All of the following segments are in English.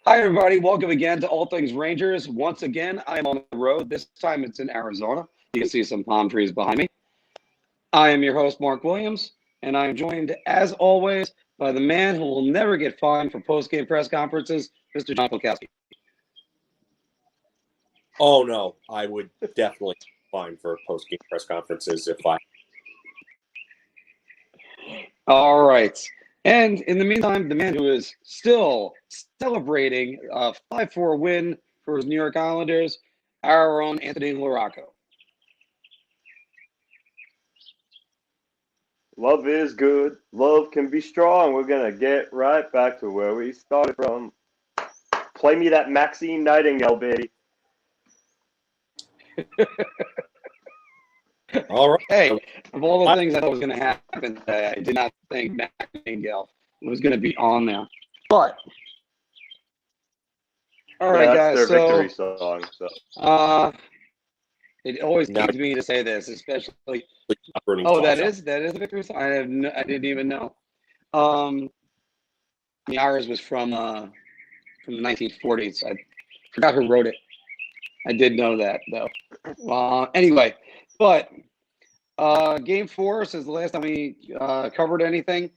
Hi, everybody. Welcome again to All Things Rangers. Once again, I am on the road. This time it's in Arizona. You can see some palm trees behind me. I am your host, Marc Williams, and I am joined, as always, by the man who will never get fined for post-game press conferences, Mr. John Cassidy. Oh, no. I would definitely fine for post-game press conferences if I... All right. And in the meantime, the man who is still celebrating a 5-4 win for his New York Islanders, our own Anthony Larocco. Love is good. Love can be strong. We're going to get right back to where we started from. Play me that Maxine Nightingale, baby. All right. Hey, of all the things that was going to happen today, I did not think Nightingale was going to be on there. But, all right, that's guys. their victory song. So. It always pains me to say this, especially. Oh, that is the victory song. I didn't even know. Ours was from the 1940s. I forgot who wrote it. I did know that though. Anyway, but Game 4 since the last time we covered anything,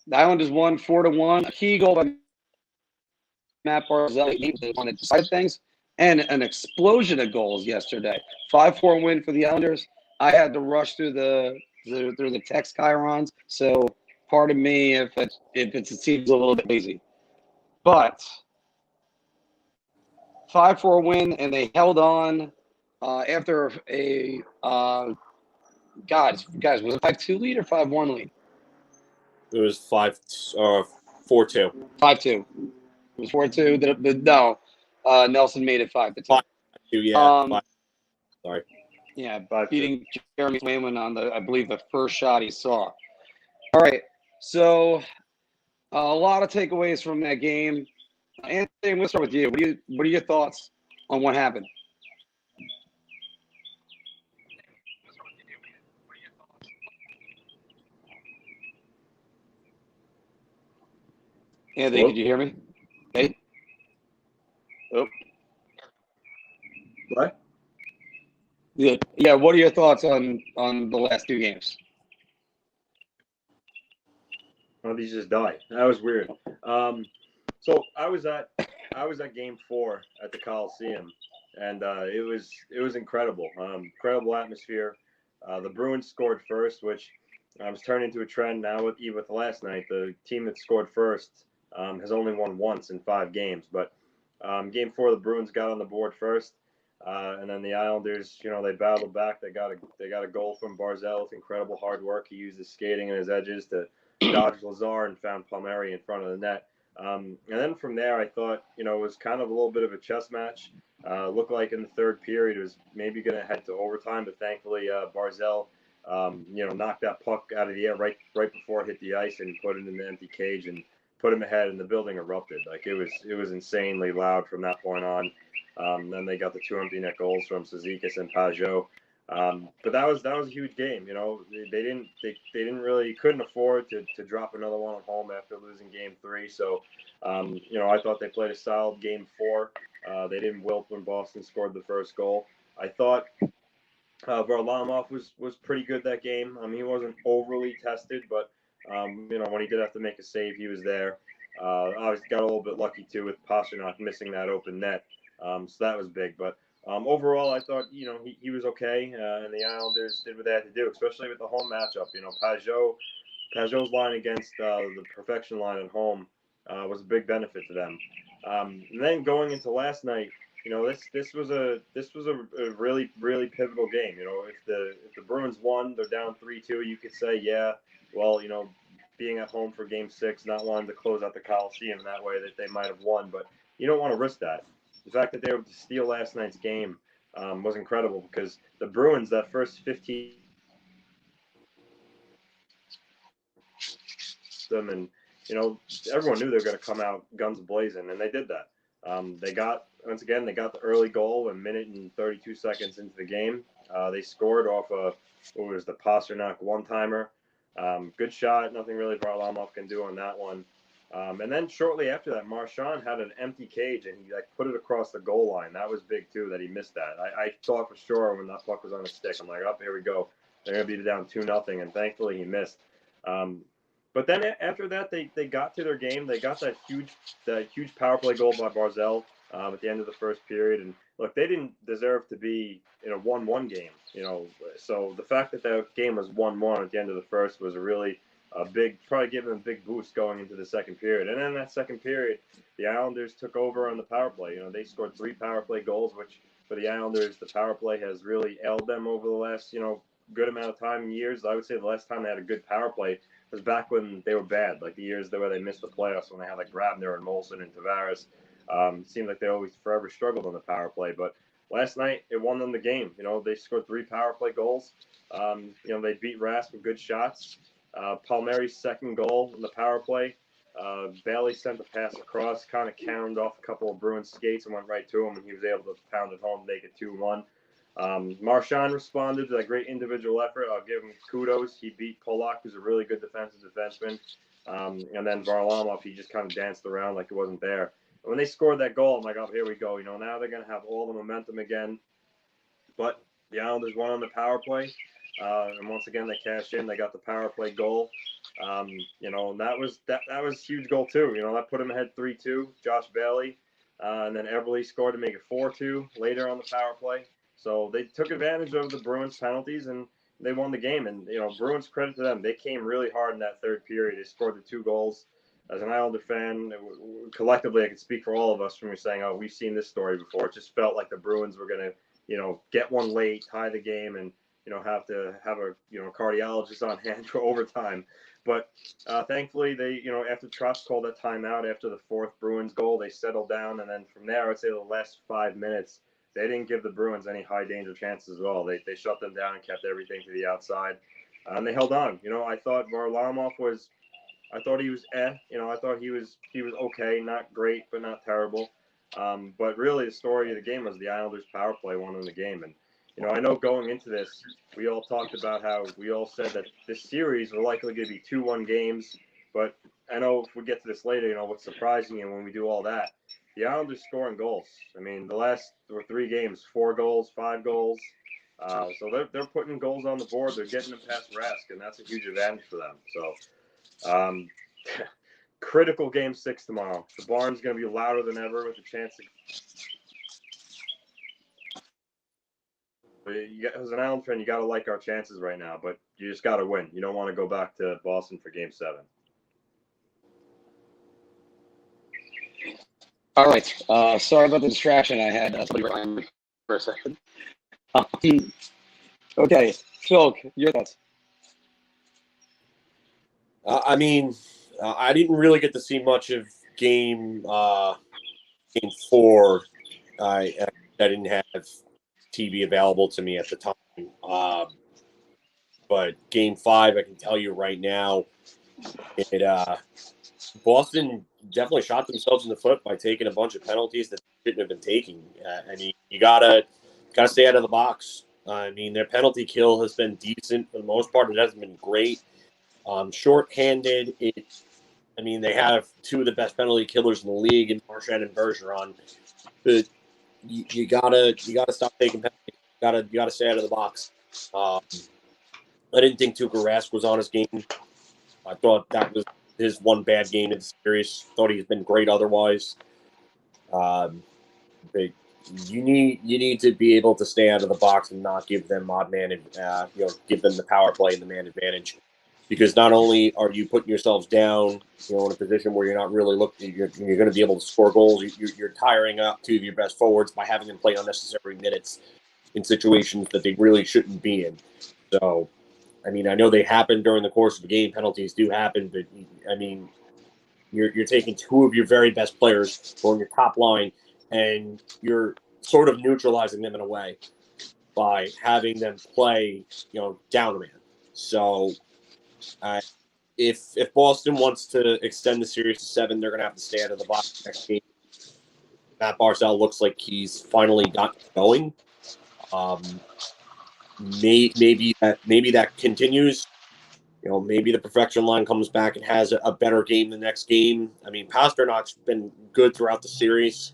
the Islanders won 4-1. A key goal by Matt Barzal. They wanted to decide things, and an explosion of goals yesterday. 5-4 win for the Islanders. I had to rush through the text chyrons, so pardon me if it seems a little bit lazy, but 5-4 win, and they held on after a guys, was it 5-2 lead or 5-1 lead? It was 4-2. 5-2. It was 4-2. No, Nelson made it 5-2. 5-2, yeah. Sorry. Yeah, beating Jeremy Swayman on I believe the first shot he saw. All right, so a lot of takeaways from that game. Anthony, we'll start with you. What are your thoughts on what happened? Anthony, Hello? Could you hear me? Hey? Oh. What? Yeah, what are your thoughts on the last two games? Oh, these just died. That was weird. So I was at Game 4 at the Coliseum, and it was incredible. Incredible atmosphere. The Bruins scored first, which was turned into a trend now with last night. The team that scored first has only won once in 5 games. But Game 4, the Bruins got on the board first, and then the Islanders, they battled back. They got a goal from Barzal with incredible hard work. He used his skating and his edges to dodged Lazar and found Palmieri in front of the net. And then from there, I thought, it was kind of a little bit of a chess match. Looked like in the third period it was maybe going to head to overtime, but thankfully Barzal, knocked that puck out of the air right before it hit the ice and put it in the empty cage and put him ahead, and the building erupted. Like it was insanely loud from that point on. Then they got the 2 empty net goals from Cizikas and Pajot. But that was a huge game. They couldn't afford to drop another one at home after losing Game 3. So, I thought they played a solid Game 4. They didn't wilt when Boston scored the first goal. I thought Varlarmov was pretty good that game. He wasn't overly tested, but when he did have to make a save, he was there. Obviously got a little bit lucky too with Pastrnak missing that open net. So that was big, but. Overall, I thought, he was okay, and the Islanders did what they had to do, especially with the home matchup. Pajot's line against the perfection line at home was a big benefit to them. And then going into last night, this was a really, really pivotal game. If the Bruins won, they're down 3-2. You could say, yeah, well, being at home for Game 6, not wanting to close out the Coliseum that way, that they might have won, but you don't want to risk that. The fact that they were able to steal last night's game was incredible because the Bruins, that first 15, them and everyone knew they were going to come out guns blazing, and they did that. They got the early goal a minute and 32 seconds into the game. They scored off the Pastrnak one-timer. Good shot. Nothing really Varlamov can do on that one. And then shortly after that, Marchand had an empty cage and he like put it across the goal line. That was big too that he missed that. I thought for sure when that puck was on his stick, I'm like, oh, here we go. They're gonna be down 2-0, and thankfully he missed. But then after that, they got to their game. They got that huge power play goal by Barzal at the end of the first period. And look, they didn't deserve to be in a 1-1 game. So the fact that that game was 1-1 at the end of the first was a really probably giving them a big boost going into the second period. And then that second period, the Islanders took over on the power play. They scored 3 power play goals, which for the Islanders, the power play has really ailed them over the last, good amount of time and years. I would say the last time they had a good power play was back when they were bad, like the years where they missed the playoffs when they had like Grabner and Molson and Tavares. It seemed like they always forever struggled on the power play, but last night it won them the game. They scored 3 power play goals. They beat Rask with good shots. Palmieri's second goal in the power play. Bailey sent the pass across, kind of counted off a couple of Bruins skates and went right to him, and he was able to pound it home, make it 2-1. Marchand responded to that great individual effort. I'll give him kudos. He beat Pullock, who's a really good defensive defenseman. And then Varlarmov, he just kind of danced around like it wasn't there. And when they scored that goal, I'm like, oh, here we go. Now they're going to have all the momentum again. But the Islanders won on the power play. And once again, they cashed in. They got the power play goal. And that was a huge goal too. That put them ahead 3-2. Josh Bailey, and then Everly scored to make it 4-2 later on the power play. So they took advantage of the Bruins penalties and they won the game. And Bruins, credit to them, they came really hard in that third period. They scored the 2 goals. As an Islander fan, collectively, I could speak for all of us when we're saying, "Oh, we've seen this story before." It just felt like the Bruins were going to, get one late, tie the game, and have to have a cardiologist on hand for overtime. But thankfully, they after Trotz called that timeout after the 4th Bruins goal, they settled down, and then from there, I'd say the last 5 minutes, they didn't give the Bruins any high danger chances at all. They shut them down and kept everything to the outside, and they held on. I thought Varlamov was. I thought he was I thought he was okay, not great, but not terrible. But really, the story of the game was the Islanders' power play won in the game. And I know going into this, we all talked about how we all said that this series were likely going to be 2-1 games. But I know if we get to this later, what's surprising and when we do all that, the Islanders scoring goals. I mean, the last 3 games, 4 goals, 5 goals. So they're putting goals on the board. They're getting them past Rask, and that's a huge advantage for them. So. Critical game 6 tomorrow. The barn's going to be louder than ever with a chance to. As an Island fan, you got to like our chances right now, but you just got to win. You don't want to go back to Boston for game 7. All right. Sorry about the distraction. I had somebody behind me for a second. Okay, Filk, your thoughts. I didn't really get to see much of game 4. I didn't have TV available to me at the time. But game 5, I can tell you right now, Boston definitely shot themselves in the foot by taking a bunch of penalties that they shouldn't have been taking. You gotta stay out of the box. Their penalty kill has been decent for the most part. It hasn't been great. Short-handed, they have 2 of the best penalty killers in the league in Marchand and Bergeron. But you gotta stop taking penalties. You gotta stay out of the box. I didn't think Tuukka Rask was on his game. I thought that was his one bad game in the series. Thought he's been great otherwise. But you need to be able to stay out of the box and not give them odd man, give them the power play and the man advantage. Because not only are you putting yourselves down, in a position where you're not really looking, you're going to be able to score goals. You're tiring up 2 of your best forwards by having them play unnecessary minutes in situations that they really shouldn't be in. So, I know they happen during the course of the game. Penalties do happen, but you're taking 2 of your very best players on your top line, and you're sort of neutralizing them in a way by having them play, down a man. So. If Boston wants to extend the series to 7, they're going to have to stay out of the box next game. Matt Barzal looks like he's finally got going. Maybe that continues. maybe the perfection line comes back and has a better game the next game. I mean, Pasternak's been good throughout the series.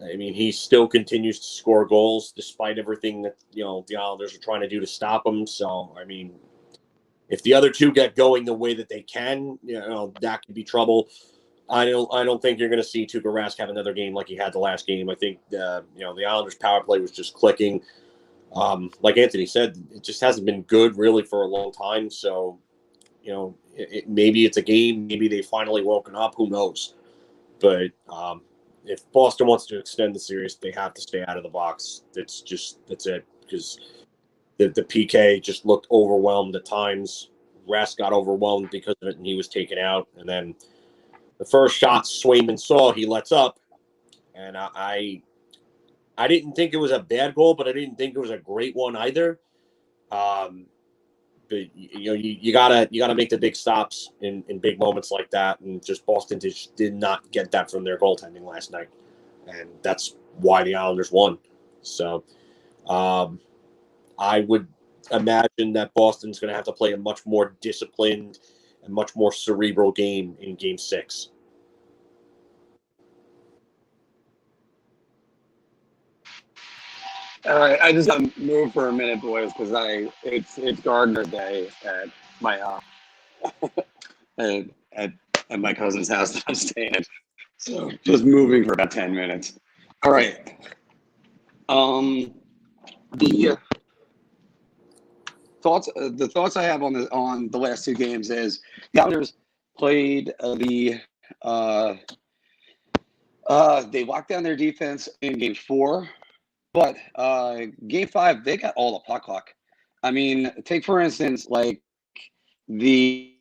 I mean, he still continues to score goals despite everything that, the Islanders are trying to do to stop him. So, I mean, if the other two get going the way that they can, that could be trouble. I don't think you're going to see Tuukka Rask have another game like he had the last game. I think, the Islanders' power play was just clicking. Like Anthony said, it just hasn't been good really for a long time. So, maybe it's a game. Maybe they've finally woken up. Who knows? But if Boston wants to extend the series, they have to stay out of the box. That's it. Because the PK just looked overwhelmed at times. Rask got overwhelmed because of it, and he was taken out. And then the first shot Swayman saw, he lets up. And I didn't think it was a bad goal, but I didn't think it was a great one either. But you gotta make the big stops in big moments like that, and just Boston just did not get that from their goaltending last night, and that's why the Islanders won. So, I would imagine that Boston's going to have to play a much more disciplined and much more cerebral game in Game 6. All right, I just got to move for a minute, boys, because it's Gardner Day at my at my cousin's house that I'm staying at. So just moving for about 10 minutes. All right. The thoughts I have on the last two games is the Islanders played they locked down their defense in Game 4. But Game 5, they got all the puck luck. I mean, take for instance, like the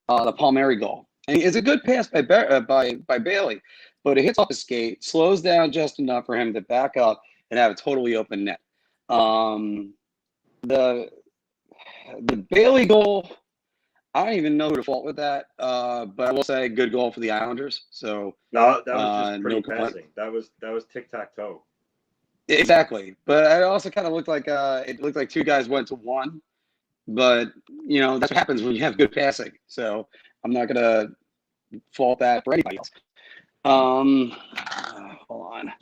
Palmieri goal. And it's a good pass by Bailey, but it hits off the skate, slows down just enough for him to back up and have a totally open net. The Bailey goal, I don't even know who to fault with that, but I will say good goal for the Islanders. So no, that was just pretty passing. That was tic-tac-toe. Exactly, but it also kind of looked like two guys went to one, but that's what happens when you have good passing. So I'm not gonna fault that for anybody else. Hold on,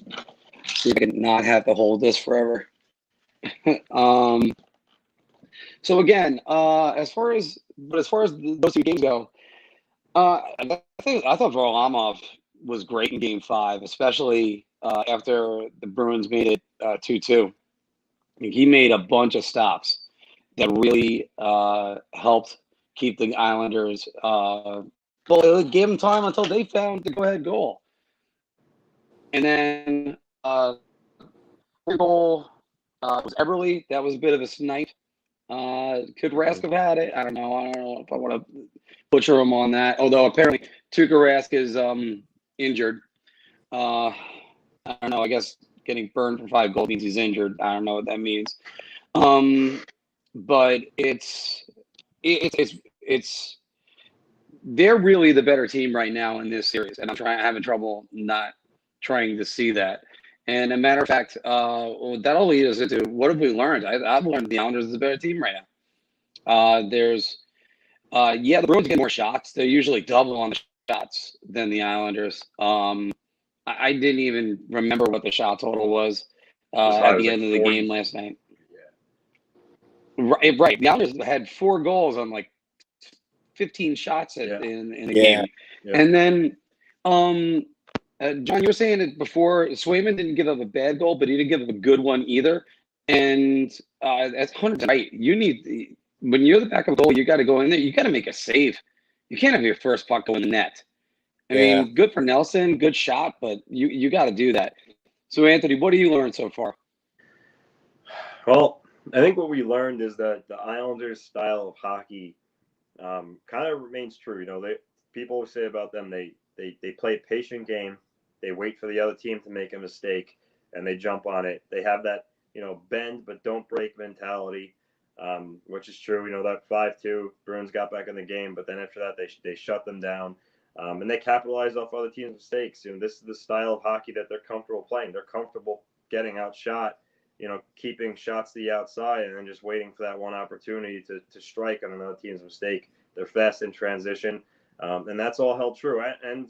see if I can not have to hold this forever. So again, as far as those two games go, I thought Varlarmov was great in Game 5, especially after the Bruins made it 2-2. He made a bunch of stops that really helped keep the Islanders. Well, it gave them time until they found the go-ahead goal. And then goal was Eberle. That was a bit of a snipe. Could Rask have had it? I don't know if I want to butcher him on that. Although apparently Tuukka Rask is injured. I don't know. I guess getting burned for 5 goals means he's injured. I don't know what that means. But it's they're really the better team right now in this series, and I'm having trouble not trying to see that. And a matter of fact, that'll lead us into what have we learned? I've learned the Islanders is a better team right now. The Bruins get more shots. They're usually double on the shots than the Islanders. I didn't even remember what the shot total was at the end of the game last night. Yeah. Right. The Islanders had 4 goals on like 15 shots in the game. Yeah. And then, John, you were saying it before, Swayman didn't give up a bad goal, but he didn't give up a good one either. And that's 100% right. When you're the backup goal, you got to go in there. You got to make a save. You can't have your first puck go in the net. I mean, good for Nelson, good shot, but you got to do that. So, Anthony, what have you learned so far? Well, I think what we learned is that the Islanders' style of hockey kind of remains true. People say about them, they play a patient game. They wait for the other team to make a mistake, and they jump on it. They have that, bend but don't break mentality, which is true. That 5-2, Bruins got back in the game, but then after that, they shut them down. And they capitalize off other teams' mistakes. This is the style of hockey that they're comfortable playing. They're comfortable getting outshot keeping shots to the outside and then just waiting for that one opportunity to strike on another team's mistake. They're fast in transition, and that's all held true. And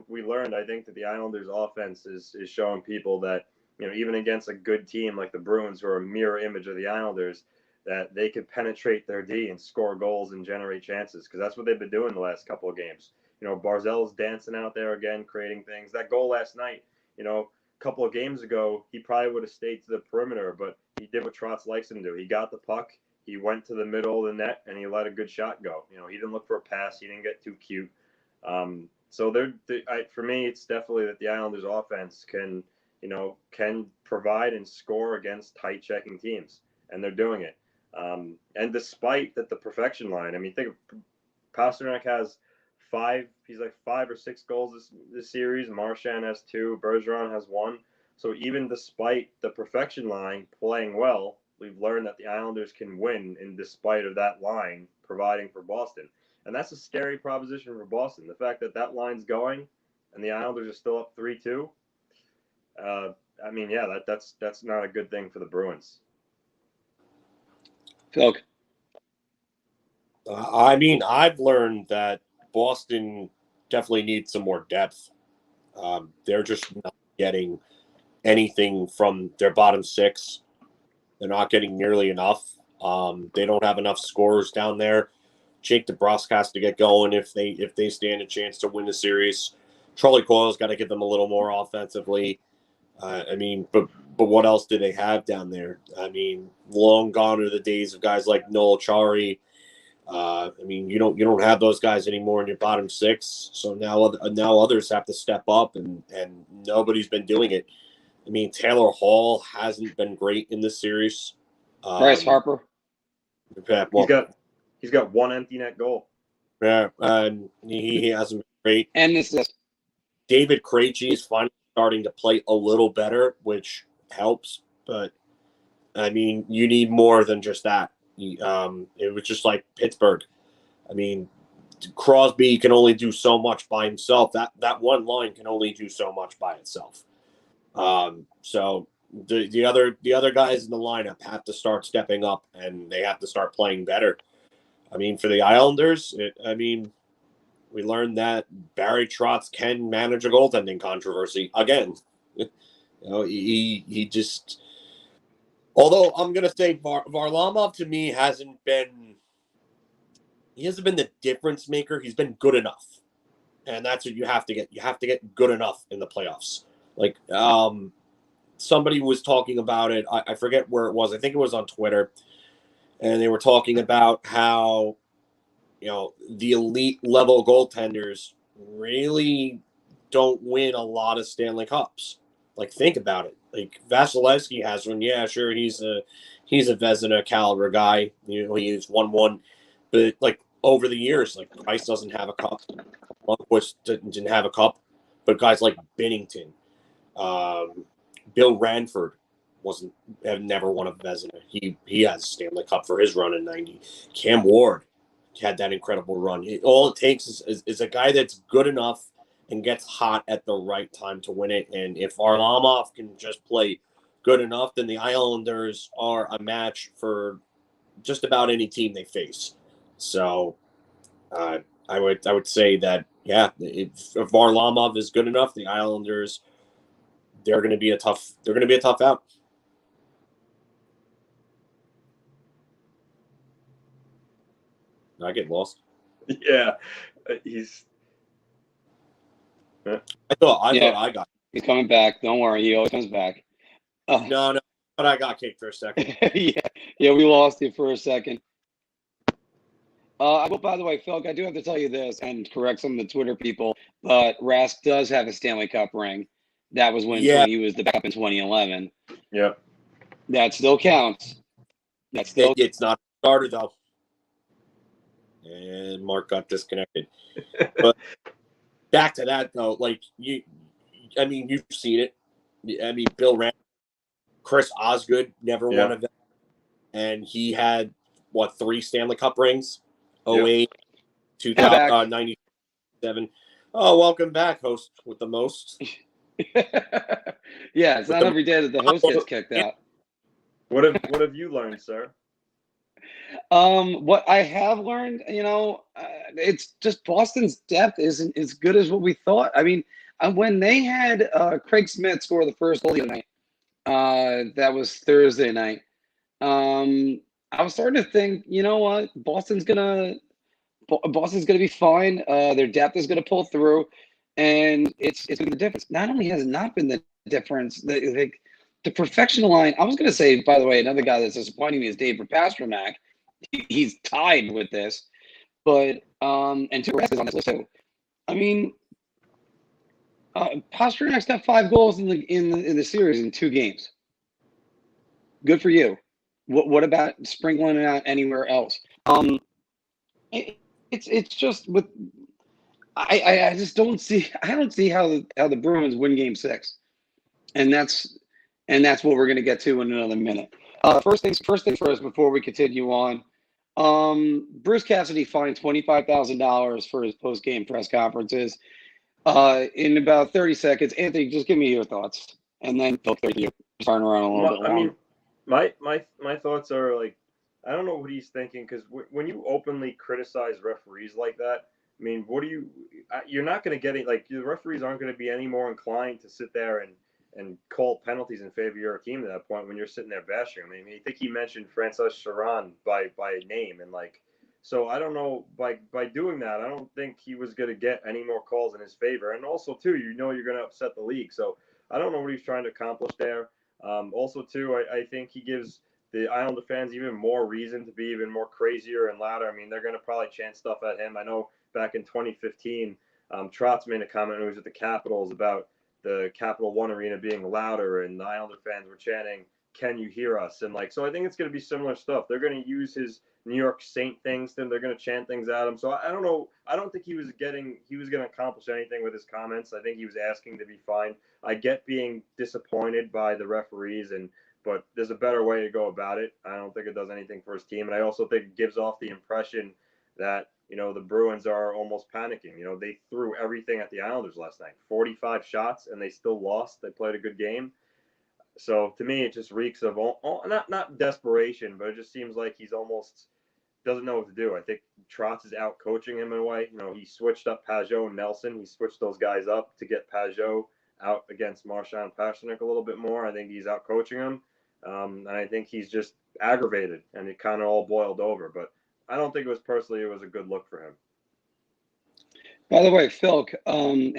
we learned, I think, that the Islanders' offense is showing people that, even against a good team like the Bruins, who are a mirror image of the Islanders, that they could penetrate their D and score goals and generate chances, because that's what they've been doing the last couple of games. Barzal's dancing out there again, creating things. That goal last night, a couple of games ago, he probably would have stayed to the perimeter, but he did what Trotz likes him to do. He got the puck, he went to the middle of the net, and he let a good shot go. He didn't look for a pass, he didn't get too cute. So for me, it's definitely that the Islanders' offense can provide and score against tight checking teams, and they're doing it. And despite that, the perfection line, think of Pasternak has 5 or 6 goals this series. Marchand has 2, Bergeron has 1. So even despite the perfection line playing well, we've learned that the Islanders can win in despite of that line providing for Boston. And that's a scary proposition for Boston. The fact that line's going and the Islanders are still up 3-2. That's not a good thing for the Bruins. Filk. I've learned that Boston definitely needs some more depth. They're just not getting anything from their bottom 6. They're not getting nearly enough. They don't have enough scorers down there. Jake DeBrusk has to get going if they stand a chance to win the series. Charlie Coyle's got to give them a little more offensively. But what else do they have down there? Long gone are the days of guys like Noel Chari. You don't have those guys anymore in your bottom 6. So now others have to step up, and nobody's been doing it. Taylor Hall hasn't been great in this series. Bryce Harper. He's got 1 empty net goal. Yeah, and he hasn't been great. And this is David Krejci is finally starting to play a little better, which helps. But you need more than just that. It was just like Pittsburgh. Crosby can only do so much by himself. That one line can only do so much by itself. So the other guys in the lineup have to start stepping up, and they have to start playing better. For the Islanders, we learned that Barry Trotz can manage a goaltending controversy again. He just. Although I'm gonna say Varlarmov to me hasn't been the difference maker. He's been good enough, and that's what you have to get. You have to get good enough in the playoffs. Somebody was talking about it. I forget where it was. I think it was on Twitter, and they were talking about how the elite level goaltenders really don't win a lot of Stanley Cups. Think about it. Vasilevsky has one. Yeah, sure, he's a Vezina caliber guy. He's won one, but over the years, Price doesn't have a cup. Lundqvist didn't have a cup, but guys like Binnington, Bill Ranford have never won a Vezina. He has a Stanley Cup for his run in '90. Cam Ward had that incredible run. All it takes is a guy that's good enough and gets hot at the right time to win it. And if Varlamov can just play good enough, then the Islanders are a match for just about any team they face. So I would say that, yeah, if Varlamov is good enough, the Islanders, they're going to be a tough out. I get lost. Yeah, I thought I got. He's coming back. Don't worry, he always comes back. No, but I got kicked for a second. yeah, we lost you for a second. By the way, Filk, I do have to tell you this and correct some of the Twitter people, but Rask does have a Stanley Cup ring. That was when he was the backup in 2011. Yeah, that still counts. It's not a starter though. And Marc got disconnected. But back to that though, you've seen it. Bill Rand, Chris Osgood never won a, and he had 3 Stanley Cup rings? 08, 97. Oh, welcome back, host with the most. Yeah, it's not every day that the host gets kicked out. What have you learned, sir? What I have learned, it's just Boston's depth isn't as good as what we thought. I mean, when they had Craig Smith score the first goal the other night, that was Thursday night. I was starting to think, you know what, Boston's gonna be fine. Their depth is gonna pull through, and it's been the difference. Not only has it not been the difference, the perfection line. I was gonna say, by the way, another guy that's disappointing me is Dave Pastrnak. He's tied with this, but and Tuukka Rask is on this list too. I mean, Pasternak's got 5 goals in the series in 2 games. Good for you. What about sprinkling it out anywhere else? It's just with I just don't see how the Bruins win Game 6, and that's what we're gonna get to in another minute. First things first before we continue on. Bruce Cassidy fined $25,000 for his post-game press conferences. In about 30 seconds, Anthony, just give me your thoughts, and then Filk, you turn around a little bit. I mean, my thoughts are like, I don't know what he's thinking, because when you openly criticize referees like that, I mean, you're not going to get it. Like, the referees aren't going to be any more inclined to sit there and call penalties in favor of your team at that point when you're sitting there bashing them. I mean, I think he mentioned Francois Charon by name, and like, so I don't know, by doing that, I don't think he was going to get any more calls in his favor. And also, too, you're going to upset the league. So I don't know what he's trying to accomplish there. Also, too, I think he gives the Islander fans even more reason to be even more crazier and louder. I mean, they're going to probably chant stuff at him. I know back in 2015, Trotz made a comment when he was at the Capitals about the Capital One Arena being louder, and the Islander fans were chanting, "Can you hear us?" And like, so I think it's going to be similar stuff. They're going to use his New York Saint things, then they're going to chant things at him. So I don't know. I don't think he was going to accomplish anything with his comments. I think he was asking to be fined. I get being disappointed by the referees, but there's a better way to go about it. I don't think it does anything for his team, and I also think it gives off the impression that the Bruins are almost panicking. They threw everything at the Islanders last night, 45 shots, and they still lost. They played a good game. So to me, it just reeks of not desperation, but it just seems like he's almost doesn't know what to do. I think Trotz is out coaching him in a way. He switched up Pajot and Nelson. He switched those guys up to get Pajot out against Marchand and Pastrnak a little bit more. I think he's out coaching him. And I think he's just aggravated, and it kind of all boiled over. But I don't think it was a good look for him. By the way, Filk,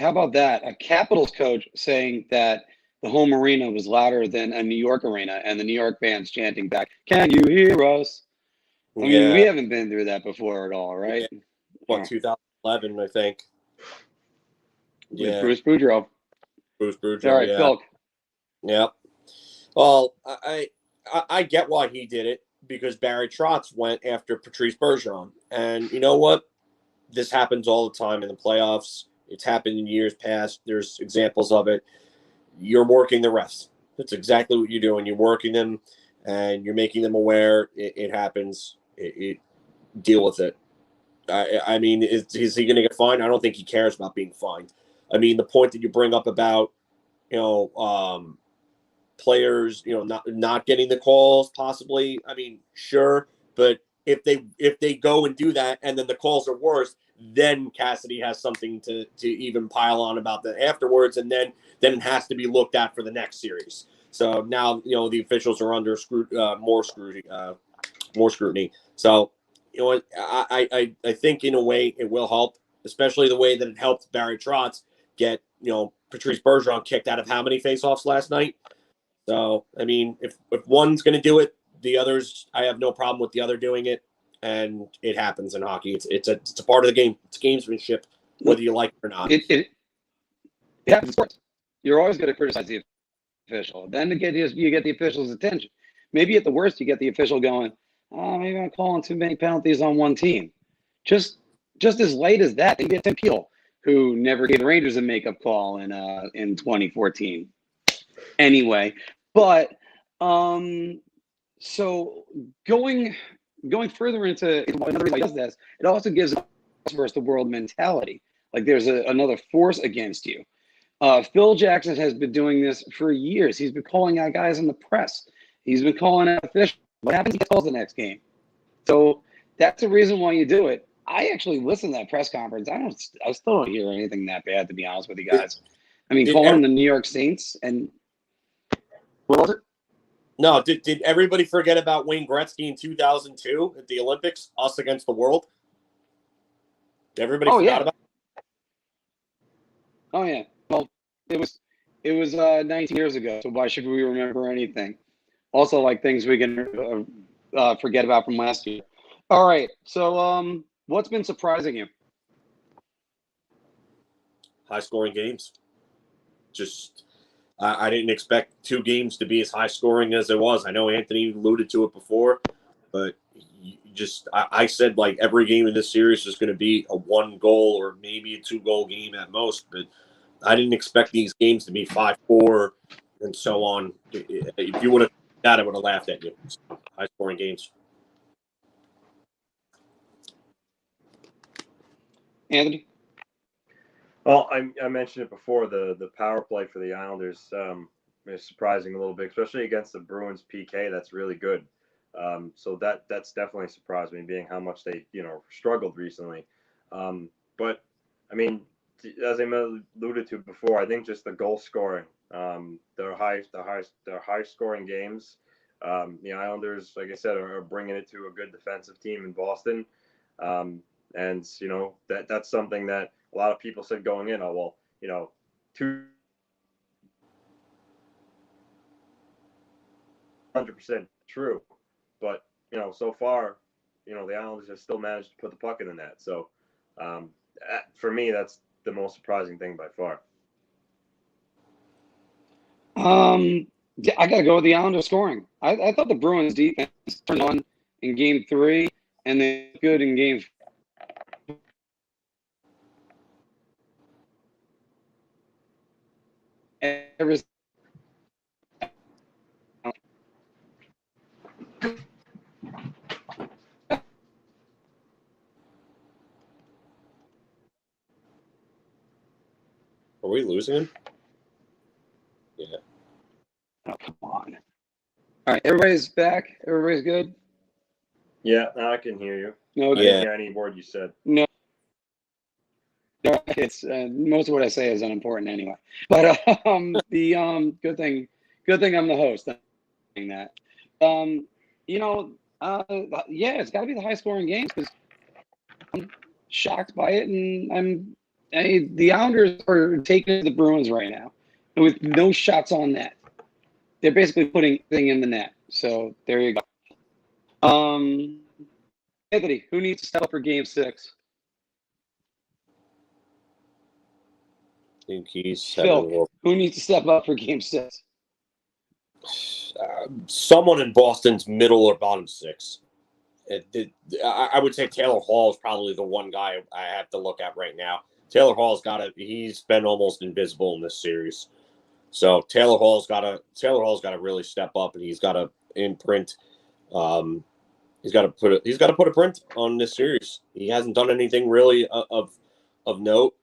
how about that? A Capitals coach saying that the home arena was louder than a New York arena, and the New York fans chanting back, "Can you hear us?" I mean, we haven't been through that before at all, right? Yeah. What, 2011, I think. With Bruce Boudreau. Bruce Boudreau, all right, Filk. Yep. Well, I get why he did it, because Barry Trotz went after Patrice Bergeron. And you know what? This happens all the time in the playoffs. It's happened in years past. There's examples of it. You're working the refs. That's exactly what you're doing. You're working them, and you're making them aware. It happens. Deal with it. I mean, is he going to get fined? I don't think he cares about being fined. I mean, the point that you bring up about, players, not getting the calls, possibly. I mean, sure, but if they go and do that, and then the calls are worse, then Cassidy has something to even pile on about that afterwards, and then it has to be looked at for the next series. So now the officials are under more scrutiny. So I think in a way it will help, especially the way that it helped Barry Trotz get Patrice Bergeron kicked out of how many faceoffs last night. So I mean, if one's going to do it, the others, I have no problem with the other doing it, and it happens in hockey. It's a part of the game. It's gamesmanship, whether you like it or not. It happens in sports. You're always going to criticize the official. Then you get the official's attention. Maybe at the worst, you get the official going, "Oh, maybe I'm calling too many penalties on one team." Just as late as that, you get Tim Peel, who never gave the Rangers a makeup call in 2014. Anyway, but so going further into another reason why he does this, it also gives us versus the world mentality. Like there's another force against you. Phil Jackson has been doing this for years. He's been calling out guys in the press. He's been calling out officials. What happens if he calls the next game? So that's the reason why you do it. I actually listened to that press conference. I still don't hear anything that bad, to be honest with you guys. I mean, calling the New York Saints and what was it? No, did everybody forget about Wayne Gretzky in 2002 at the Olympics? Us against the world. Everybody forgot about it? Oh yeah. Well, it was 19 years ago. So why should we remember anything? Also, like things we can forget about from last year. All right. So, what's been surprising you? High-scoring games. Just, I didn't expect 2 games to be as high-scoring as it was. I know Anthony alluded to it before, but I said like every game in this series is going to be a 1-goal or maybe a 2-goal game at most, but I didn't expect these games to be 5-4 and so on. If you would have that, I would have laughed at you. High-scoring games. Anthony? Well, I mentioned it before. The power play for the Islanders is surprising a little bit, especially against the Bruins PK. That's really good. So that's definitely surprised me, being how much they struggled recently. But I mean, as I alluded to before, I think just the goal scoring, their high scoring games. The Islanders, like I said, are bringing it to a good defensive team in Boston, and that's something that a lot of people said going in. Oh well, 200% true, but so far, the Islanders have still managed to put the puck in the net. So for me, that's the most surprising thing by far. Yeah, I gotta go with the Islanders scoring. I thought the Bruins defense turned on in Game 3, and then good in Game 4. Are we losing him? Yeah. Oh, come on. All right, everybody's back. Everybody's good? Yeah, now I can hear you. No, I didn't hear any word you said. No. It's most of what I say is unimportant anyway. But the good thing I'm the host. Saying that, yeah, it's got to be the high scoring games because I'm shocked by it, and the Islanders are taking the Bruins right now with no shots on net. They're basically putting thing in the net. So there you go. Anthony, who needs to step up for Game 6? I think he's Filk, who needs to step up for Game 6? Someone in Boston's middle or bottom 6. I would say Taylor Hall is probably the one guy I have to look at right now. Taylor Hall's he's been almost invisible in this series. So Taylor Hall's got to really step up, and he's got to imprint. He's got to put a print on this series. He hasn't done anything really of note.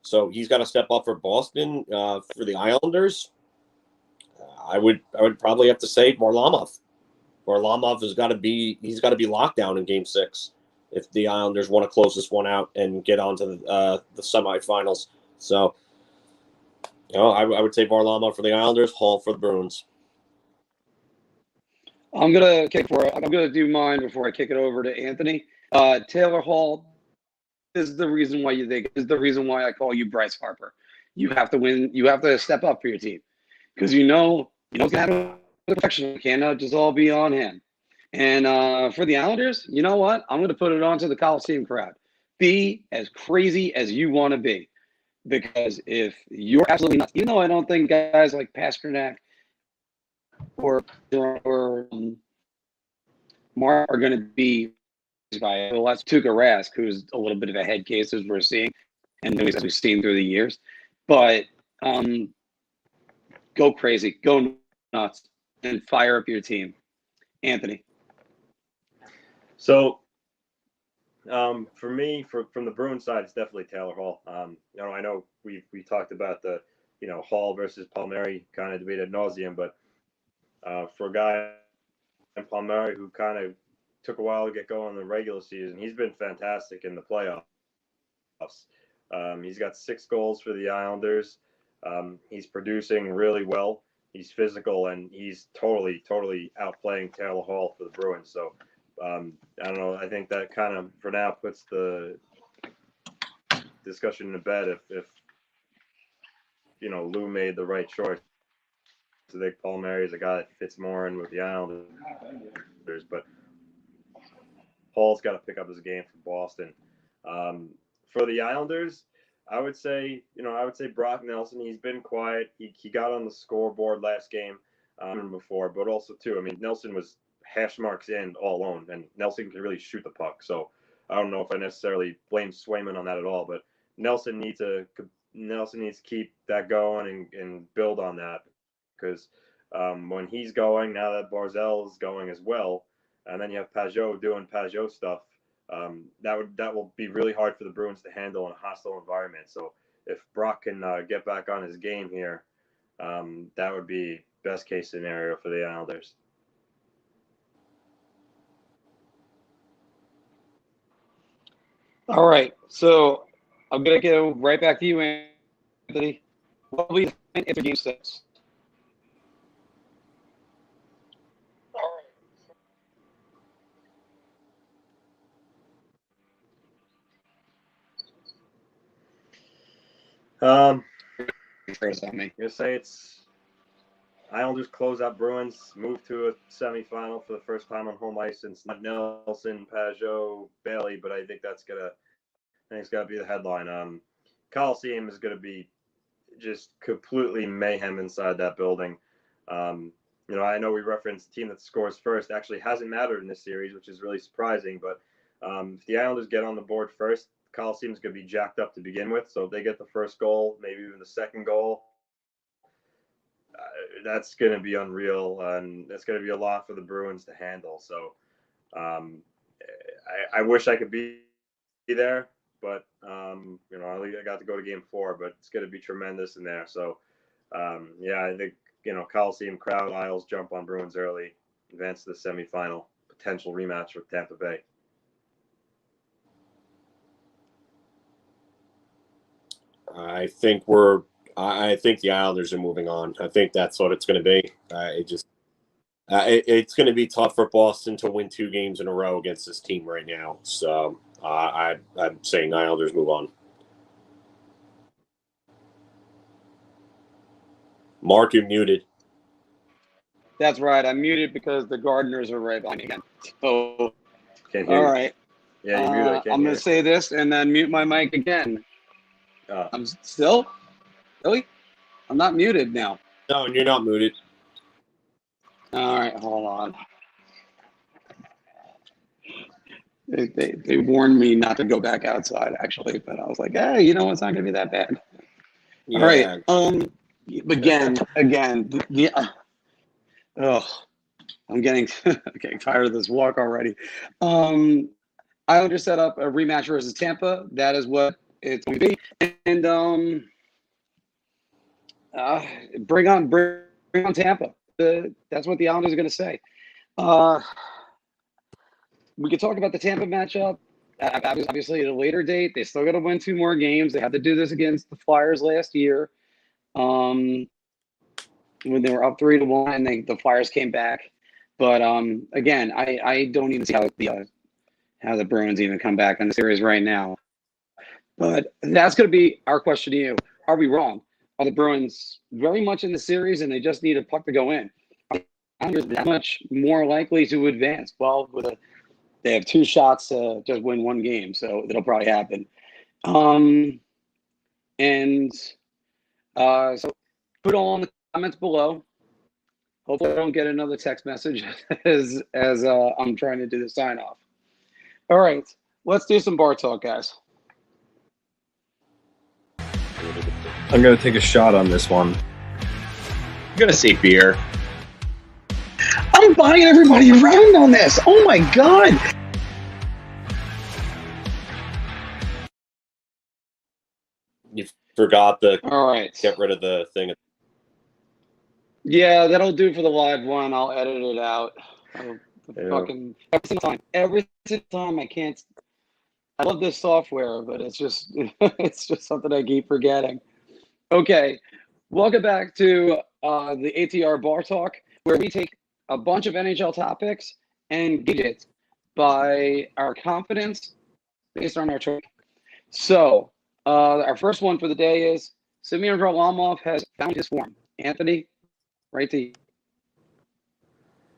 So he's got to step up for Boston. For the Islanders, I would probably have to say Varlarmov. Varlarmov he's got to be locked down in Game 6 if the Islanders want to close this one out and get onto the semifinals. So, I would say Varlarmov for the Islanders, Hall for the Bruins. I'm gonna do mine before I kick it over to Anthony. Taylor Hall is the reason why is the reason why I call you Bryce Harper. You have to win. You have to step up for your team because it's gonna have the protection. It cannot just all be on him. And for the Islanders, you know what? I'm gonna put it onto the Coliseum crowd. Be as crazy as you want to be, because if you're absolutely nuts, even though I don't think guys like Pasternak or Marc are going to be by it. Well, that's Tuukka Rask, who's a little bit of a head case as we're seeing, and as we've seen through the years. But go crazy, go nuts, and fire up your team. Anthony. So, for me, from the Bruins side, it's definitely Taylor Hall. I know we talked about the Hall versus Palmieri kind of debate ad nauseum, but For a guy in Palmieri who kind of took a while to get going in the regular season, he's been fantastic in the playoffs. He's got 6 goals for the Islanders. He's producing really well. He's physical, and he's totally outplaying Taylor Hall for the Bruins. So I don't know. I think that kind of, for now, puts the discussion to bed if Lou made the right choice. I think Palmieri is a guy that fits more in with the Islanders, but Hall's got to pick up his game for Boston. For the Islanders, I would say Brock Nelson. He's been quiet. He got on the scoreboard last game before, but also too, I mean, Nelson was hash marks in all alone, and Nelson can really shoot the puck. So I don't know if I necessarily blame Swayman on that at all, but Nelson needs to keep that going and build on that, because when he's going, now that Barzal is going as well, and then you have Pajot doing Pajot stuff, that will be really hard for the Bruins to handle in a hostile environment. So if Brock can get back on his game here, that would be best case scenario for the Islanders. All right, so I'm gonna go right back to you, Anthony. What will you think after Game 6? First on me. I'm gonna say it's Islanders close out Bruins, move to a semifinal for the first time on home ice since not Nelson, Pajot, Bailey, but I think it's gotta be the headline. Coliseum is gonna be just completely mayhem inside that building. I know we referenced the team that scores first actually hasn't mattered in this series, which is really surprising. But if the Islanders get on the board first, Coliseum's going to be jacked up to begin with. So if they get the first goal, maybe even the second goal, that's going to be unreal, and that's going to be a lot for the Bruins to handle. So I wish I could be there, but I got to go to Game 4, but it's going to be tremendous in there. So I think Coliseum crowd, Isles jump on Bruins early, advance to the semifinal, potential rematch with Tampa Bay. I think the Islanders are moving on. I think that's what it's going to be. It's going to be tough for Boston to win 2 games in a row against this team right now. So I'm saying Islanders move on. Marc, you're muted. That's right. I'm muted because the Gardeners are right behind me again. So, all right. Yeah, you're muted. I'm going to say this and then mute my mic again. I'm still? Really? I'm not muted now. No, you're not muted. All right, hold on. They warned me not to go back outside, actually, but I was like, hey, it's not going to be that bad. Yeah. All right. Again, I'm getting tired of this walk already. Islanders set up a rematch versus Tampa. That is what it's going to be. And bring on Tampa. That's what the Islanders are going to say. We could talk about the Tampa matchup. Obviously, at a later date, they still got to win 2 more games. They had to do this against the Flyers last year, when they were up 3-1, and the Flyers came back. But again, I don't even see how the Bruins even come back in the series right now. But that's going to be our question to you. Are we wrong? Are the Bruins very much in the series and they just need a puck to go in? Are that much more likely to advance? Well, they have 2 shots to just win 1 game, so it'll probably happen. So put all in the comments below. Hopefully I don't get another text message as I'm trying to do the sign off. All right, let's do some bar talk, guys. I'm going to take a shot on this one. I'm going to say beer. I'm buying everybody around on this. Oh, my God. You forgot All right. Get rid of the thing. Yeah, that'll do for the live one. I'll edit it out. Yeah. Fucking every single time I can't. I love this software, but it's just it's just something I keep forgetting. Okay, welcome back to the ATR Bar Talk, where we take a bunch of NHL topics and gauge it by our confidence based on our choice. So, our first one for the day is Semyon Varlarmov has found his form. Anthony, right to you.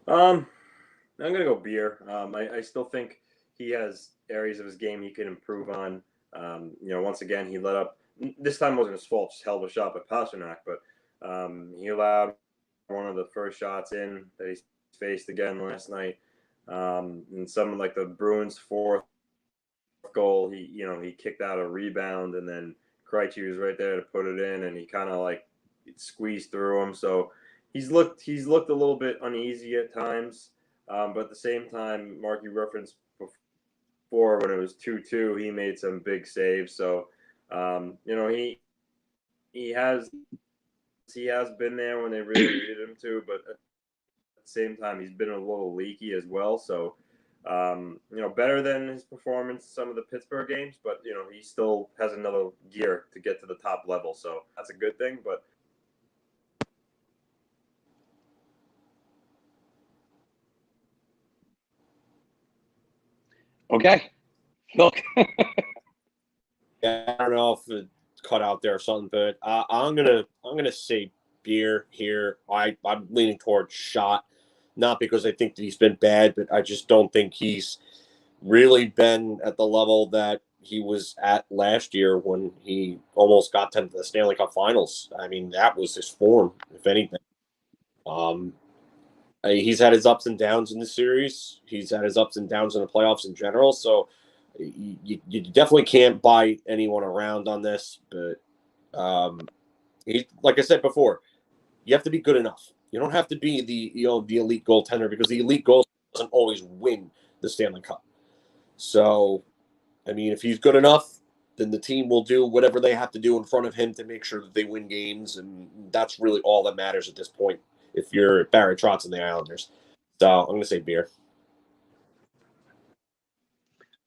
I'm gonna go beer. I still think he has areas of his game he could improve on. Once again, he let up. This time wasn't his fault. Just hell of a shot by Pasternak, but he allowed one of the first shots in that he faced again last night. And something like the Bruins' fourth goal, he kicked out a rebound, and then Krejci was right there to put it in, and he kind of like squeezed through him. So he's looked a little bit uneasy at times. But at the same time, Marc, you referenced before when it was 2-2, he made some big saves. So, he has been there when they really needed him to, but at the same time, he's been a little leaky as well. So, better than his performance some of the Pittsburgh games, but he still has another gear to get to the top level. So that's a good thing. But Okay, Filk. Yeah, I don't know if it cut out there or something, but I'm gonna say beer here. I'm leaning towards shot, not because I think that he's been bad, but I just don't think he's really been at the level that he was at last year when he almost got to the Stanley Cup Finals. I mean, that was his form, if anything. Um, he's had his ups and downs in the series. He's had his ups and downs in the playoffs in general. So you definitely can't buy anyone around on this. But he, like I said before, you have to be good enough. You don't have to be the elite goaltender, because the elite goaltender doesn't always win the Stanley Cup. So, I mean, if he's good enough, then the team will do whatever they have to do in front of him to make sure that they win games, and that's really all that matters at this point if you're Barry Trotz and the Islanders. So I'm going to say beer.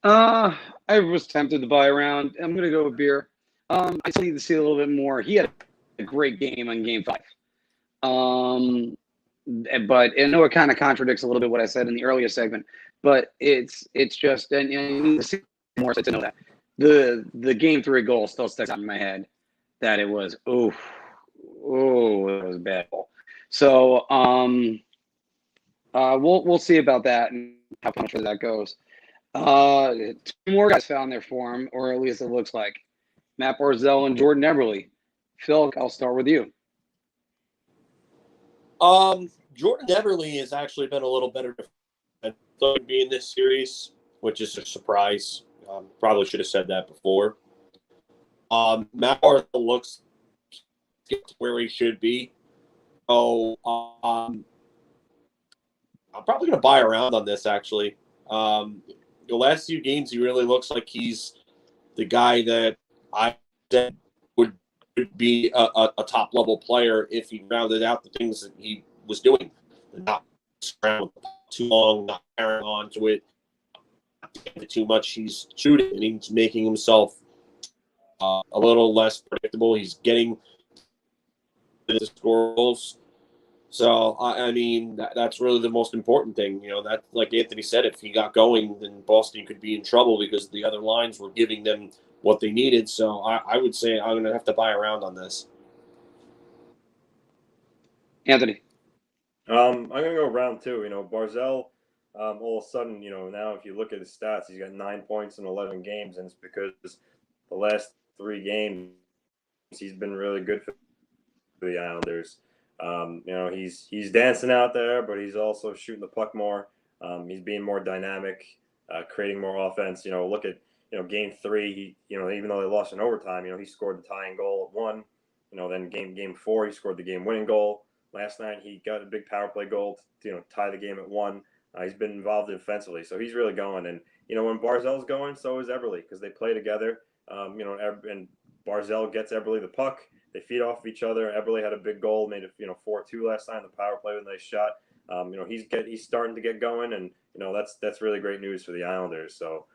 I was tempted to buy around. I'm gonna go with beer. I still need to see a little bit more. He had a great game on Game 5. But I know it kind of contradicts a little bit what I said in the earlier segment. But it's just, and you need to see more to know that the Game 3 goal still sticks out in my head. That it was it was bad. So we'll see about that and how much that goes. Two more guys found their form, or at least it looks like. Matt Barzal and Jordan Eberle. Phil, I'll start with you. Jordan Eberle has actually been a little better than in this series, which is a surprise. Probably should have said that before. Matt Barzal looks where he should be. So I'm probably going to buy around on this, actually. The last few games, he really looks like he's the guy that I said would be a top-level player if he rounded out the things that he was doing. Not around too long, not carrying on to it too much. He's shooting, and he's making himself a little less predictable. He's getting the goals. So, I mean, that's really the most important thing. That, like Anthony said, if he got going, then Boston could be in trouble because the other lines were giving them what they needed. So I would say I'm going to have to buy around on this. Anthony. I'm going to go round two. Barzal, all of a sudden, now if you look at his stats, he's got 9 points in 11 games, and it's because the last 3 games he's been really good for the Islanders. He's dancing out there, but he's also shooting the puck more. He's being more dynamic, creating more offense. Look at Game 3. He even though they lost in overtime, he scored the tying goal at 1. Then game 4 he scored the game-winning goal. Last night he got a big power play goal to tie the game at 1. He's been involved offensively, so he's really going. And when Barzal's going, so is Eberle, because they play together. And Barzal gets Eberle the puck. They feed off of each other. Eberle had a big goal, made it 4-2 last time. The power play was a nice shot. He's starting to get going, and that's really great news for the Islanders. So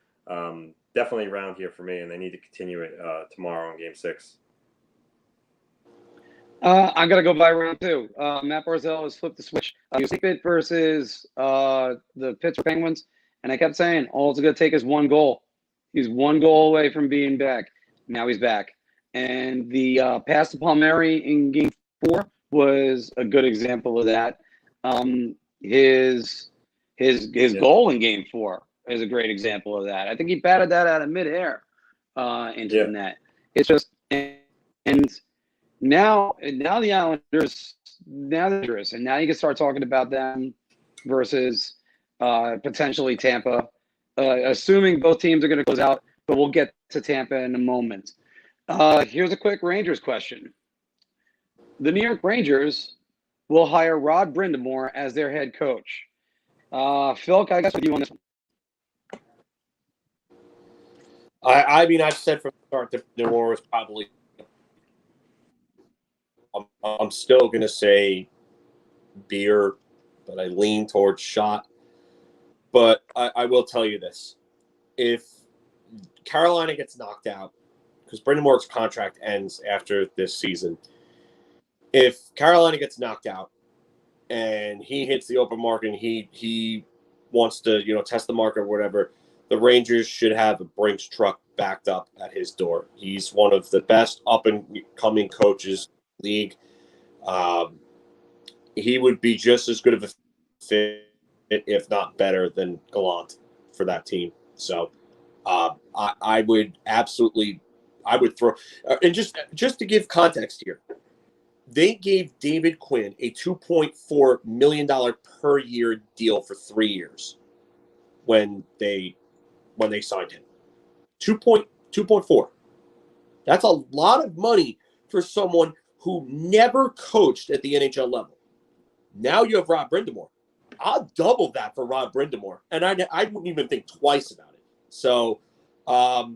definitely round here for me, and they need to continue it tomorrow in Game 6. I'm gonna go by round 2. Matt Barzal has flipped the switch. He was it versus the Pittsburgh Penguins, and I kept saying all it's gonna take is one goal. He's one goal away from being back. Now he's back, and the pass to Palmieri in Game 4 was a good example of that. His goal in Game 4 is a great example of that. I think he batted that out of midair into the net. It's just and. Now the Islanders, now they're dangerous, and now you can start talking about them versus potentially Tampa, assuming both teams are going to close out, but we'll get to Tampa in a moment. Here's a quick Rangers question. The New York Rangers will hire Rod Brind'Amour as their head coach. Filk, I guess with you on this one. I've said from the start that Brind'Amour was probably – I'm still going to say beer, but I lean towards shot. But I will tell you this. If Carolina gets knocked out, because Brind'Amour's contract ends after this season, if Carolina gets knocked out and he hits the open market and he wants to test the market or whatever, the Rangers should have a Brinks truck backed up at his door. He's one of the best up-and-coming coaches league. He would be just as good of a fit, if not better, than Gallant for that team. So I would throw and just to give context here, they gave David Quinn a $2.4 million per year deal for 3 years when they signed him. 2.4. That's a lot of money for someone who never coached at the NHL level. Now you have Rod Brind'Amour. I'll double that for Rod Brind'Amour, and I wouldn't even think twice about it. So I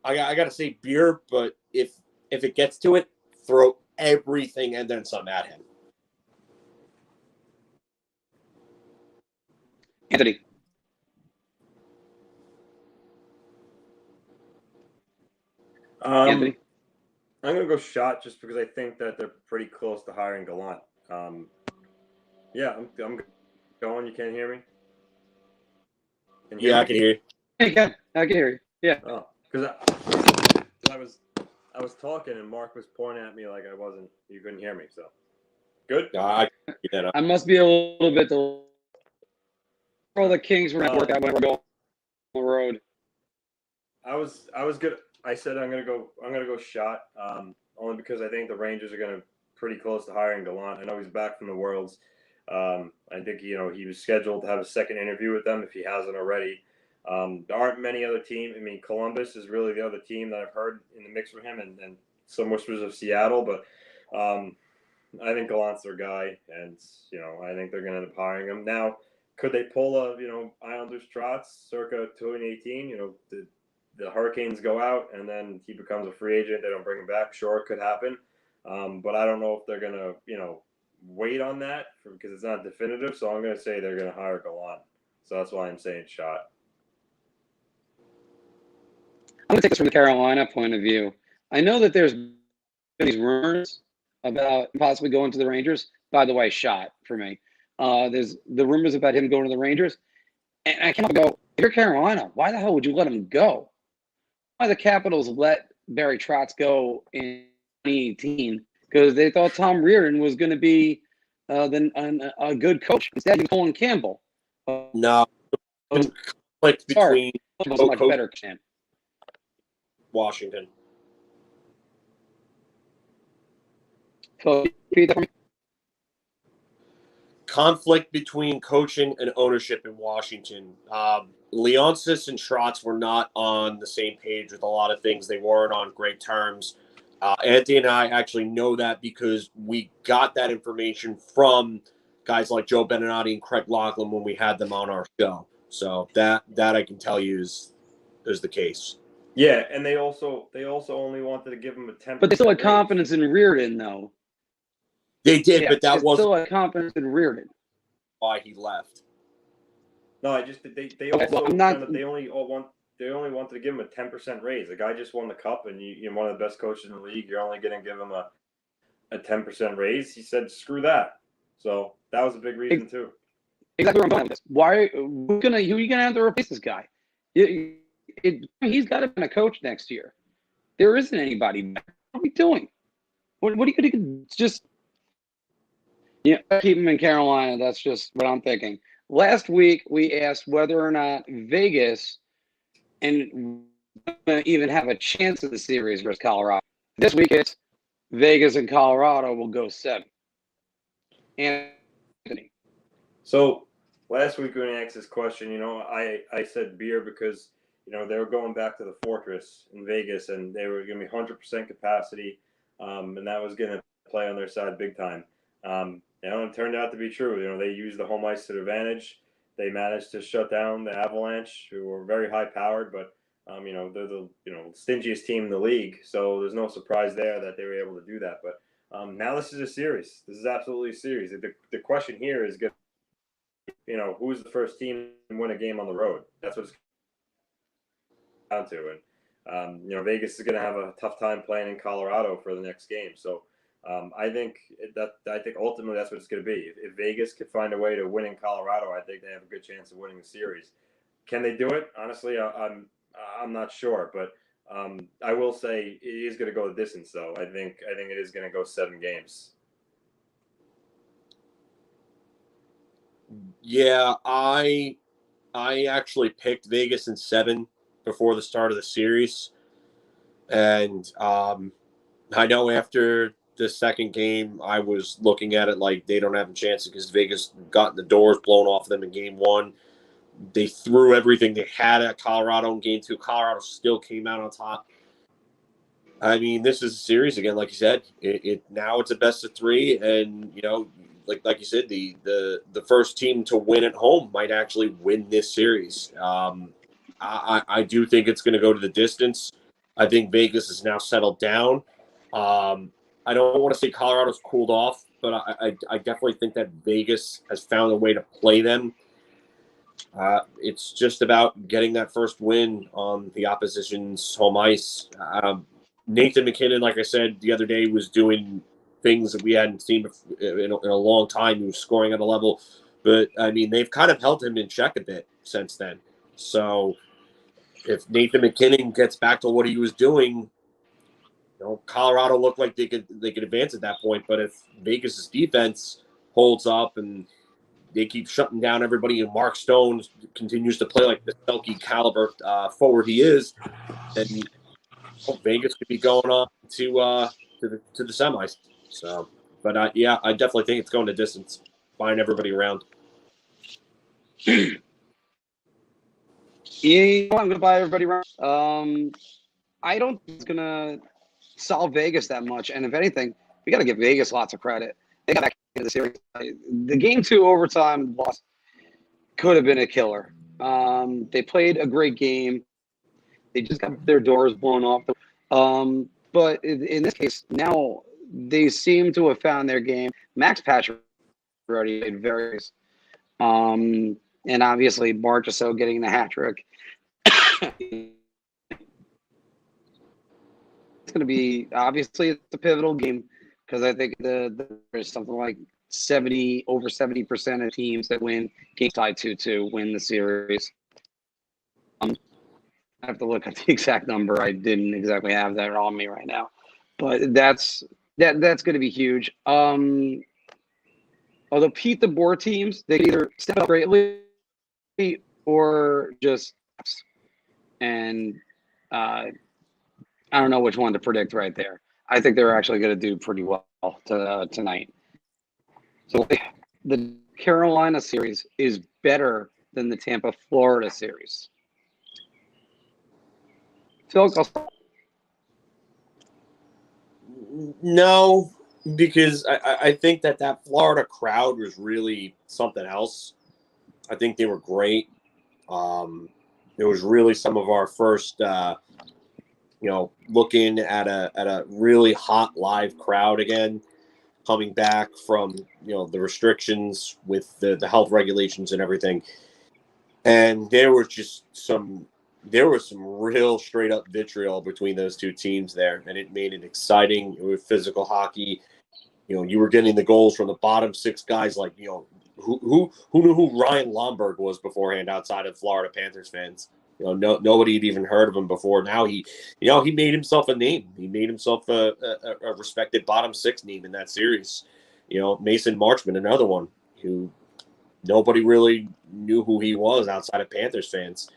got to say beer, but if it gets to it, throw everything and then some at him. Anthony. Anthony? I'm going to go shot just because I think that they're pretty close to hiring Gallant. I'm going. You can't hear me? I can hear you. I can hear you. Yeah. Oh, because I was talking and Marc was pointing at me like you couldn't hear me. So good. I get that up. I must be a little bit delayed. All the Kings were going to work out when we're going on the road. I was good. I said I'm gonna go shot. Only because I think the Rangers are gonna pretty close to hiring Gallant. I know he's back from the Worlds. I think he was scheduled to have a second interview with them if he hasn't already. There aren't many other teams. I mean, Columbus is really the other team that I've heard in the mix for him, and some whispers of Seattle. But I think Gallant's their guy, and I think they're gonna end up hiring him. Now, could they pull a Islanders Trotz circa 2018? The Hurricanes go out and then he becomes a free agent. They don't bring him back. Sure, it could happen. But I don't know if they're going to, wait on that because it's not definitive. So I'm going to say they're going to hire Gallant. So that's why I'm saying shot. I'm going to take this from the Carolina point of view. I know that there's been these rumors about possibly going to the Rangers. By the way, shot for me. There's the rumors about him going to the Rangers. And I can't go, if you're Carolina, why the hell would you let him go? Why the Capitals let Barry Trotz go in 2018? Because they thought Tom Reardon was going to be a good coach. Instead, he's Colin Campbell. No. Conflict between much better chance. Washington. So, repeat that for me. Conflict between coaching and ownership in Washington. Leonsis and Trotz were not on the same page with a lot of things. They weren't on great terms. Anthony and I actually know that because we got that information from guys like Joe Beninati and Craig Laughlin when we had them on our show. So that I can tell you is the case. Yeah, and they also only wanted to give him a 10%. But they still had raise. confidence in Reardon, though. They did, Yeah, but that they wasn't still had confidence in Reardon. why he left. No, I just they Okay, also well, I'm not- kind of, they only wanted to give him a 10% raise. The guy just won the cup, and you're one of the best coaches in the league. You're only going to give him a 10% raise. He said, "Screw that." So that was a big reason too. Exactly where I'm going with this. Why? Who are you gonna have to replace this guy? He's got to be a coach next year. There isn't anybody. What are we doing? What are you going to just? Yeah, keep him in Carolina. That's just what I'm thinking. Last week we asked whether or not Vegas and even have a chance of the series versus Colorado. This week it's Vegas and Colorado will go 7. Anthony. So last week when I asked this question, I said beer because they were going back to the Fortress in Vegas, and they were going to be 100% capacity, and that was going to play on their side big time. It turned out to be true. They used the home ice to their advantage. They managed to shut down the Avalanche, who were very high powered, but they're the stingiest team in the league. So there's no surprise there that they were able to do that. But now this is a series. This is absolutely a series. The question here is going who's the first team to win a game on the road? That's what it's down to. And Vegas is going to have a tough time playing in Colorado for the next game. So I think ultimately that's what it's going to be. If Vegas could find a way to win in Colorado, I think they have a good chance of winning the series. Can they do it? Honestly, I'm not sure, but I will say it is going to go the distance, though. I think it is going to go 7 games. Yeah, I actually picked Vegas in 7 before the start of the series, and I know after the second game I was looking at it like they don't have a chance because Vegas got the doors blown off them in game 1. They threw everything they had at Colorado in game 2. Colorado still came out on top. I mean, this is a series again, like you said. Now it's a best of 3, and like you said, the first team to win at home might actually win this series. I do think it's going to go to the distance. I think Vegas is now settled down. I don't want to say Colorado's cooled off, but I definitely think that Vegas has found a way to play them. It's just about getting that first win on the opposition's home ice. Nathan MacKinnon, like I said the other day, was doing things that we hadn't seen in a long time. He was scoring at a level, but I mean, they've kind of held him in check a bit since then. So if Nathan MacKinnon gets back to what he was doing, Colorado looked like they could advance at that point. But if Vegas's defense holds up and they keep shutting down everybody, and Mark Stone continues to play like the Selke caliber forward he is, then Vegas could be going on to the semis. So, but I definitely think it's going to distance, buying everybody around. Yeah, I'm going to buy everybody around. I don't think it's going to solve Vegas that much. And if anything, we got to give Vegas lots of credit. They got back into the series. The game 2 overtime loss could have been a killer. They played a great game. They just got their doors blown off. But in this case, now they seem to have found their game. Max Pacioretty already played various. And obviously, Marchessault getting the hat trick. It's going to be, obviously, it's a pivotal game because I think there's something like over 70% of teams that win game tied 2-2 win the series. I have to look at the exact number. I didn't exactly have that on me right now, but that's going to be huge. Although Pete the Board teams, they either step up greatly or just, and I don't know which one to predict right there. I think they're actually going to do pretty well tonight. So the Carolina series is better than the Tampa, Florida series. Filk, No, because I think that Florida crowd was really something else. I think they were great. It was really some of our first looking at a really hot live crowd again, coming back from, the restrictions with the health regulations and everything. And there was some real straight up vitriol between those two teams there. And it made it exciting. It was physical hockey. You were getting the goals from the bottom six guys, like, who knew who Ryan Lomberg was beforehand outside of Florida Panthers fans. Nobody had even heard of him before. Now he made himself a name. He made himself a respected bottom six name in that series. Mason Marchman, another one who nobody really knew who he was outside of Panthers fans.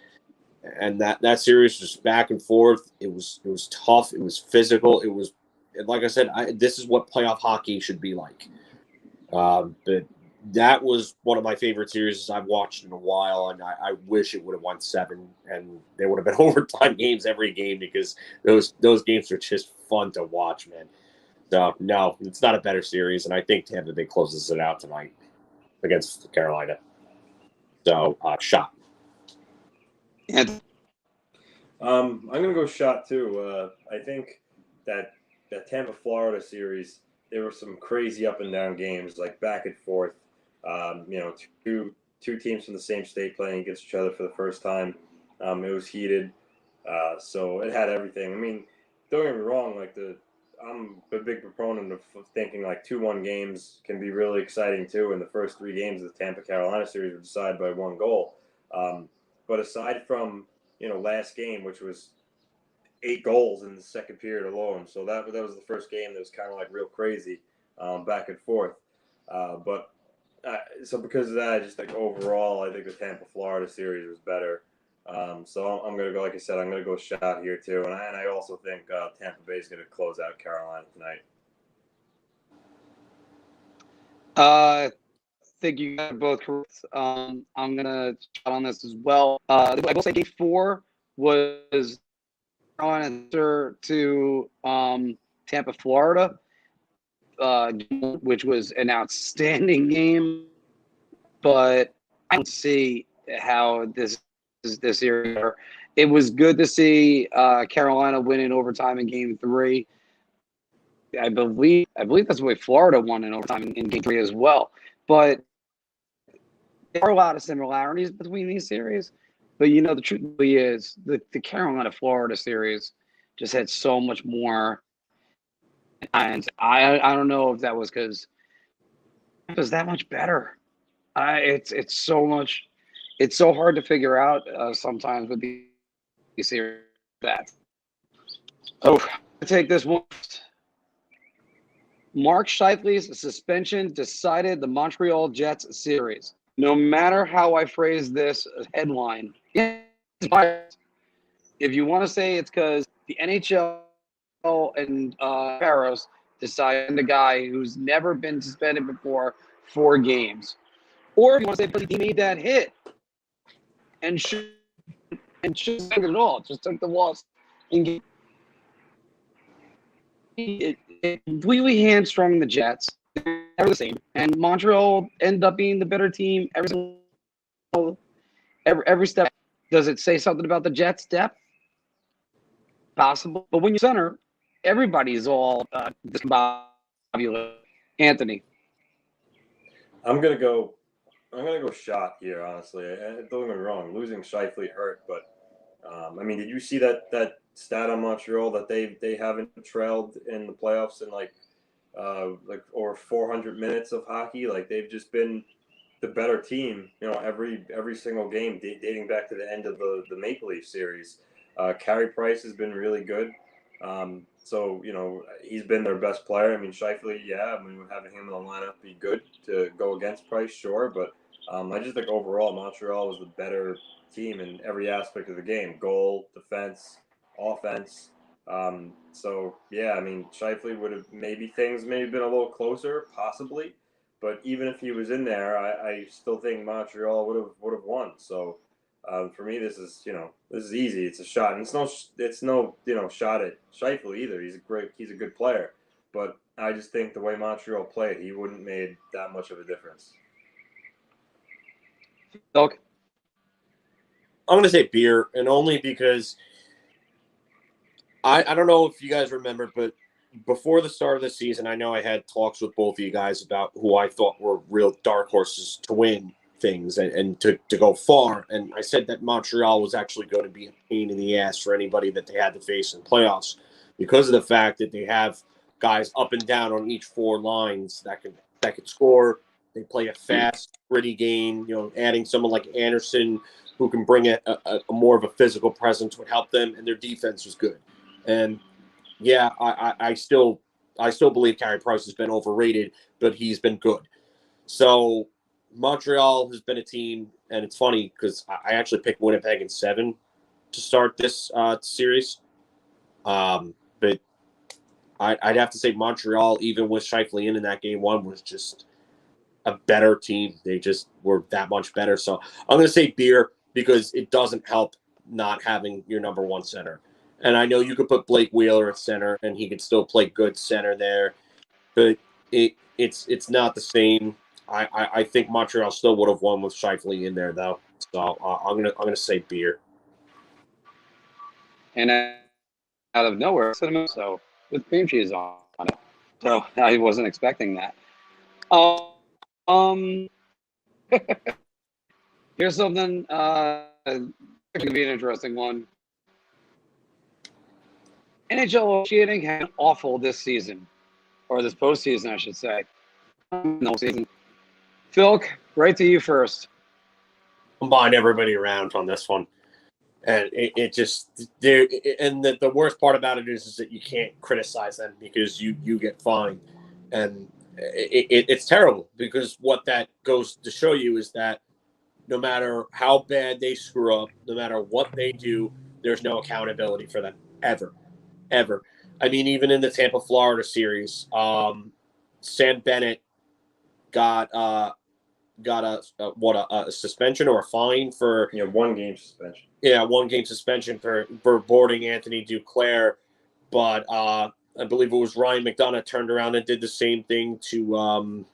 And that series was back and forth. It was tough. It was physical. It was, like I said, this is what playoff hockey should be like. But that was one of my favorite series I've watched in a while, and I wish it would have won 7, and there would have been overtime games every game, because those games are just fun to watch, man. So, no, it's not a better series, and I think Tampa Bay closes it out tonight against Carolina. So, shot. And I'm going to go shot, too. I think that Tampa-Florida series, there were some crazy up-and-down games, like back and forth. Two teams from the same state playing against each other for the first time. It was heated, so it had everything. I mean, don't get me wrong. I'm a big proponent of thinking 2-1 games can be really exciting too. And the first 3 games of the Tampa-Carolina series were decided by 1 goal. But aside from last game, which was 8 goals in the second period alone, so that was the first game that was kind of real crazy, back and forth. So because of that, I just think overall, I think the Tampa-Florida series was better. So I'm going to go, like I said, I'm going to go shot here too. And I also think Tampa Bay is going to close out Carolina tonight. I think you got both correct. I'm going to shot on this as well. I will say game 4 was on answer to Tampa, Florida, which was an outstanding game. But I don't see how this year. It was good to see Carolina win in overtime in game 3. I believe that's the way Florida won in overtime in game 3 as well. But there are a lot of similarities between these series. But the truth really is the Carolina-Florida series just had so much more. And I don't know if that was because it was that much better. It's so much. It's so hard to figure out sometimes with these series. I take this one. Marc Scheifele's suspension decided the Montreal Jets series. No matter how I phrase this headline, if you want to say it's because the NHL and Paris decided the guy who's never been suspended before 4 games. Or if you want to say because he made that hit and just it all, just took the loss and it completely hamstrung the Jets. They're the same, and Montreal ended up being the better team every step. Does it say something about the Jets' depth? Possible, but when you center, everybody's all discombobulated. Anthony, I'm gonna go shot here. Honestly, don't get me wrong. Losing Scheifele hurt, but did you see that stat on Montreal that they haven't trailed in the playoffs in over 400 minutes of hockey? They've just been the better team, every single game dating back to the end of the Maple Leaf series. Carey Price has been really good. So he's been their best player. Scheifele, having him in the lineup be good to go against Price, sure, but I just think overall Montreal was the better team in every aspect of the game: goal, defense, offense. Scheifele would have things may have been a little closer, possibly, but even if he was in there, I still think Montreal would have won. So for me, this is easy. It's a shot, and it's no shot at Scheifele either. He's a good player, but I just think the way Montreal played, he wouldn't made that much of a difference. Filk? I'm going to say beer, and only because I don't know if you guys remember, but before the start of the season, I know I had talks with both of you guys about who I thought were real dark horses to win things and to go far. And I said that Montreal was actually going to be a pain in the ass for anybody that they had to face in playoffs because of the fact that they have guys up and down on each four lines that could score. They play a fast, gritty game. Adding someone like Anderson who can bring a more of a physical presence would help them, and their defense was good. And yeah, I still believe Carey Price has been overrated, but he's been good. So Montreal has been a team, and it's funny because I actually picked Winnipeg in 7 to start this series. But I'd have to say Montreal, even with Scheifele in that game 1, was just a better team. They just were that much better. So I'm going to say Beer because it doesn't help not having your number 1 center. And I know you could put Blake Wheeler at center, and he could still play good center there, but it's not the same. I think Montreal still would have won with Scheifele in there, though. So I'm gonna say Beer. And out of nowhere, so with cream cheese on it. So I wasn't expecting that. Here's something. It could be an interesting one. NHL cheating has been awful this season, or this postseason, I should say. No season. Filk, right to you first. Combine everybody around on this one, and it just there. And the worst part about it is that you can't criticize them because you get fined, and it's terrible because what that goes to show you is that no matter how bad they screw up, no matter what they do, there's no accountability for them ever. I mean, even in the Tampa, Florida series, Sam Bennett got a suspension or a fine for 1 game suspension. Yeah, 1 game suspension for boarding Anthony Duclair, but I believe it was Ryan McDonough turned around and did the same thing to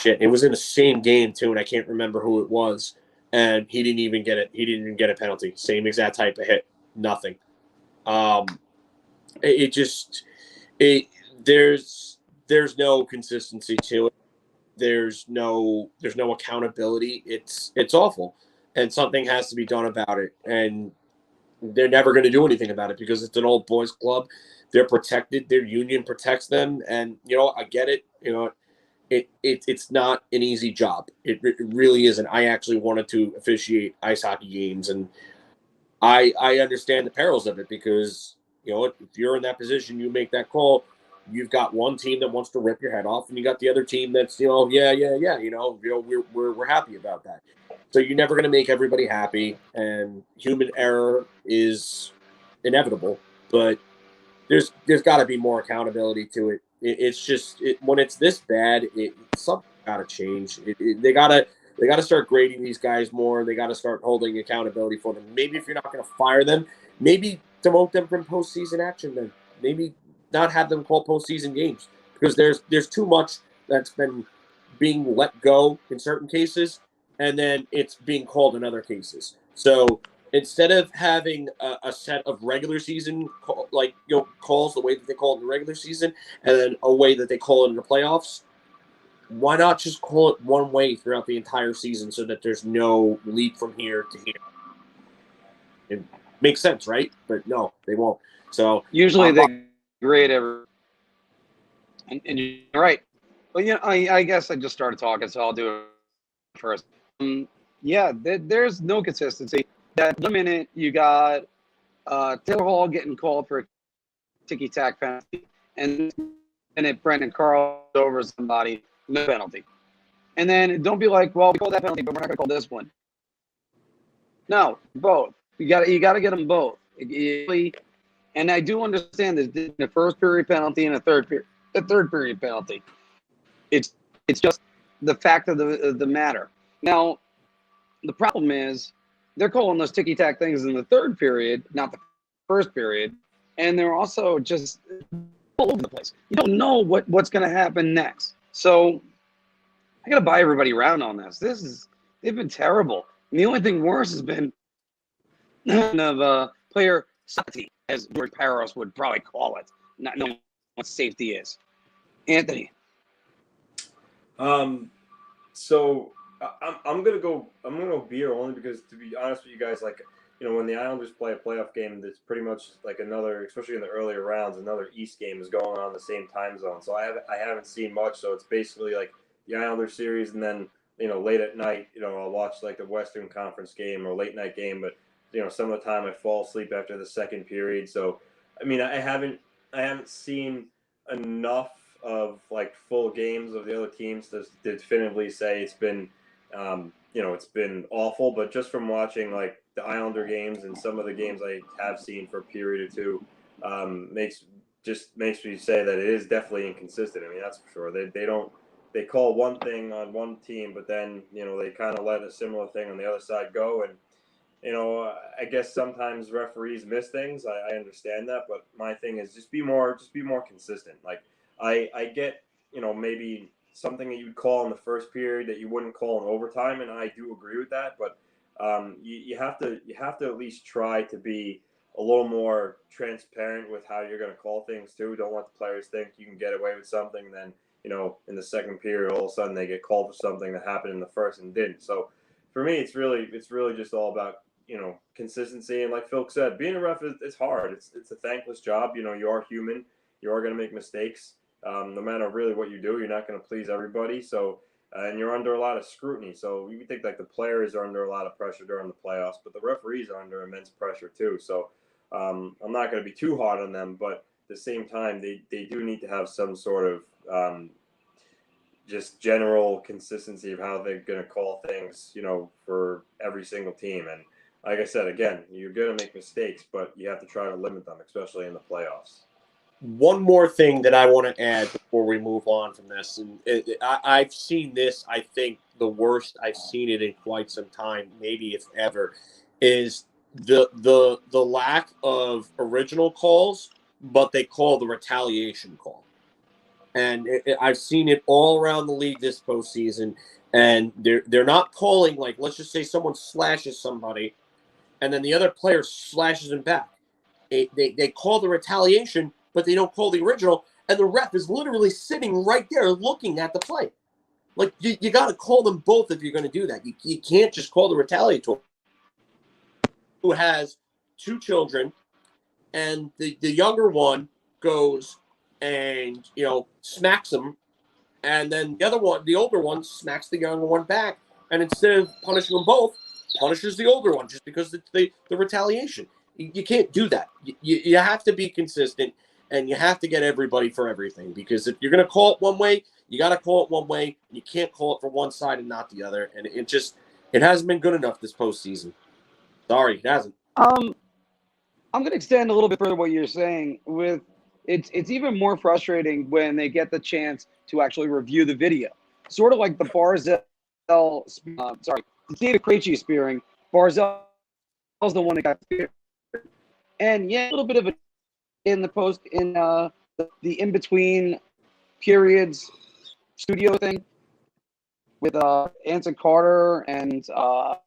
it was in the same game too, and I can't remember who it was, and he didn't even get it. He didn't even get a penalty. Same exact type of hit, nothing. There's no consistency to it. There's no accountability. It's awful, and something has to be done about it. And they're never going to do anything about it because it's an old boys club. They're protected. Their union protects them, and I get it. It's not an easy job. It really isn't. I actually wanted to officiate ice hockey games, and I understand the perils of it because if you're in that position, you make that call. You've got one team that wants to rip your head off, and you got the other team that's we're happy about that. So you're never going to make everybody happy, and human error is inevitable. But there's got to be more accountability to it. It's just when it's this bad, something got to change. They got to start grading these guys more. They got to start holding accountability for them. Maybe if you're not going to fire them, maybe demote them from postseason action. Then maybe not have them call postseason games because there's too much that's been being let go in certain cases, and then it's being called in other cases. So instead of having a set of regular season calls the way that they call it in the regular season, and then a way that they call it in the playoffs, why not just call it one way throughout the entire season so that there's no leap from here to here? It makes sense, right? But no, they won't. So usually they grade every, and you're right. But I guess I just started talking, so I'll do it first. There's no consistency. That 1 minute you got Taylor Hall getting called for a ticky-tack penalty, and then Brendan Carl over somebody, no penalty. And then don't be like, well, we called that penalty, but we're not going to call this one. No, both. You got to get them both. And I do understand there's the first period penalty and a third period penalty. It's just the fact of the matter. Now, the problem is they're calling those ticky-tack things in the third period, not the first period, and they're also just all over the place. You don't know what's going to happen next. So I got to buy everybody around on this. They've been terrible. And the only thing worse has been of player Sati. as George Parros would probably call it, not knowing what safety is. Anthony. So I'm gonna go beer only because, to be honest with you guys, like, when the Islanders play a playoff game, that's pretty much like another, especially in the earlier rounds, another East game is going on in the same time zone. So I haven't seen much. So it's basically like the Islanders series, and then late at night, I'll watch like the Western Conference game or late night game. But some of the time I fall asleep after the second period. So I mean, I haven't seen enough of like full games of the other teams to definitively say it's been it's been awful. But just from watching like the Islander games and some of the games I have seen for a period or two, makes me say that it is definitely inconsistent. I mean, that's for sure. They call one thing on one team, but then they kind of let a similar thing on the other side go. And I guess sometimes referees miss things. I understand that, but my thing is just be more consistent. Like I get maybe something that you'd call in the first period that you wouldn't call in overtime, and I do agree with that. But you have to at least try to be a little more transparent with how you're going to call things too. Don't let the players think you can get away with something, then in the second period all of a sudden they get called for something that happened in the first and didn't. So for me, it's really just all about consistency. And like Filk said, being a ref it's hard. It's a thankless job. You are human. You are going to make mistakes. No matter really what you do, you're not going to please everybody. So, and you're under a lot of scrutiny. So you think like the players are under a lot of pressure during the playoffs, but the referees are under immense pressure too. So I'm not going to be too hard on them, but at the same time, they do need to have some sort of just general consistency of how they're going to call things, for every single team. And like I said, again, you're going to make mistakes, but you have to try to limit them, especially in the playoffs. One more thing that I want to add before we move on from this, and I've seen this, I think the worst I've seen it in quite some time, maybe if ever, is the lack of original calls, but they call the retaliation call. And I've seen it all around the league this postseason, and they're not calling, like, let's just say someone slashes somebody, and then the other player slashes him back. They call the retaliation, but they don't call the original, and the ref is literally sitting right there looking at the play. Like, you got to call them both if you're going to do that. You can't just call the retaliatory. Who has two children, and the younger one goes and smacks him, and then the older one smacks the younger one back, and instead of punishing them both, punishes the older one just because it's the retaliation. You can't do that. You have to be consistent, and you have to get everybody for everything, because if you're going to call it one way, you got to call it one way. You can't call it for one side and not the other, and it hasn't been good enough this postseason. Sorry, it hasn't. I'm going to extend a little bit further what you're saying. With it's even more frustrating when they get the chance to actually review the video. Sort of like the Barzal, David Krejci spearing. Barzal's the one that got speared. And yeah, a little bit of it in the the in-between periods studio thing with Anson Carter and I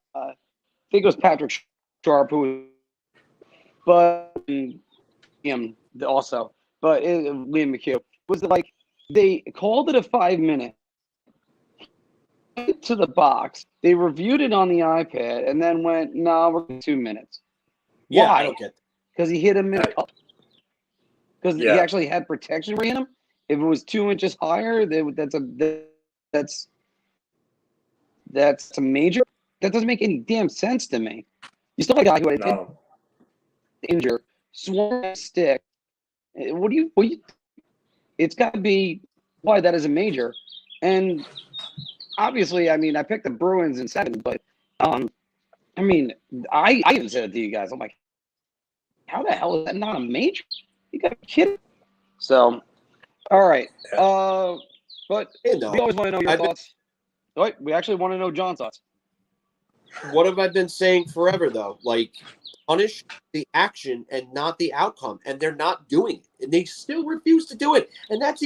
think it was Patrick Sharp Liam McHugh was like they called it a 5-minute to the box. They reviewed it on the iPad and then went, "No, we're 2 minutes." Yeah, Why? I don't get that. Because he hit him in because he actually had protection for him. If it was 2 inches higher, that's a major. That doesn't make any damn sense to me. You still have a guy who had injured, swung a stick. What do you? It's got to be why that is a major. And obviously, I mean, I picked the Bruins in 7, but I mean, I even said it to you guys. I'm like, how the hell is that not a major? You got to be kidding. So, all right. But we always want to know your thoughts. We actually want to know John's thoughts. What have I been saying forever, though? Like, punish the action and not the outcome, and they're not doing it, and they still refuse to do it, and that's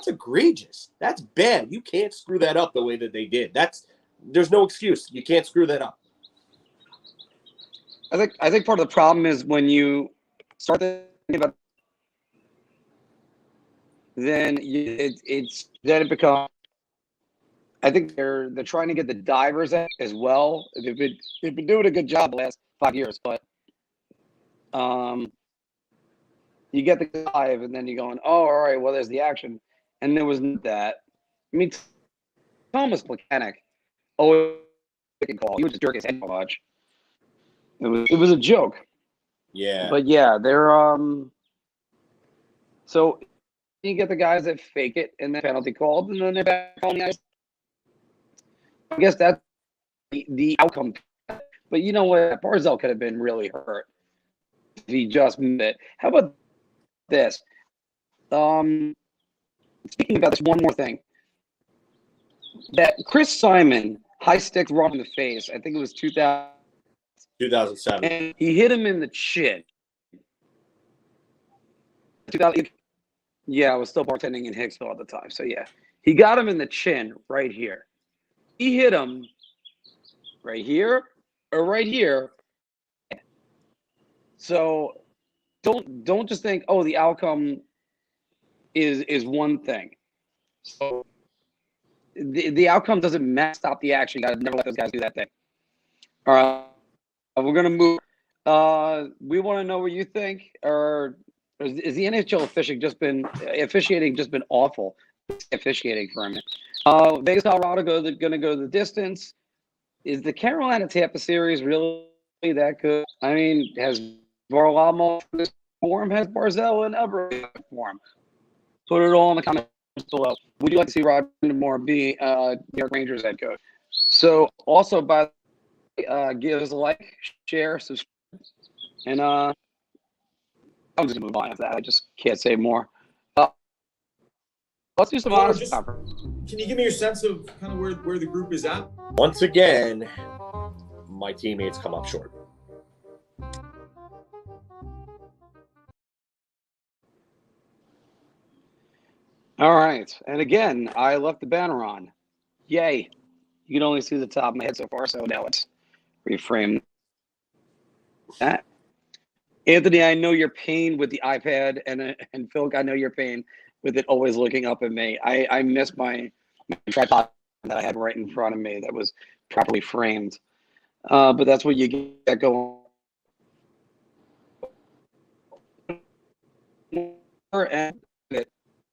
egregious. That's bad. You can't screw that up the way that they did. There's no excuse. You can't screw that up. I think part of the problem is when you start thinking about, then it becomes. I think they're trying to get the divers out as well. They've been doing a good job the last 5 years, but you get the dive and then you're going, oh, all right, well, there's the action, and there was that. I mean, Thomas Plekanec always call. He would just jerk his head so much. It was a joke. Yeah. But yeah, they're so you get the guys that fake it and then penalty called, and then they're back on the ice. I guess that's the outcome. But you know what? Barzal could have been really hurt if he just missed it. How about this? Speaking about this, one more thing. That Chris Simon high stick run in the face, I think it was 2007. and he hit him in the chin. 2000, yeah, I was still bartending in Hicksville at the time. So, yeah, he got him in the chin right here. He hit him right here or right here. So don't just think, oh, the outcome is one thing. So the outcome doesn't stop the action. You got to never let those guys do that thing. All right, we're gonna move. We want to know what you think, or is the NHL officiating just been awful? Officiating for a minute. Vegas, Colorado going to go the distance. Is the Carolina Tampa series really that good? I mean, has Varlarmov form? Has Barzal and Eber form? Put it all in the comments below. Would you like to see Rod Moore be New York Rangers head coach? So also, give us a like, share, subscribe, and I'm just gonna move on after that. I just can't say more. Let's do some honest conference. Can you give me your sense of kind of where the group is at? Once again, my teammates come up short. All right. And again, I left the banner on. Yay. You can only see the top of my head so far, so now let's reframe that. Anthony, I know your pain with the iPad, and Filk, I know your pain with it always looking up at me. I missed my tripod that I had right in front of me that was properly framed. But that's what you get going. And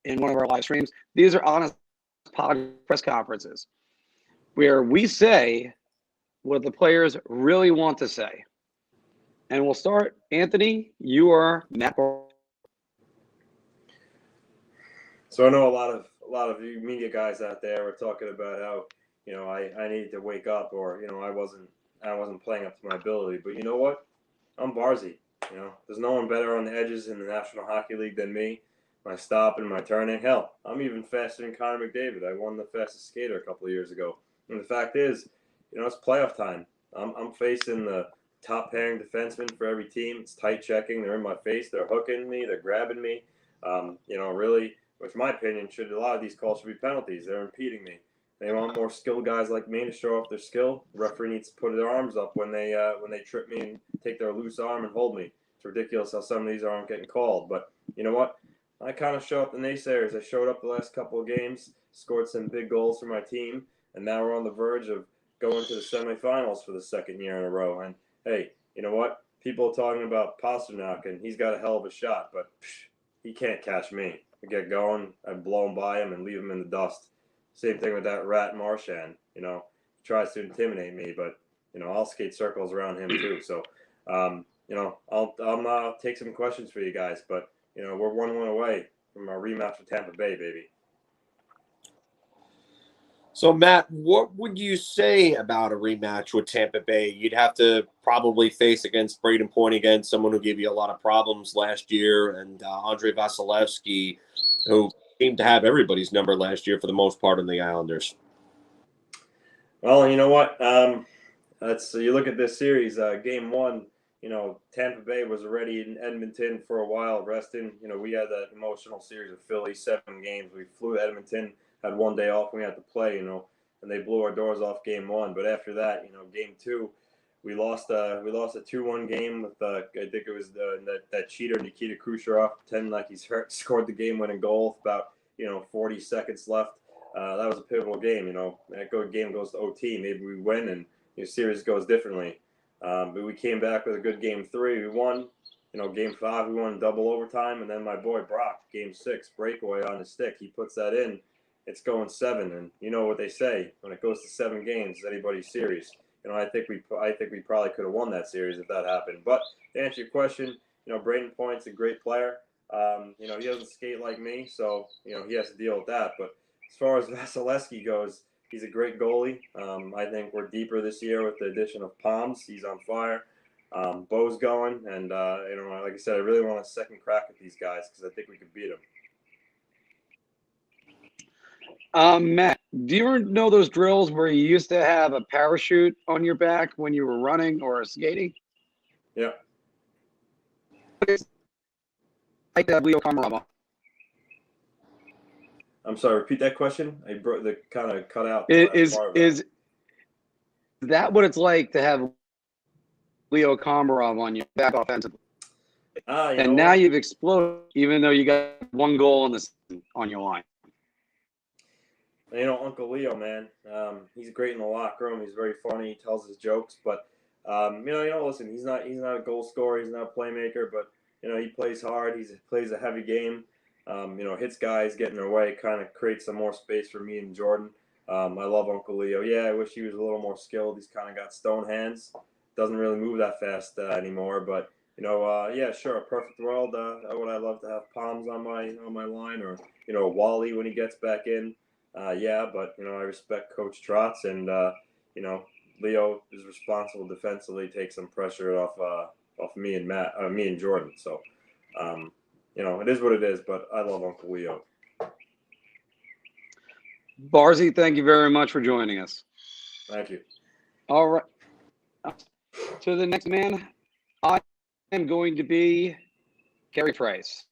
in one of our live streams, these are honest press conferences where we say what the players really want to say. And we'll start. Anthony, you are Matt. So I know a lot of you media guys out there are talking about how, I needed to wake up, or, I wasn't playing up to my ability. But you know what? I'm Barzy. There's no one better on the edges in the National Hockey League than me. My stop and my turning. Hell, I'm even faster than Connor McDavid. I won the fastest skater a couple of years ago. And the fact is, it's playoff time. I'm facing the top pairing defenseman for every team. It's tight checking. They're in my face. They're hooking me. They're grabbing me. Really, which in my opinion, a lot of these calls should be penalties. They're impeding me. They want more skilled guys like me to show off their skill. The referee needs to put their arms up when they trip me and take their loose arm and hold me. It's ridiculous how some of these aren't getting called. But you know what? I kind of show up the naysayers. I showed up the last couple of games, scored some big goals for my team, and now we're on the verge of going to the semifinals for the second year in a row. And hey, you know what? People are talking about Pasternak, and he's got a hell of a shot, but he can't catch me. I get going, I blow him by him and leave him in the dust. Same thing with that rat Marchand. He tries to intimidate me, but I'll skate circles around him too. So, I'll take some questions for you guys, but we're 1-1 away from our rematch with Tampa Bay, baby. So, Matt, what would you say about a rematch with Tampa Bay? You'd have to probably face against Braden Point again, someone who gave you a lot of problems last year, and Andrei Vasilevsky, who seemed to have everybody's number last year for the most part on the Islanders. Well, you know what? You look at this series, game one, Tampa Bay was already in Edmonton for a while, resting. We had that emotional series of Philly, 7 games. We flew to Edmonton, had one day off, and we had to play, and they blew our doors off game one. But after that, game two, we lost a 2-1 game with I think it was that cheater Nikita Khrushchev pretending like he's hurt, scored the game-winning goal with about 40 seconds left. That was a pivotal game. That game goes to OT. Maybe we win and your series goes differently. But we came back with a good game 3. We won. Game 5 we won double overtime, and then my boy Brock, game 6 breakaway on the stick. He puts that in. It's going 7, and you know what they say when it goes to 7 games, it's anybody's series. I think we probably could have won that series if that happened. But to answer your question, Braden Point's a great player. He doesn't skate like me, so he has to deal with that. But as far as Vasilevsky goes, he's a great goalie. I think we're deeper this year with the addition of Palms. He's on fire. Bo's going, and like I said, I really want a second crack at these guys because I think we could beat them. Matt, do you know those drills where you used to have a parachute on your back when you were running or skating? Yeah. Like that Leo Komarov. I'm sorry, repeat that question. I broke the kind of cut out. Is that what it's like to have Leo Komarov on your back offensively? And now you've exploded, even though you got 1 goal on your line. Uncle Leo, man, he's great in the locker room. He's very funny. He tells his jokes, but listen, he's not a goal scorer. He's not a playmaker, but he plays hard. He plays a heavy game. Hits guys, get in their way, kind of creates some more space for me and Jordan. I love Uncle Leo. Yeah, I wish he was a little more skilled. He's kind of got stone hands. Doesn't really move that fast anymore. But yeah, sure, a perfect world. Would I love to have Palms on my line, or Wally when he gets back in? Yeah, but I respect Coach Trotz, and Leo is responsible defensively, takes some pressure off me and me and Jordan. So it is what it is. But I love Uncle Leo. Barzy, thank you very much for joining us. Thank you. All right. To the next man, I am going to be Gary Price.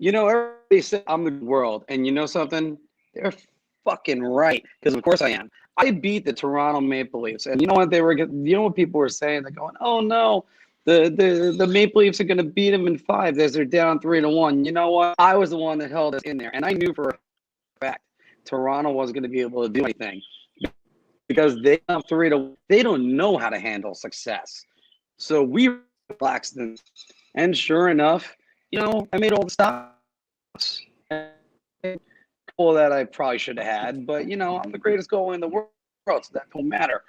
Everybody says I'm the world, and you know something? They're fucking right, because of course I am. I beat the Toronto Maple Leafs, and you know what people were saying? They're going, "Oh no, the Maple Leafs are going to beat them in 5 as they're down 3-1." You know what? I was the one that held us in there, and I knew for a fact Toronto wasn't going to be able to do anything because they have 3-1. They don't know how to handle success, so we relaxed them, and sure enough, I made all the stops. Goal that I probably should have had, but I'm the greatest goalie in the world, so that don't matter.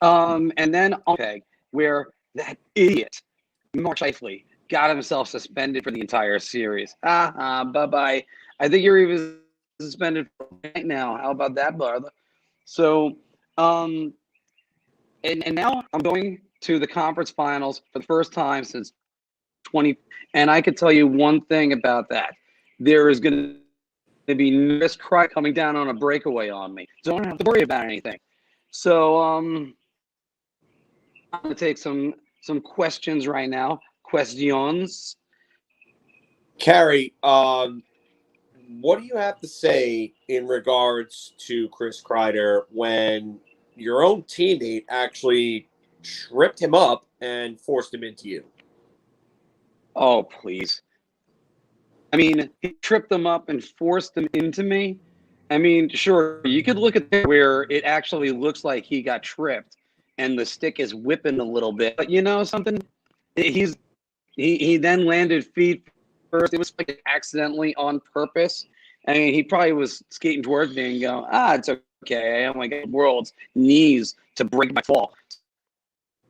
And then where that idiot Marc Scheifele got himself suspended for the entire series. Bye-bye. I think you're even suspended right now. How about that, brother? So, and now I'm going to the conference finals for the first time since 20. And I could tell you one thing about that. There is going to be nervous cry coming down on a breakaway on me. So I don't have to worry about anything. So I'm going to take some questions right now. Questions. Carrie, what do you have to say in regards to Chris Kreider when your own teammate actually tripped him up and forced him into you? Oh, please. I mean, he tripped them up and forced them into me. I mean, sure, you could look at it where it actually looks like he got tripped and the stick is whipping a little bit. But you know something? He then landed feet first. It was like accidentally on purpose. I mean, he probably was skating towards me and going, it's okay. I only got the world's knees to break my fall.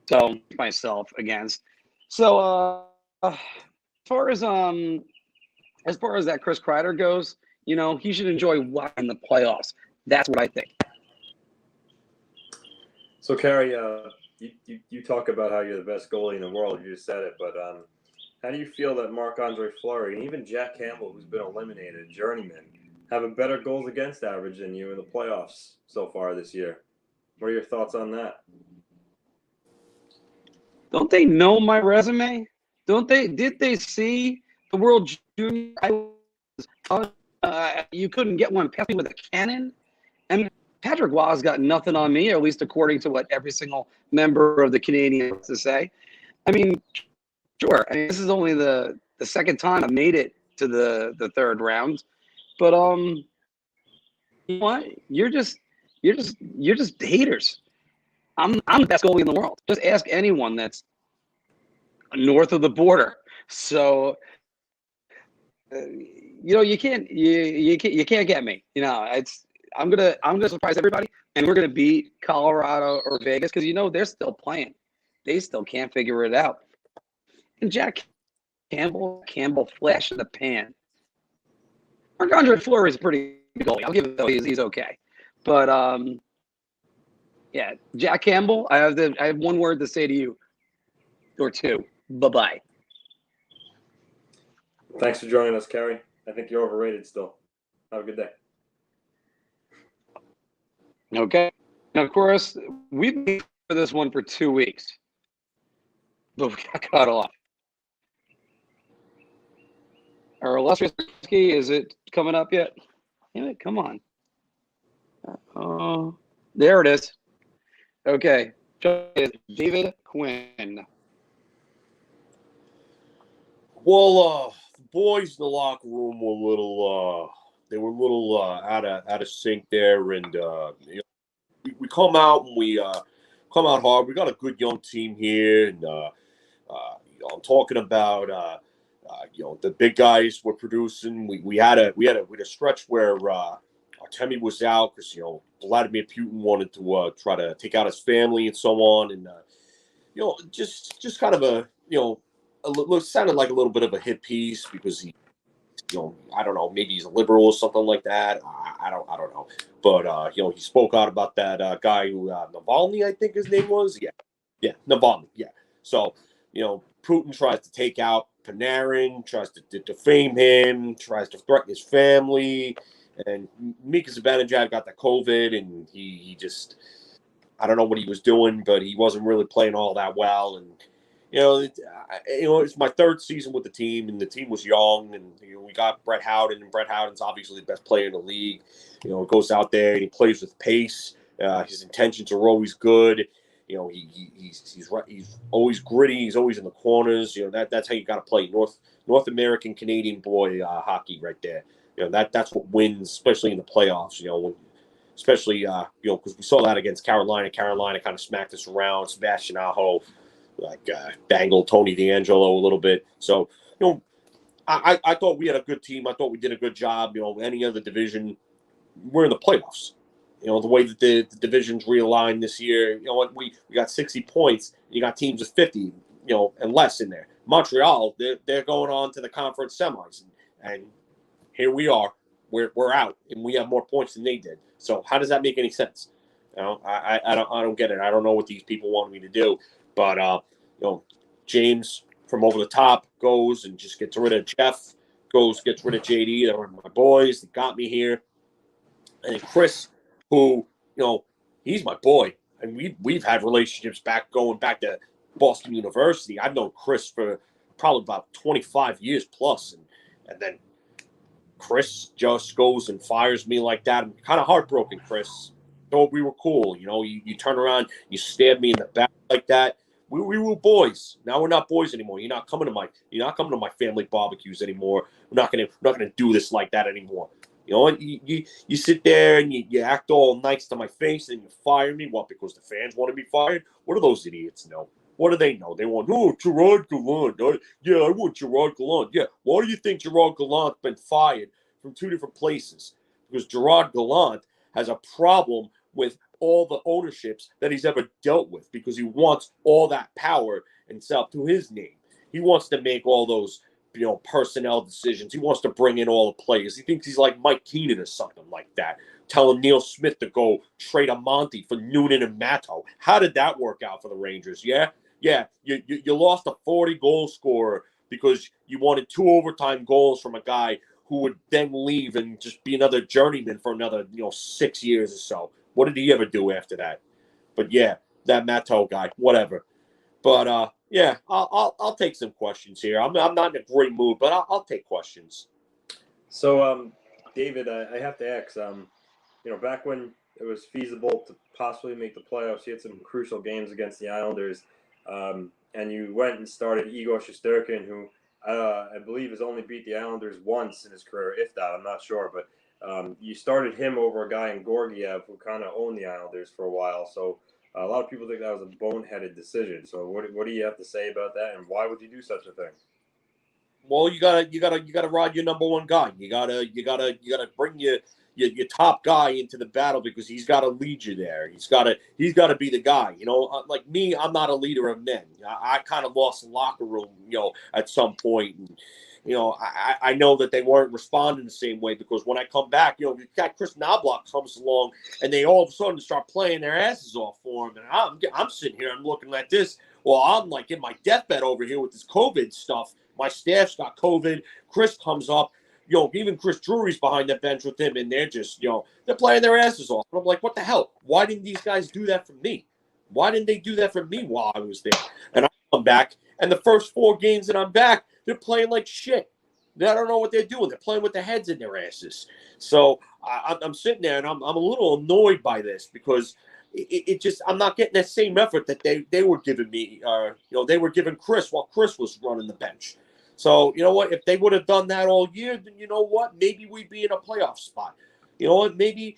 So, myself against. So, as far as that Chris Kreider goes, he should enjoy watching the playoffs. That's what I think. So, Carrie, you talk about how you're the best goalie in the world. You just said it, but how do you feel that Marc-Andre Fleury and even Jack Campbell, who's been eliminated, journeyman, have a better goals against average than you in the playoffs so far this year? What are your thoughts on that? Don't they know my resume? Did they see the World Junior? You couldn't get one past me with a cannon. I mean, Patrick Waugh's got nothing on me, or at least according to what every single member of the Canadians has to say. I mean, sure. I mean, this is only the second time I've made it to the third round, but you know what? You're just haters. I'm the best goalie in the world. Just ask anyone that's north of the border. So you can't get me. I'm gonna surprise everybody, and we're gonna beat Colorado or Vegas because they're still playing. They still can't figure it out. And Jack Campbell flash in the pan. Marc-Andre Fleury is pretty good goalie. I'll give it though. He's okay. But yeah, Jack Campbell, I have one word to say to you, or two. Bye-bye. Thanks for joining us, Kerry. I think you're overrated still. Have a good day. Okay. Now, of course, we've been for this one for 2 weeks, but we got cut off. Our illustrious ski, is it coming up yet? Damn it, come on. Oh, there it is. Okay. David Quinn. Well, the boys in the locker room were a little out of sync there, and we come out and we come out hard. We got a good young team here, and I'm talking about the big guys we're producing. We had a stretch where Artemi was out because Vladimir Putin wanted to try to take out his family and so on, and just kind of sounded like a little bit of a hit piece because he, I don't know, maybe he's a liberal or something like that. I don't know, but he spoke out about that guy who Navalny, I think his name was. Yeah, Navalny. Yeah. So Putin tries to take out Panarin, tries to defame him, tries to threaten his family, and Mika Zibanejad got the COVID, and he just, I don't know what he was doing, but he wasn't really playing all that well, and it's my third season with the team, and the team was young, and we got Brett Howden, and Brett Howden's obviously the best player in the league. Goes out there and he plays with pace. His intentions are always good. He's always gritty. He's always in the corners. That's how you got to play North American Canadian boy hockey right there. That's what wins, especially in the playoffs. Especially because we saw that against Carolina. Carolina kind of smacked us around. Sebastian Aho bangled Tony DeAngelo a little bit. So I thought we had a good team. I thought we did a good job. Any other division, we're in the playoffs. The way that the divisions realigned this year, we got 60 points. You got teams with 50, and less in there. Montreal, they're going on to the conference semis, and here we are. We're out, and we have more points than they did. So how does that make any sense? I don't get it. I don't know what these people want me to do, but James from over the top goes and just gets rid of Jeff. Gets rid of JD. They're my boys. They got me here, and Chris, who he's my boy, and we've had relationships going back to Boston University. I've known Chris for probably about 25 years plus, and then Chris just goes and fires me like that. I'm kind of heartbroken, Chris. Thought we were cool. You turn around, you stab me in the back like that. We were boys. Now we're not boys anymore. You're not coming to my family barbecues anymore. We're not gonna do this like that anymore. You sit there and you act all nice to my face and you fire me. What, because the fans want to be fired? What do those idiots know? What do they know? They want, Gerard Gallant. Yeah, I want Gerard Gallant. Yeah, why do you think Gerard Gallant's been fired from 2 different places? Because Gerard Gallant has a problem with all the ownerships that he's ever dealt with because he wants all that power and stuff to his name. He wants to make all those personnel decisions. He wants to bring in all the players. He thinks he's like Mike Keenan or something like that, telling Neil Smith to go trade a Monty for Noonan and Matto. How did that work out for the Rangers? Yeah, you lost a 40-goal scorer because you wanted 2 overtime goals from a guy who would then leave and just be another journeyman for another 6 years or so. What did he ever do after that? But yeah, that Matto guy, whatever. But yeah, I'll take some questions here. I'm not in a great mood, but I'll take questions. So David, I have to ask. Back when it was feasible to possibly make the playoffs. You had some crucial games against the Islanders, and you went and started Igor Shesterkin, who I believe has only beat the Islanders once in his career, if that. I'm not sure, but you started him over a guy in Gorgiev who kind of owned the Islanders for a while. So a lot of people think that was a boneheaded decision. So what do you have to say about that, and why would you do such a thing? Well, you gotta ride your number one guy. You gotta bring your top guy into the battle because he's got to lead you there. He's got to be the guy. You know, like me, I'm not a leader of men. I kind of lost the locker room, you know, at some point. And, you know, I know that they weren't responding the same way because when I come back, you know, you've got Chris Knobloch comes along and they all of a sudden start playing their asses off for him. And I'm sitting here, I'm looking at this. Well, I'm like in my deathbed over here with this COVID stuff. My staff's got COVID. Chris comes up. You know, even Chris Drury's behind the bench with him, and they're just, you know, they're playing their asses off. And I'm like, what the hell? Why didn't these guys do that for me? Why didn't they do that for me while I was there? And I come back, and the first 4 games that I'm back, they're playing like shit. I don't know what they're doing. They're playing with their heads in their asses. So I'm sitting there, and I'm a little annoyed by this because it just, I'm not getting that same effort that they were giving me. You know, they were giving Chris while Chris was running the bench. So, you know what? If they would have done that all year, then you know what? Maybe we'd be in a playoff spot. You know what? Maybe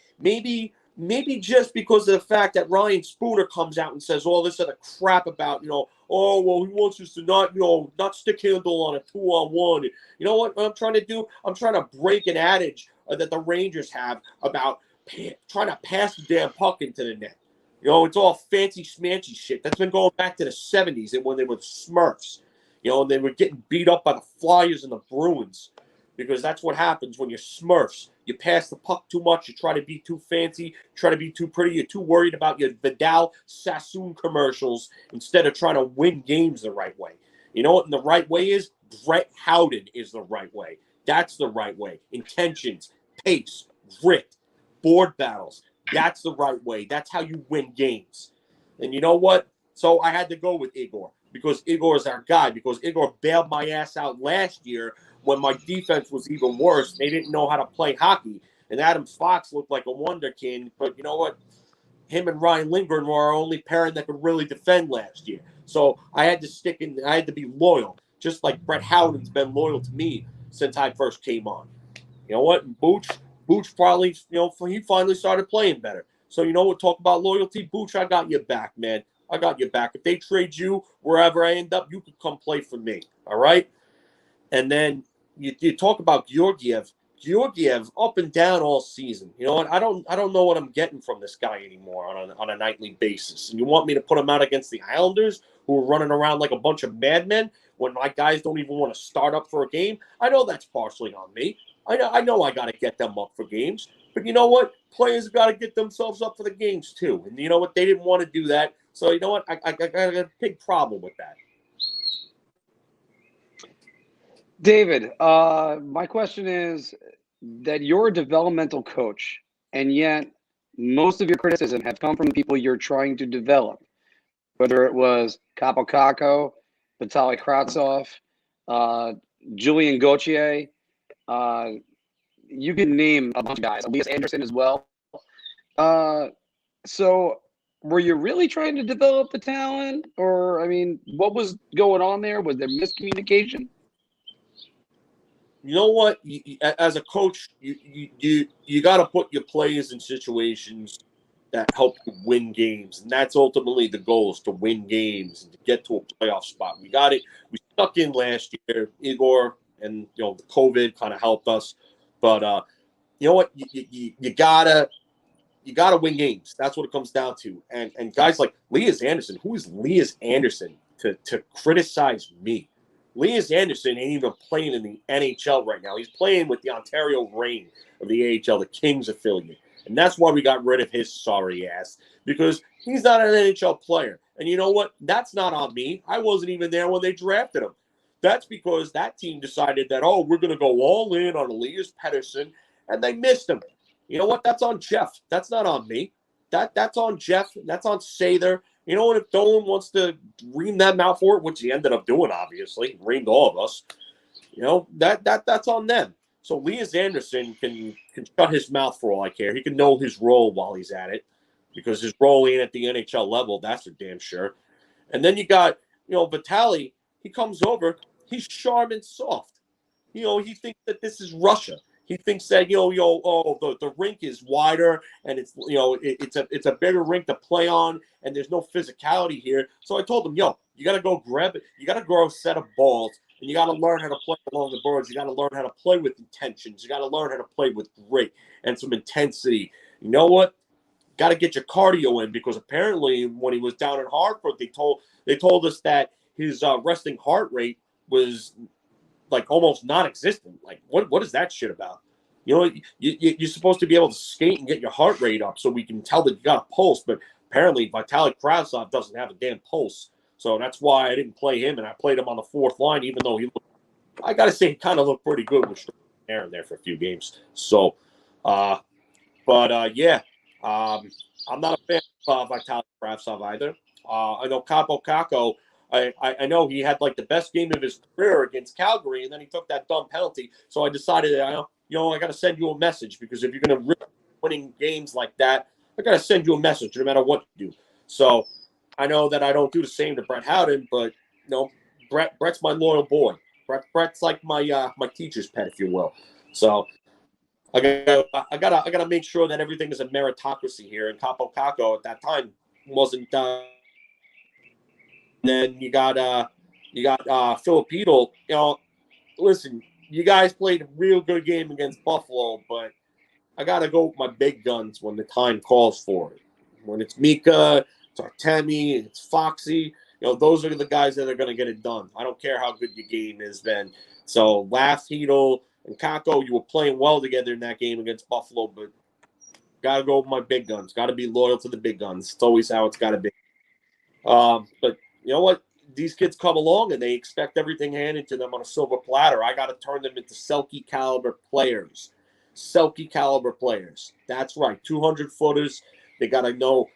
just because of the fact that Ryan Spooner comes out and says all this other crap about, you know, oh, well, he wants us to not stick handle on a 2-on-1. You know what I'm trying to do? I'm trying to break an adage that the Rangers have about trying to pass the damn puck into the net. You know, it's all fancy schmancy shit. That's been going back to the 70s and when they were Smurfs. You know, and they were getting beat up by the Flyers and the Bruins because that's what happens when you're Smurfs. You pass the puck too much. You try to be too fancy, try to be too pretty. You're too worried about your Vidal Sassoon commercials instead of trying to win games the right way. You know what the right way is? Brett Howden is the right way. That's the right way. Intentions, pace, grit, board battles. That's the right way. That's how you win games. And you know what? So I had to go with Igor. Because Igor is our guy, because Igor bailed my ass out last year when my defense was even worse. They didn't know how to play hockey. And Adam Fox looked like a wonderkind. But you know what? Him and Ryan Lindgren were our only pairing that could really defend last year. So I had to stick in. I had to be loyal, just like Brett Howden's been loyal to me since I first came on. You know what? Booch probably, you know, he finally started playing better. So you know what? Talk about loyalty. Booch, I got your back, man. I got your back. If they trade you wherever I end up, you could come play for me. All right? And then you talk about Georgiev. Georgiev up and down all season. You know what? I don't know what I'm getting from this guy anymore on a nightly basis. And you want me to put him out against the Islanders who are running around like a bunch of madmen when my guys don't even want to start up for a game? I know that's partially on me. I know I got to get them up for games. But you know what? Players got to get themselves up for the games too. And you know what? They didn't want to do that. So you know what? I got a big problem with that. David, my question is that you're a developmental coach, and yet most of your criticism have come from the people you're trying to develop, whether it was Kakko, Vitaly Kravtsov, Julian Gauthier. You can name a bunch of guys, Elias Anderson as well. So were you really trying to develop the talent? Or, I mean, what was going on there? Was there miscommunication? You know what? As a coach, you got to put your players in situations that help you win games. And that's ultimately the goal, is to win games and to get to a playoff spot. We got it. We stuck in last year. Igor and, you know, the COVID kind of helped us. But, you know what? You gotta win games. That's what it comes down to. And guys like Elias Anderson, who is Elias Anderson to criticize me? Elias Anderson ain't even playing in the NHL right now. He's playing with the Ontario Reign of the AHL, the Kings affiliate. And that's why we got rid of his sorry ass, because he's not an NHL player. And you know what? That's not on me. I wasn't even there when they drafted him. That's because that team decided that, oh, we're going to go all in on Elias Pettersson, and they missed him. You know what? That's on Jeff. That's not on me. That's on Jeff. That's on Sather. You know what? If Dolan wants to ream them out for it, which he ended up doing, obviously, reamed all of us, you know, that's on them. So Lias Anderson can shut his mouth for all I care. He can know his role while he's at it, because his role ain't at the NHL level. That's for damn sure. And then you got, Vitaly. He comes over. He's sharp and soft. He thinks that this is Russia. He thinks that the rink is wider and it's a bigger rink to play on, and there's no physicality here. So I told him, you got to go grab it. You got to grow a set of balls, and you got to learn how to play along the boards. You got to learn how to play with intentions. You got to learn how to play with grit and some intensity. You know what? Got to get your cardio in, because apparently when he was down in Hartford, they told us that his resting heart rate was like almost non-existent. Like, what is that shit about? You're supposed to be able to skate and get your heart rate up so we can tell that you got a pulse, but apparently Vitaly Kravtsov doesn't have a damn pulse. So that's why I didn't play him, and I played him on the fourth line, even though I got to say, he kind of looked pretty good with Aaron there for a few games. So, yeah. I'm not a fan of Vitaly Kravtsov either. I know Kakko. I know he had like the best game of his career against Calgary, and then he took that dumb penalty. So I decided that I got to send you a message, because if you're going to risk winning games like that, I got to send you a message no matter what you do. So I know that I don't do the same to Brett Howden, but Brett's my loyal boy. Brett's like my teacher's pet, if you will. So I gotta make sure that everything is a meritocracy here. And Kakko at that time wasn't. Then you got Filip. Listen, you guys played a real good game against Buffalo, but I gotta go with my big guns when the time calls for it. When it's Mika, it's Artemi, it's Foxy. Those are the guys that are gonna get it done. I don't care how good your game is then. So Chytil and Kakko, you were playing well together in that game against Buffalo, but gotta go with my big guns. Gotta be loyal to the big guns. It's always how it's gotta be. But you know what? These kids come along and they expect everything handed to them on a silver platter. I got to turn them into Selke caliber players. Selke caliber players. That's right. 200-footers. They got to know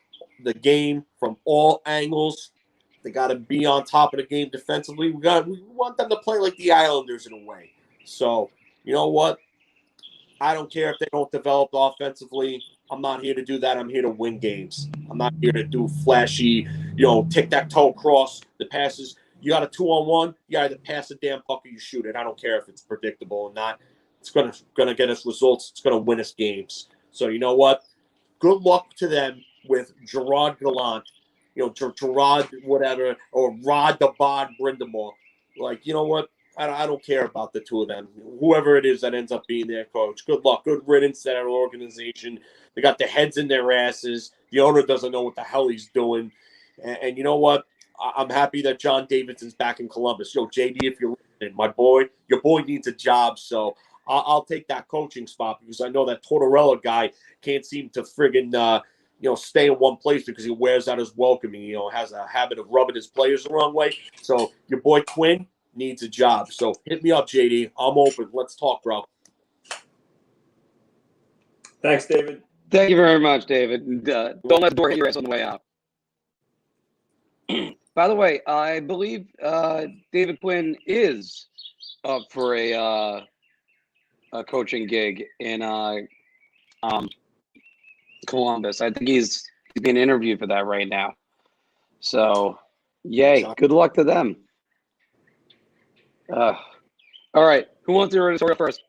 the game from all angles. They got to be on top of the game defensively. We want them to play like the Islanders in a way. So, you know what? I don't care if they don't develop offensively. I'm not here to do that. I'm here to win games. I'm not here to do flashy, tic-tac-toe cross the passes. You got a 2-on-1, you either pass the damn puck or you shoot it. I don't care if it's predictable or not. It's gonna get us results. It's gonna win us games. So you know what? Good luck to them with Gerard Gallant, Gerard whatever, or Rod the Bod Brindamore. Like, you know what? I don't care about the two of them. Whoever it is that ends up being their coach, good luck. Good riddance to that organization. They got their heads in their asses. The owner doesn't know what the hell he's doing. And you know what? I'm happy that John Davidson's back in Columbus. JD, if you're listening, your boy needs a job. So I'll take that coaching spot, because I know that Tortorella guy can't seem to friggin' stay in one place, because he wears out his welcome. He, has a habit of rubbing his players the wrong way. So your boy Quinn needs a job. So hit me up, JD. I'm open. Let's talk, bro. Thanks, David. Thank you very much, David. Don't let the door hit your ass on the way out. By the way, I believe David Quinn is up for a coaching gig in Columbus. I think he's being interviewed for that right now. So, yay. Good luck to them. All right. Who wants to read the story first?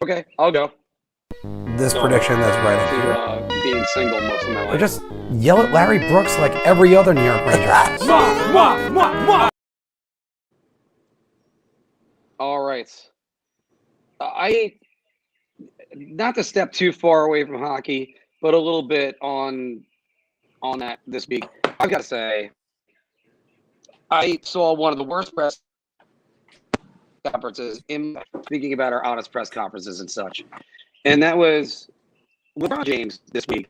Okay, I'll go. This prediction that's right up here. Being single most of my life. Or just yell at Larry Brooks like every other New York Ranger has. All right. I not to step too far away from hockey, but a little bit on that this week. I've got to say, I saw one of the worst press conferences in speaking about our honest press conferences and such. And that was LeBron James this week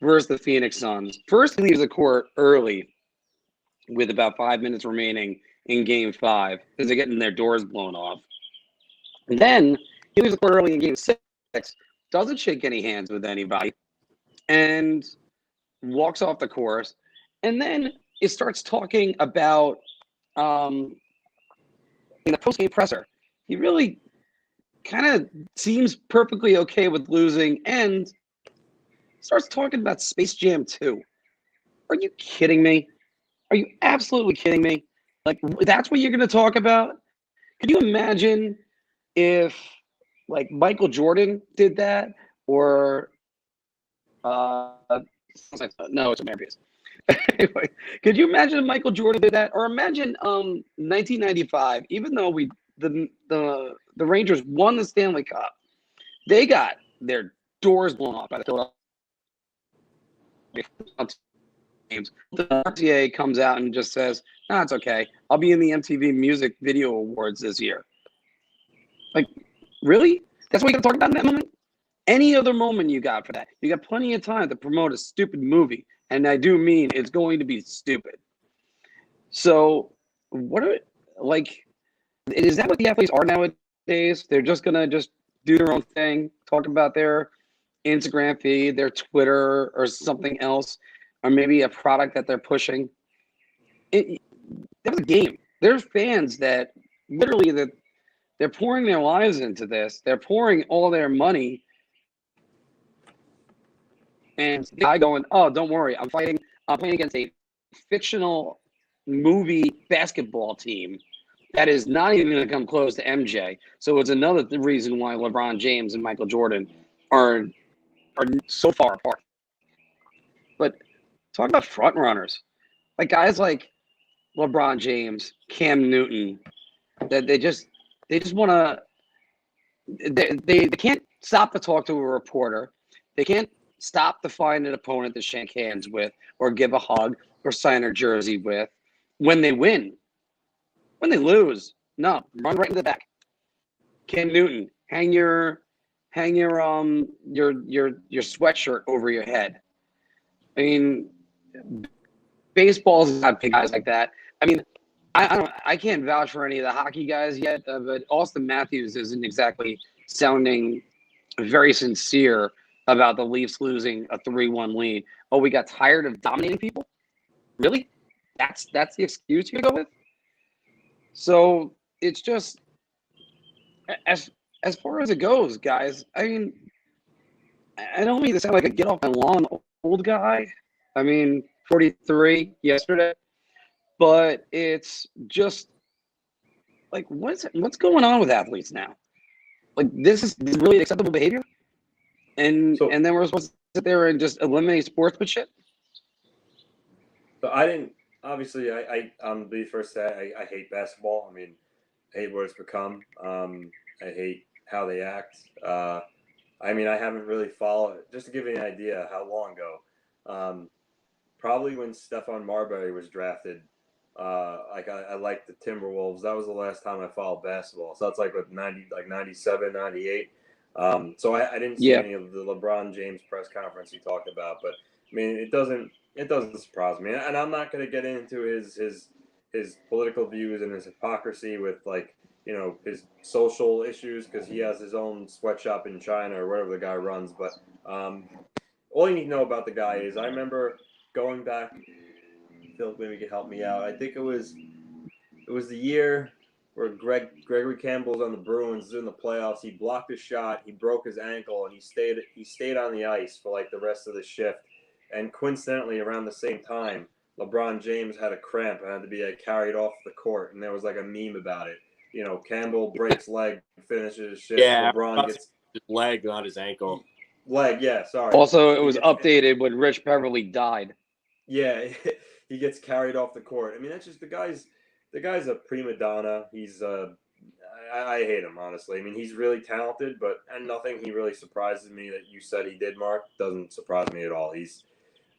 versus the Phoenix Suns. First, he leaves the court early with about 5 minutes remaining in Game 5 because they're getting their doors blown off. And then he leaves the court early in Game 6, doesn't shake any hands with anybody, and walks off the course. And then it starts talking about in the post-game presser, he really kind of seems perfectly okay with losing and starts talking about Space Jam 2. Are you kidding me? Are you absolutely kidding me? Like, that's what you're going to talk about? Could you imagine if, like, Michael Jordan did that? Or, no, it's Americans. Anyway, could you imagine if Michael Jordan did that? Or imagine 1995, even though the Rangers won the Stanley Cup, they got their doors blown off by the Philadelphia teams. The RTA comes out and just says, "No, it's okay. I'll be in the MTV Music Video Awards this year." Like, really? That's what you're going to talk about in that moment? Any other moment you got for that? You got plenty of time to promote a stupid movie, and I do mean it's going to be stupid. So, is that what the athletes are nowadays? They're just going to just do their own thing, talk about their Instagram feed, their Twitter, or something else, or maybe a product that they're pushing. That was a game. There's fans that literally they're pouring their lives into this. They're pouring all their money. And the guy going, "Oh, don't worry. I'm playing against a fictional movie basketball team that is not even going to come close to MJ." So it's another reason why LeBron James and Michael Jordan are so far apart. But talk about front runners, like guys like LeBron James, Cam Newton, that they just want to. They can't stop to talk to a reporter. They can't stop to find an opponent to shake hands with or give a hug or sign a jersey with when they win. When they lose, no, run right in the back. Cam Newton, hang your sweatshirt over your head. I mean, baseball's got big guys like that. I mean, I can't vouch for any of the hockey guys yet, but Austin Matthews isn't exactly sounding very sincere about the Leafs losing a 3-1 lead. Oh, we got tired of dominating people? Really? That's the excuse you go with? So it's just as far as it goes, guys. I mean, I don't mean to sound like a get off my lawn old guy. I mean, 43 yesterday, but it's just like what's going on with athletes now? Like this is really acceptable behavior, and then we're supposed to sit there and just eliminate sportsmanship. So I didn't. Obviously, I'm the first to say I hate basketball. I mean, I hate what it's become. I hate how they act. I mean, I haven't really followed. Just to give you an idea, how long ago? Probably when Stephon Marbury was drafted. I liked the Timberwolves. That was the last time I followed basketball. So that's like with 97, 98. So I didn't see any of the LeBron James press conference he talked about, but I mean, it doesn't surprise me. And I'm not going to get into his political views and his hypocrisy with, like, you know, his social issues, because he has his own sweatshop in China or whatever the guy runs. But all you need to know about the guy is I remember going back. Filk maybe could help me out. I think it was the year where Gregory Campbell's on the Bruins in the playoffs. He blocked a shot, he broke his ankle, and he stayed on the ice for like the rest of the shift. And coincidentally, around the same time, LeBron James had a cramp and had to be carried off the court, and there was like a meme about it. You know, Campbell breaks leg, finishes his shift. Yeah, LeBron gets his leg, not his ankle. Leg, yeah, sorry. Also, it was updated when Rich Beverly died. Yeah, he gets carried off the court. I mean, that's just the guy's a prima donna. He's I hate him, honestly. I mean, he's really talented, and nothing he really surprises me that you said he did, Marc, doesn't surprise me at all. He's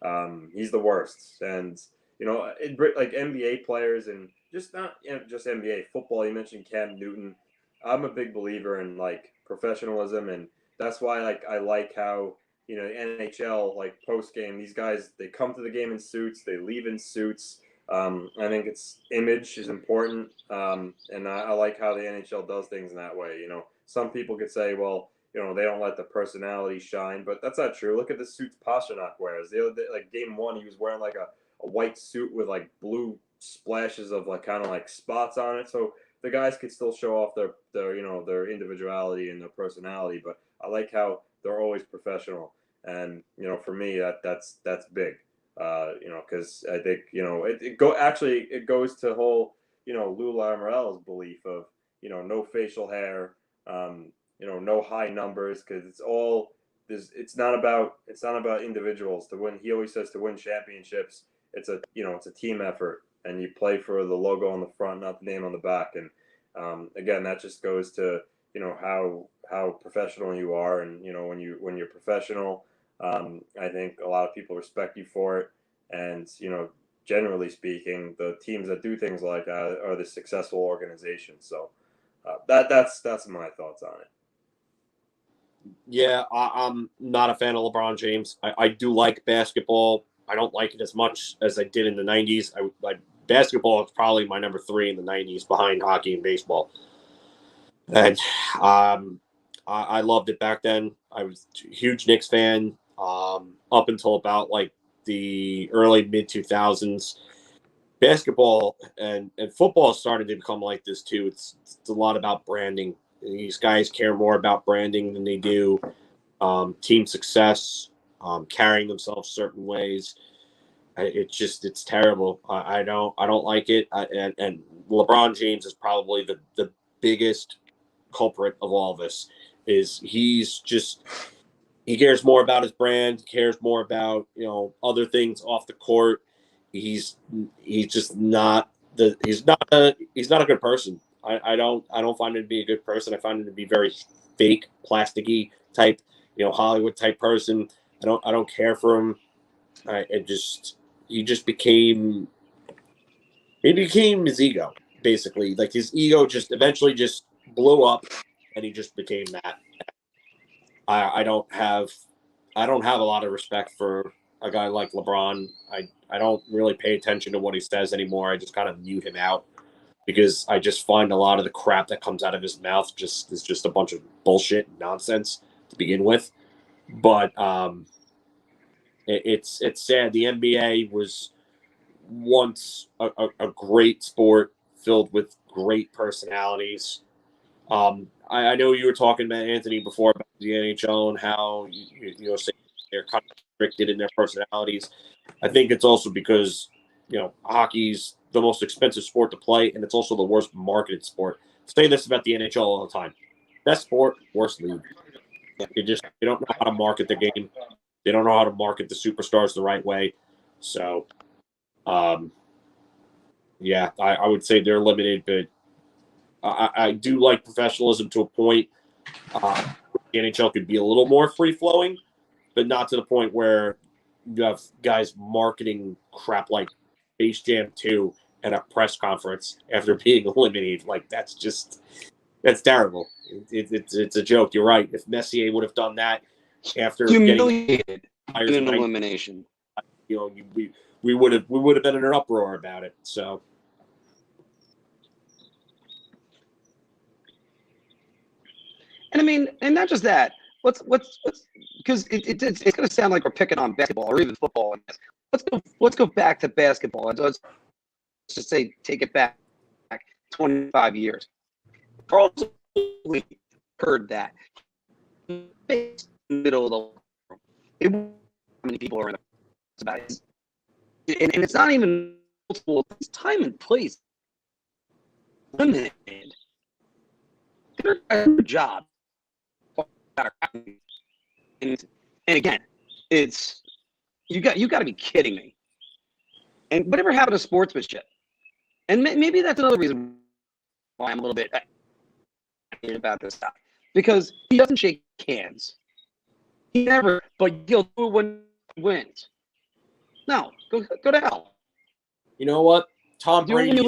the worst. And you know, like NBA players and just not just NBA football. You mentioned Cam Newton. I'm a big believer in like professionalism, and that's why I like how, you know, NHL, like post game, these guys, they come to the game in suits, they leave in suits. I think image is important, and I like how the NHL does things in that way. You know, some people could say, well, you know, they don't let the personality shine, but that's not true. Look at the suits Pasternak wears. The other day, like game one, he was wearing like a white suit with like blue splashes of like kind of like spots on it. So the guys could still show off their individuality and their personality, but I like how they're always professional. And for me, that's big. Because I think it goes to whole Lou Lamoriello's belief of no facial hair, no high numbers, because it's not about individuals to win. He always says to win championships, it's a team effort, and you play for the logo on the front, not the name on the back. And again, that just goes to how professional you are, and when you're professional, I think a lot of people respect you for it. And generally speaking, the teams that do things like that are the successful organizations. So that's my thoughts on it. Yeah, I'm not a fan of LeBron James. I do like basketball. I don't like it as much as I did in the 90s. Basketball is probably my number 3 in the 90s behind hockey and baseball. And I loved it back then. I was a huge Knicks fan up until about like the early mid-2000s. Basketball and football started to become like this too. It's a lot about branding. These guys care more about branding than they do team success, carrying themselves certain ways. It's terrible. I don't like it. And LeBron James is probably the biggest culprit of all this. He cares more about his brand, cares more about other things off the court. He's just not he's not a good person. I don't find him to be a good person. I find him to be very fake, plasticky type, Hollywood type person. I don't care for him. He became his ego, basically. Like his ego just eventually just blew up, and he just became that. I don't have a lot of respect for a guy like LeBron. I don't really pay attention to what he says anymore. I just kind of mute him out because I just find a lot of the crap that comes out of his mouth is just a bunch of bullshit and nonsense to begin with. But it's sad. The NBA was once a great sport filled with great personalities. I know you were talking about Anthony before about the NHL and how say they're kind of restricted in their personalities. I think it's also because hockey's the most expensive sport to play, and it's also the worst marketed sport. I say this about the NHL all the time: best sport, worst league. They don't know how to market the game. They don't know how to market the superstars the right way. So, yeah, I would say they're limited, but I do like professionalism to a point. The NHL could be a little more free-flowing, but not to the point where you have guys marketing crap like Space Jam 2 at a press conference after being eliminated. Like, that's terrible. It's a joke. You're right. If Messier would have done that after humiliated getting in an elimination, we would have been in an uproar about it. So. And I mean, and not just that. What's because it's going to sound like we're picking on basketball or even football. Let's go back to basketball. Let's just say take it back 25 years. Charles Lee heard that. Middle of the it, how many people are in it's about it. And it's not even multiple. It's time and place limited. They're a good job. And again, it's you got to be kidding me. And whatever happened to sportsmanship? And maybe that's another reason why I'm a little bit about this stuff, because he doesn't shake hands. He never, but he'll do it when he wins. No, go to hell. You know what? Tom Brady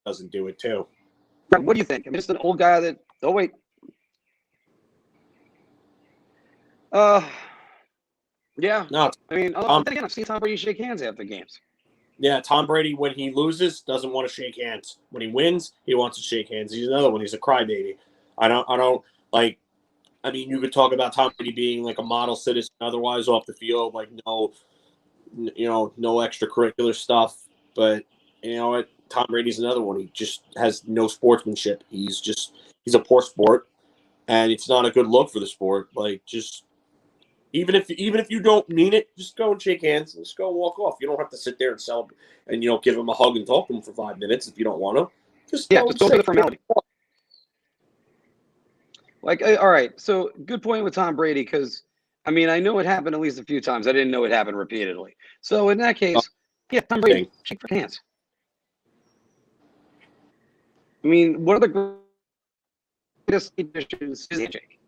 doesn't do it too. What do you think? I'm just an old guy that. Oh wait. Yeah. No, I mean, again, I've seen Tom Brady shake hands after games. Yeah, Tom Brady, when he loses, doesn't want to shake hands. When he wins, he wants to shake hands. He's another one. He's a crybaby. I don't like. I mean, you could talk about Tom Brady being like a model citizen, otherwise off the field, like no extracurricular stuff. But you know what? Tom Brady's another one. He just has no sportsmanship. He's a poor sport, and it's not a good look for the sport. Like, just even if you don't mean it, just go and shake hands and just go and walk off. You don't have to sit there and celebrate and give him a hug and talk to him for 5 minutes if you don't want to. Just go for the formality. Like, all right, so good point with Tom Brady, because I mean, I know it happened at least a few times. I didn't know it happened repeatedly. So in that case, Tom Brady, shake for hands. I mean, one of the greatest traditions is handshake.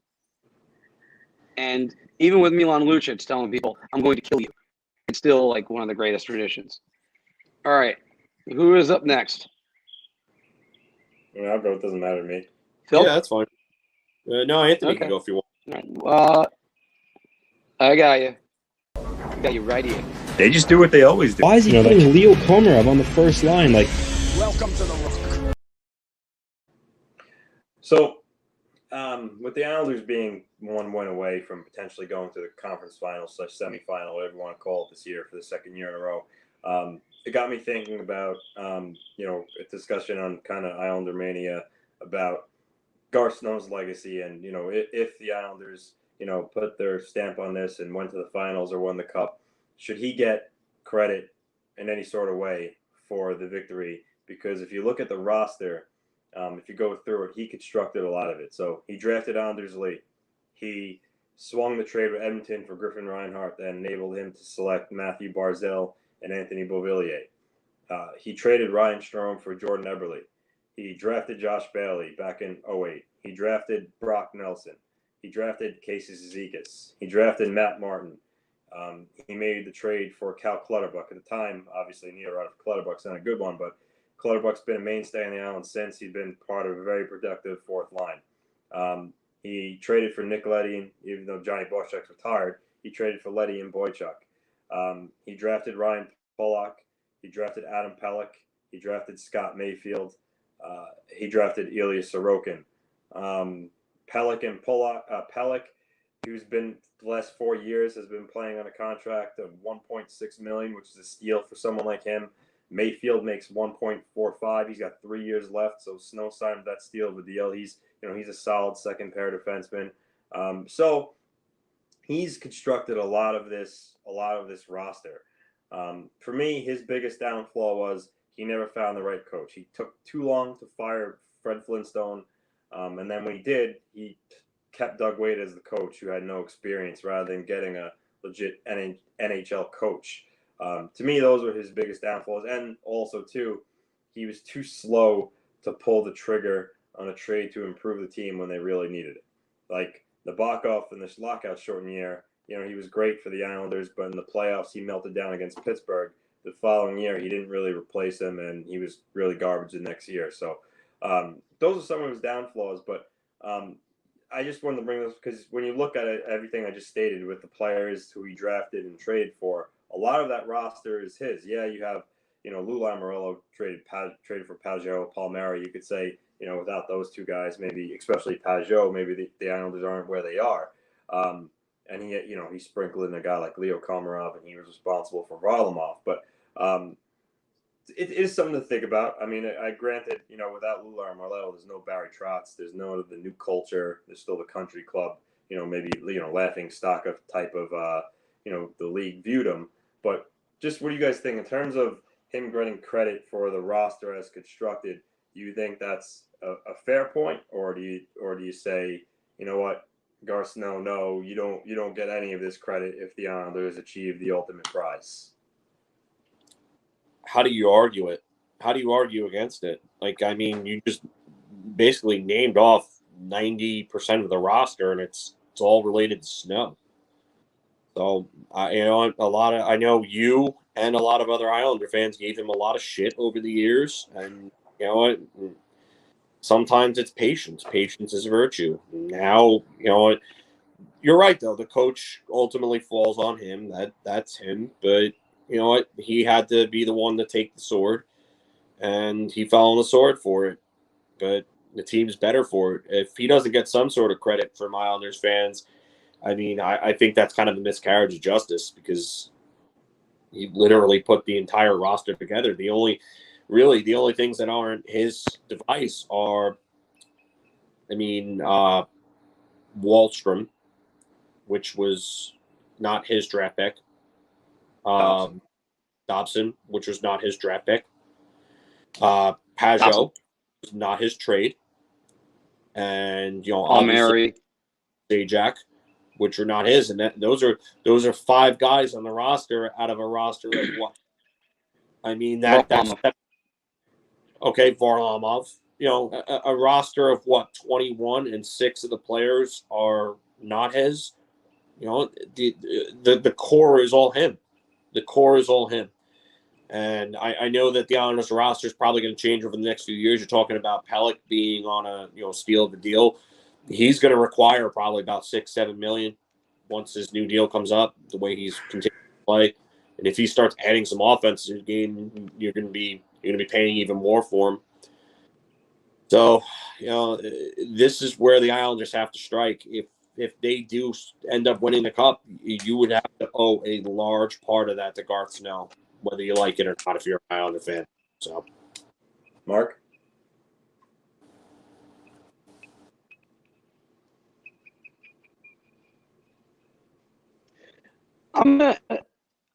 And even with Milan Lucic telling people, I'm going to kill you, it's still like one of the greatest traditions. All right, who is up next? I'll go. It doesn't matter to me. Phil? Yeah, that's fine. No, Anthony can go if you want. All right. I got you. I got you right here. They just do what they always do. Why is he putting Leo Komarov on the first line? Like, Welcome to the Rock. So, with the Islanders being 1 win away from potentially going to the conference finals / semifinal, whatever you want to call it, this year for the second year in a row, it got me thinking about, a discussion on kind of Islander mania about Garth Snow's legacy, and if the Islanders put their stamp on this and went to the finals or won the cup, should he get credit in any sort of way for the victory? Because if you look at the roster, if you go through it, he constructed a lot of it. So he drafted Anders Lee. He swung the trade with Edmonton for Griffin Reinhart that enabled him to select Matthew Barzal and Anthony Beuvillier. He traded Ryan Strome for Jordan Eberle. He drafted Josh Bailey back in 2008. He drafted Brock Nelson. He drafted Casey Zizekas. He drafted Matt Martin. He made the trade for Cal Clutterbuck. At the time, obviously, neither out of Clutterbuck's not a good one, but Clutterbuck's been a mainstay on the island since. He's been part of a very productive fourth line. He traded for Nick Leddy, even though Johnny Boschek's retired. He traded for Leddy and Boychuk. He drafted Ryan Pullock. He drafted Adam Pelech. He drafted Scott Mayfield. He drafted Ilya Sorokin. Pelech, who's been the last 4 years, has been playing on a contract of $1.6 million, which is a steal for someone like him. Mayfield makes $1.45. He's got 3 years left, so Snow signed that steal of a deal. He's a solid second pair defenseman. So he's constructed a lot of this roster. For me, his biggest downfall was he never found the right coach. He took too long to fire Fred Flintstone, and then when he did, he kept Doug Wade as the coach, who had no experience, rather than getting a legit NHL coach. To me, those were his biggest downfalls. And also, too, he was too slow to pull the trigger on a trade to improve the team when they really needed it. Like Nabokov in this lockout-shortened year, he was great for the Islanders, but in the playoffs, he melted down against Pittsburgh. The following year, he didn't really replace him, and he was really garbage the next year. So those are some of his downfalls, but I just wanted to bring this because when you look at it, everything I just stated with the players who he drafted and traded for, a lot of that roster is his. Yeah, you have, Lou Lamoriello traded for Pajot, Palmieri. You could say, without those two guys, maybe, especially Pajot, maybe the Islanders aren't where they are. And he sprinkled in a guy like Leo Komarov, and he was responsible for Varlarmov. But it is something to think about. I mean, I granted, without Lou Lamoriello, there's no Barry Trotz, there's no the new culture, there's still the country club, maybe laughing stock of type of the league viewed him. But just what do you guys think in terms of him getting credit for the roster as constructed? Do you think that's a fair point, or do you say, you know what, Garth Snow, no, you don't get any of this credit if the Islanders achieve the ultimate prize? How do you argue it? How do you argue against it? Like, I mean, you just basically named off 90% of the roster, and it's all related to Snow. So, I know you and a lot of other Islander fans gave him a lot of shit over the years, and you know what? Sometimes it's patience. Patience is a virtue. Now, you're right though. The coach ultimately falls on him. That's him. But you know what? He had to be the one to take the sword, and he fell on the sword for it. But the team's better for it. If he doesn't get some sort of credit from Islanders fans, I mean, I think that's kind of a miscarriage of justice because he literally put the entire roster together. The only really the only things that aren't his device are, Wallstrom, which was not his draft pick. Dobson, which was not his draft pick. Pajot was not his trade. And, Palmieri, Zajac, which are not his. And those are 5 guys on the roster out of a roster of what? That's okay, Varlarmov. A roster of what, 21, and 6 of the players are not his. The core is all him. The core is all him. And I know that the Islanders roster is probably going to change over the next few years. You're talking about Pelech being on a steal of the deal. He's going to require probably about $6-7 million once his new deal comes up, the way he's continuing to play. And if he starts adding some offense to his game, you're going to be paying even more for him. So, this is where the Islanders have to strike. If they do end up winning the cup, you would have to owe a large part of that to Garth Snow, whether you like it or not, if you're an Islander fan. So, Mark?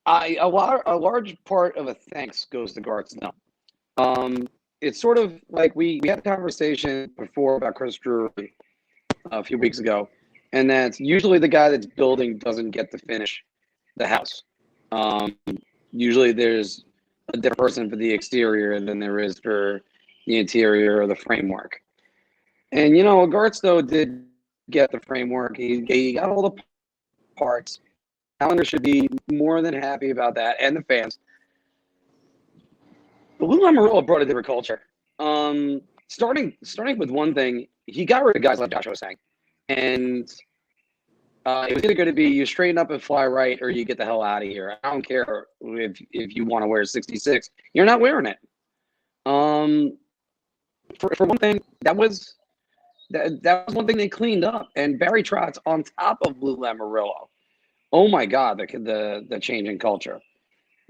a large part of a thanks goes to Garth Snow. It's sort of like we had a conversation before about Chris Drury a few weeks ago, and that's usually the guy that's building doesn't get to finish the house. Usually there's a different person for the exterior than there is for the interior or the framework. And, Garth Snow did get the framework. He got all the parts. Islanders should be more than happy about that, and the fans. But Lou Lamoriello brought a different culture. Starting with one thing, he got rid of guys like Josh was saying. And it was either going to be you straighten up and fly right, or you get the hell out of here. I don't care if you want to wear 66. You're not wearing it. For one thing, that was one thing they cleaned up. And Barry Trotz on top of Lou Lamoriello. Oh my God, the change in culture.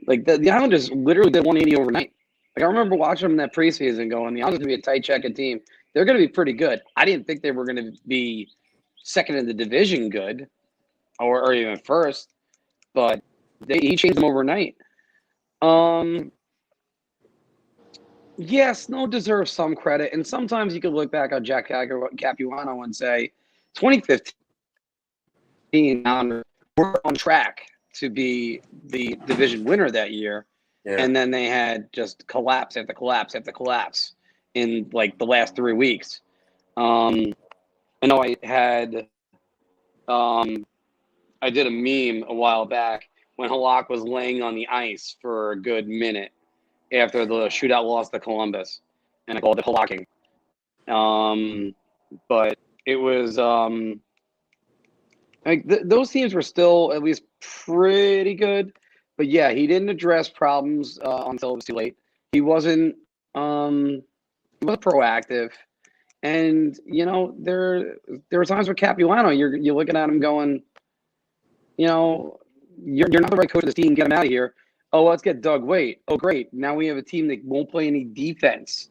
Like the Islanders literally did 180 overnight. Like I remember watching them in that preseason going, the Islanders going to be a tight checking team. They're going to be pretty good. I didn't think they were going to be second in the division good or even first, but he changed them overnight. Snow deserves some credit, and sometimes you could look back on Jack Capuano and say 2015 we're on track to be the division winner that year. Yeah. And then they had just collapse after collapse after collapse in like the last 3 weeks. I know I had I did a meme a while back when Halak was laying on the ice for a good minute after the shootout loss to Columbus, and I called it Halacking. But it was those teams were still at least pretty good. But yeah, he didn't address problems until it was too late. He wasn't proactive. And, there were times with Capuano, you're looking at him going, you're not the right coach of this team. Get him out of here. Oh, let's get Doug Weight. Oh, great. Now we have a team that won't play any defense.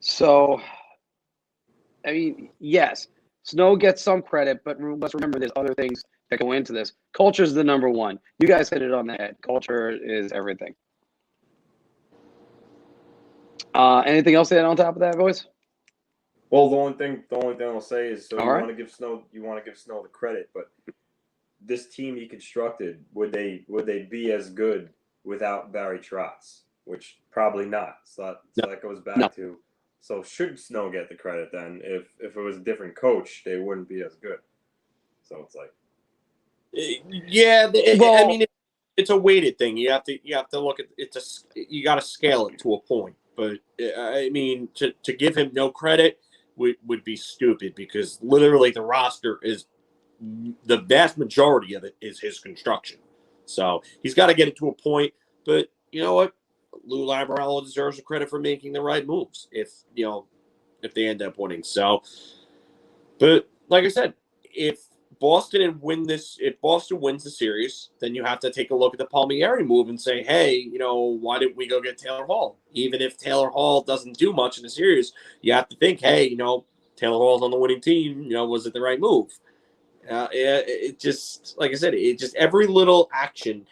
So, yes, Snow gets some credit, but let's remember there's other things that go into this. Culture is the number one. You guys hit it on the head. Culture is everything. Anything else to add on top of that, boys? Well, the only thing I'll say is, so want to give Snow the credit, but this team he constructed, would they be as good without Barry Trotz? Which probably not. So that goes back to, so should Snow get the credit then? If it was a different coach, they wouldn't be as good. So it's like, yeah. It's a weighted thing. You have to look at it. You got to scale it to a point. But to give him no credit would be stupid, because literally the roster is, the vast majority of it is his construction. So he's got to get it to a point. But you know what? Lou Lamoriello deserves the credit for making the right moves if they end up winning. So, but like I said, if Boston and win this, if Boston wins the series, then you have to take a look at the Palmieri move and say, hey, why didn't we go get Taylor Hall? Even if Taylor Hall doesn't do much in the series, you have to think, hey, Taylor Hall's on the winning team. Was it the right move? It just, like I said, it just every little action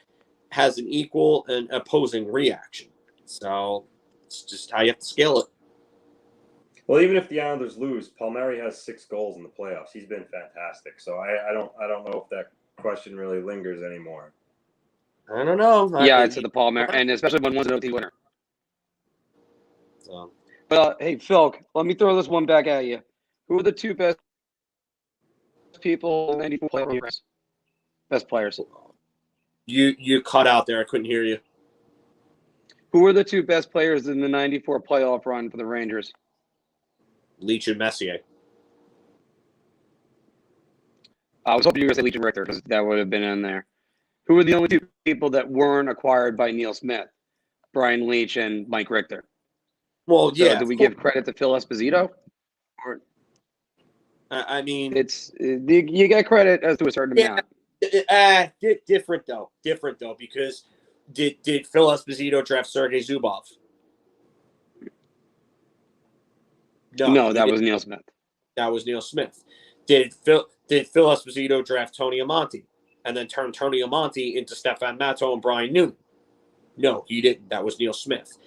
has an equal and opposing reaction. So it's just how you have to scale it. Well, even if the Islanders lose, Palmieri has 6 goals in the playoffs. He's been fantastic. So I don't know if that question really lingers anymore. I don't know. Yeah, it's at the Palmieri, and especially when one's an OT winner. So, but hey, Filk, let me throw this one back at you. Who are the 2 best people in the 94 playoff? Best players. You cut out there. I couldn't hear you. Who are the 2 best players in the 94 playoff run for the Rangers? Leach and Messier. I was hoping you were going to say Leach and Richter because that would have been in there. Who were the only 2 people that weren't acquired by Neil Smith? Brian Leach and Mike Richter. Well, yeah. Do we give credit to Phil Esposito? Or I mean, you get credit as to a certain amount. Different though, because did Phil Esposito draft Sergei Zubov? No, that was Neil Smith. That was Neil Smith. Did Phil Esposito draft Tony Amonte and then turn Tony Amonte into Stefan Matto and Brian Newton? No, he didn't. That was Neil Smith.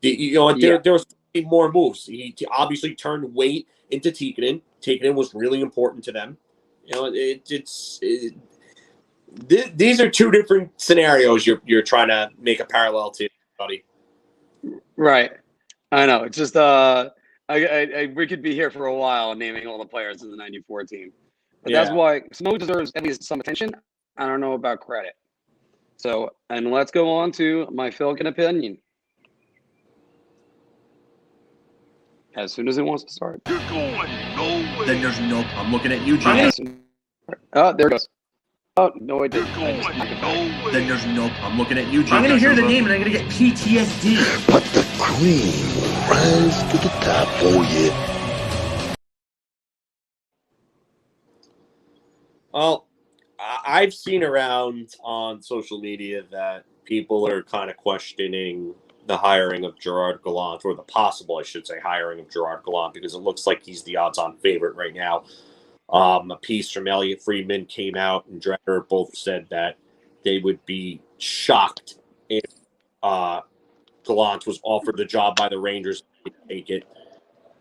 There was more moves. He obviously turned Waite into Tikkanen. Tikkanen was really important to them. These are 2 different scenarios you're trying to make a parallel to, buddy. Right. I know. It's just we could be here for a while naming all the players in the 94 team. But that's why Snow deserves at least some attention. I don't know about credit. So, and let's go on to my Filkin opinion. As soon as it wants to start. You're going nowhere. Then there's no. I'm looking at you, Jimmy. Oh, there it goes. Oh, no, I didn't. You're going nowhere. Then there's no. I'm looking at you, Jimmy. I'm going to hear the name and I'm going to get PTSD. But the cream rise to the top for you. Well, I've seen around on social media that people are kind of questioning the hiring of Gerard Gallant, or the possible, I should say, hiring of Gerard Gallant, because it looks like he's the odds-on favorite right now. A piece from Elliot Friedman came out, and Dreher both said that they would be shocked if Gallant was offered the job by the Rangers to take it.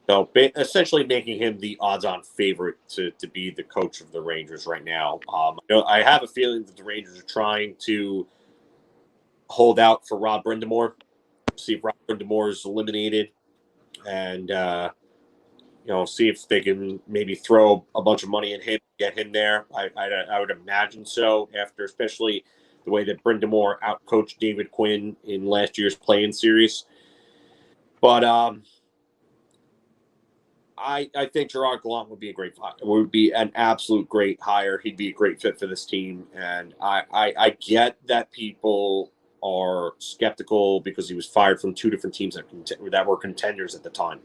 So essentially making him the odds-on favorite to be the coach of the Rangers right now. I have a feeling that the Rangers are trying to hold out for Rob Brind'Amour, see if Rob Brind'Amour is eliminated, and see if they can maybe throw a bunch of money at him, get him there. I would imagine so, after especially the way that Brind'Amour outcoached David Quinn in last year's play-in series. But I think Gerard Gallant would be a great hire. Would be an absolute great hire. He'd be a great fit for this team. And I get that people are skeptical because he was fired from 2 different teams that were contenders at the time.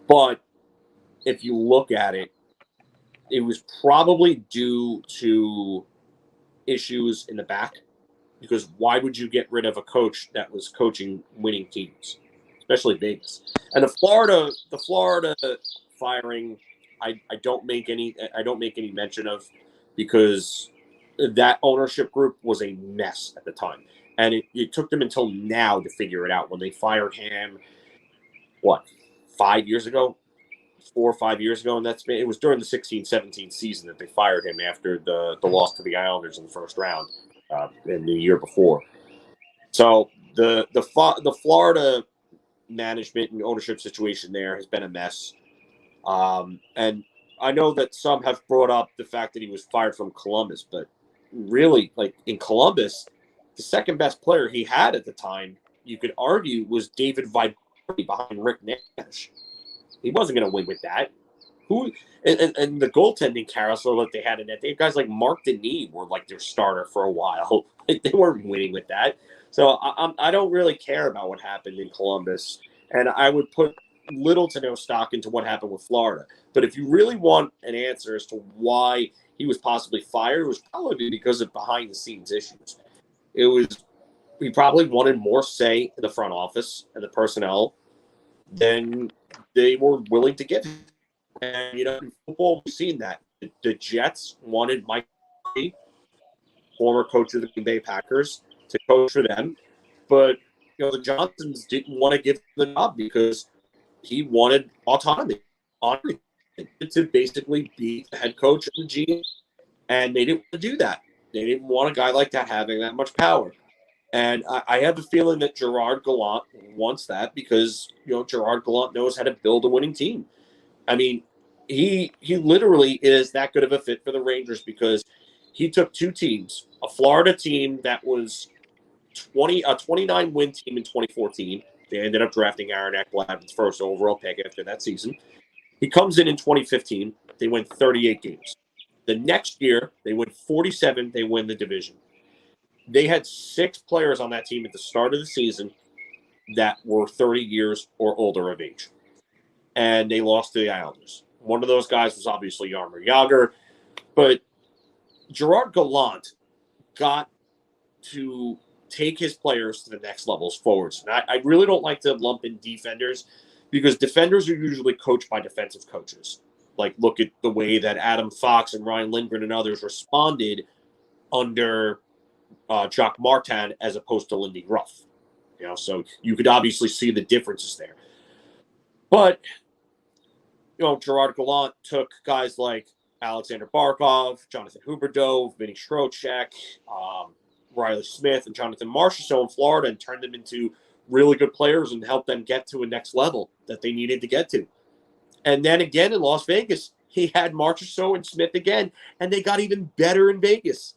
But if you look at it, it was probably due to issues in the back. Because why would you get rid of a coach that was coaching winning teams, especially Vegas? And the Florida firing, I don't make any mention of, because that ownership group was a mess at the time, and it took them until now to figure it out. When they fired him, 4 or 5 years ago, and it was during the 16-17 season that they fired him after the loss to the Islanders in the first round in the year before. So the Florida management and ownership situation there has been a mess. And I know that some have brought up the fact that he was fired from Columbus, but really, like, in Columbus, the second best player he had at the time, you could argue, was David Viberti behind Rick Nash. He wasn't going to win with that. And the goaltending carousel that they had in that, they had guys like Marc Denis were like their starter for a while. They weren't winning with that. So I don't really care about what happened in Columbus. And I would put little to no stock into what happened with Florida. But if you really want an answer as to why he was possibly fired, it was probably because of behind-the-scenes issues. He probably wanted more say in the front office and the personnel than they were willing to give him. And, in football, we've seen that. The Jets wanted Mike, former coach of the Green Bay Packers, to coach for them. But, the Johnsons didn't want to give him the job because he wanted autonomy to basically be the head coach of the GM. And they didn't want to do that. They didn't want a guy like that having that much power. And I have a feeling that Gerard Gallant wants that because, Gerard Gallant knows how to build a winning team. I mean, he literally is that good of a fit for the Rangers because he took two teams, a Florida team that was a 29-win team in 2014. They ended up drafting Aaron Ekblad, his first overall pick after that season. He comes in 2015. They win 38 games. The next year, they win 47. They win the division. They had 6 players on that team at the start of the season that were 30 years or older of age. And they lost to the Islanders. One of those guys was obviously Jaromir Jagr. But Gerard Gallant got to take his players to the next levels forwards. And I really don't like to lump in defenders because defenders are usually coached by defensive coaches. Like, look at the way that Adam Fox and Ryan Lindgren and others responded under Jacques Martin as opposed to Lindy Ruff. So you could obviously see the differences there. But, Gerard Gallant took guys like Alexander Barkov, Jonathan Huberdeau, Vinny Trocheck, Riley Smith, and Jonathan Marchessault in Florida and turned them into really good players and helped them get to a next level that they needed to get to. And then again in Las Vegas, he had Marchessault and Smith again, and they got even better in Vegas.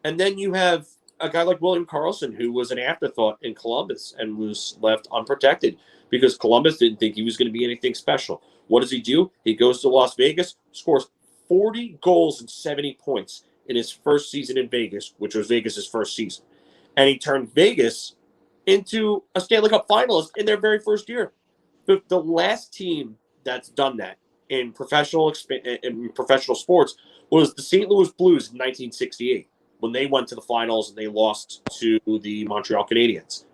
And then you have a guy like William Karlsson, who was an afterthought in Columbus and was left unprotected because Columbus didn't think he was going to be anything special. What does he do? He goes to Las Vegas, scores 40 goals and 70 points in his first season in Vegas, which was Vegas' first season. And he turned Vegas into a Stanley Cup finalist in their very first year. The last team that's done that in professional sports was the St. Louis Blues in 1968 when they went to the finals and they lost to the Montreal Canadiens.